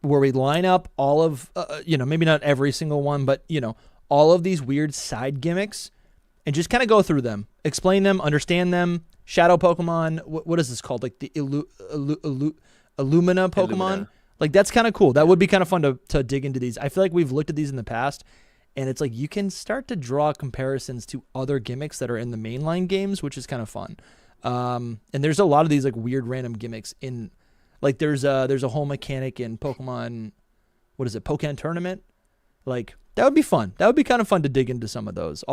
S1: where we line up all of, maybe not every single one, but, all of these weird side gimmicks and just kind of go through them, explain them, understand them. Shadow Pokemon, what is this called? Like the Illumina Pokemon?
S3: Illumina.
S1: Like that's kind of cool. That would be kind of fun to dig into these. I feel like we've looked at these in the past, and it's like you can start to draw comparisons to other gimmicks that are in the mainline games, which is kind of fun. And there's a lot of these like weird random gimmicks in, like there's a whole mechanic in Pokemon. What is it? Pokemon Tournament. Like that would be fun. That would be kind of fun to dig into some of those.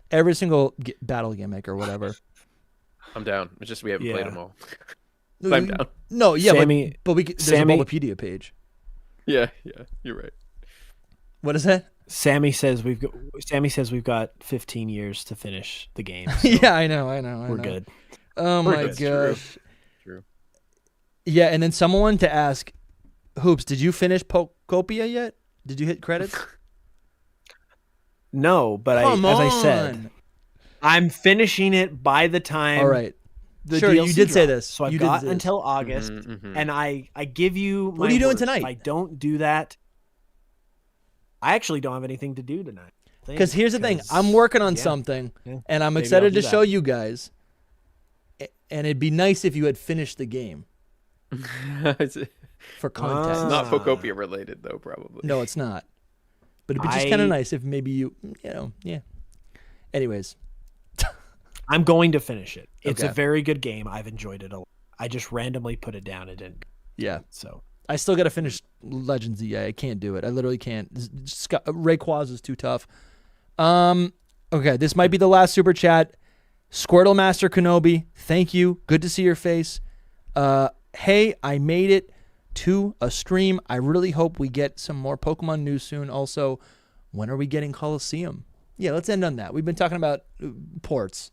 S1: Every single battle gimmick or whatever.
S3: I'm down. It's just we haven't played them all. I'm down.
S1: No, yeah,
S2: Sammy,
S1: but there's a Bulbapedia page.
S3: Yeah, you're right.
S1: What is that?
S2: Sammy says we've got 15 years to finish the game. So
S1: yeah, I know.
S2: We're good.
S1: Oh my gosh.
S3: True.
S1: Yeah, and then someone to ask, Hoops, did you finish Pokopia yet? Did you hit credits?
S2: No, but as I said, I'm finishing it by the time.
S1: All right.
S2: Sure,
S1: DLC you did say this.
S2: So I've got until August, and I give you my
S1: What are you doing
S2: word.
S1: tonight?
S2: If I don't do that, I actually don't have anything to do tonight.
S1: Because here's the thing. I'm working on something, and I'm excited to show you guys, and it'd be nice if you had finished the game. For context.
S3: It's not Pokopia related, though, probably.
S1: No, it's not. But it'd be just kind of nice if maybe you yeah. Anyways.
S2: I'm going to finish it. It's
S1: Okay.
S2: a very good game. I've enjoyed it a lot. I just randomly put it down. It didn't.
S1: Yeah.
S2: So
S1: I still got to finish Legends EA. I can't do it. I literally can't. Rayquaza is too tough. Okay, this might be the last super chat. Squirtle Master Kenobi, thank you. Good to see your face. Hey, I made it to a stream. I really hope we get some more Pokemon news soon. Also, when are we getting Coliseum? Yeah, let's end on that. We've been talking about ports.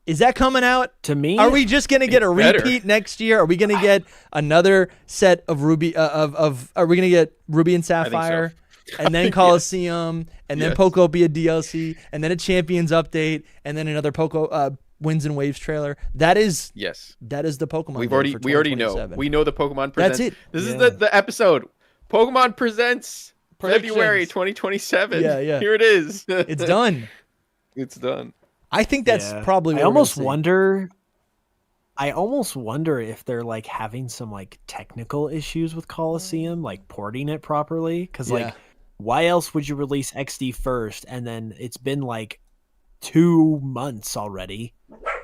S1: Is that coming out?
S2: to me,
S1: Are we just gonna get a
S3: better.
S1: repeat next year? Are we gonna get another set of Ruby Are we gonna get Ruby and Sapphire, and then Coliseum, and then
S3: Yes.
S1: Pokopia DLC, and then a Champions update, and then another Winds and Waves trailer? That is the Pokemon.
S3: We
S1: game for
S3: already know.
S1: 2027.
S3: We know the Pokemon presents.
S1: That's it.
S3: This is the episode. Pokemon presents
S1: Predictions.
S3: February 2027.
S1: Yeah.
S3: Here it is.
S1: It's done.
S3: It's done.
S1: I think that's probably. What
S2: I
S1: we're
S2: almost
S1: gonna see.
S2: wonder. I almost wonder if they're like having some like technical issues with Coliseum, like porting it properly. Because
S1: Yeah.
S2: like, why else would you release XD first, and then it's been like 2 months already,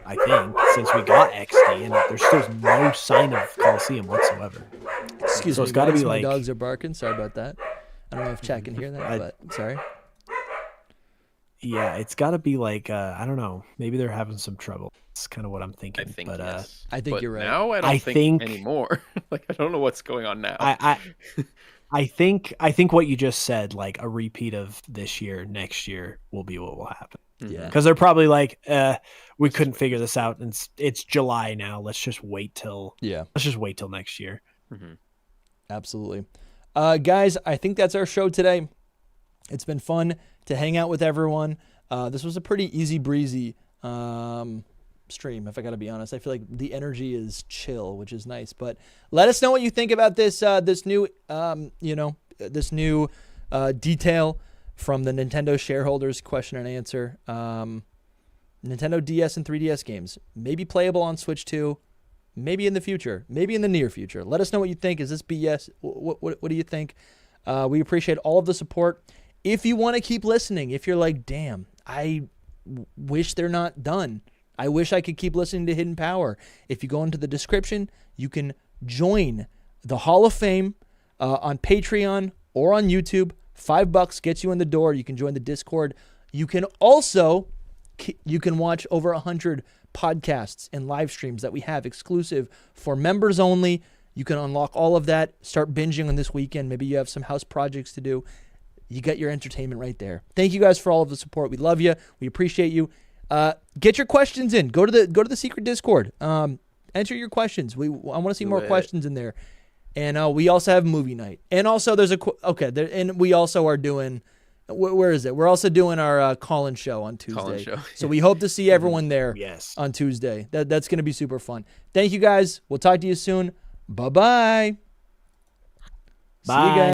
S2: I think, since we got XD, and there's still no sign of Coliseum whatsoever.
S1: Excuse
S2: So
S1: me.
S2: it's gotta
S1: guys,
S2: be
S1: my
S2: like-
S1: dogs are barking. Sorry about that. I don't know if chat can hear that, but sorry.
S2: Yeah, it's got to be like I don't know. Maybe they're having some trouble. It's kind of what I'm thinking.
S3: I think
S2: but
S3: yes.
S1: I think
S3: But
S1: you're right.
S3: Now I don't
S2: I
S3: think
S2: think-
S3: anymore. Like I don't know what's going on now.
S2: I think what you just said, like a repeat of this year, next year will be what will happen.
S1: Yeah.
S2: Because they're probably like, we couldn't figure this out, and it's July now. Let's just wait till
S1: Yeah.
S2: next year.
S3: Mhm.
S1: Absolutely. Guys, I think that's our show today. It's been fun to hang out with everyone. This was a pretty easy breezy stream, if I got to be honest. I feel like the energy is chill, which is nice. But let us know what you think about this new detail from the Nintendo shareholders question and answer. Nintendo DS and 3DS games may be playable on Switch 2, maybe in the future, maybe in the near future. Let us know what you think. Is this BS? What do you think? We appreciate all of the support. If you want to keep listening, if you're like, damn, I wish they're not done. I wish I could keep listening to Hidden Power. If you go into the description, you can join the Hall of Fame on Patreon or on YouTube. $5 gets you in the door. You can join the Discord. You can also watch over 100 podcasts and live streams that we have exclusive for members only. You can unlock all of that. Start binging on this weekend. Maybe you have some house projects to do. You get your entertainment right there. Thank you guys for all of the support. We love you. We appreciate you. Get your questions in. Go to the secret Discord. Enter your questions. I want to see more questions in there. And we also have movie night. And also there's and we also are doing. Where is it? We're also doing our call-in show on Tuesday.
S3: Call-in show.
S1: So we hope to see everyone there.
S2: Yes.
S1: On Tuesday. That's going to be super fun. Thank you guys. We'll talk to you soon. Bye-bye.
S2: Bye.
S1: See you guys.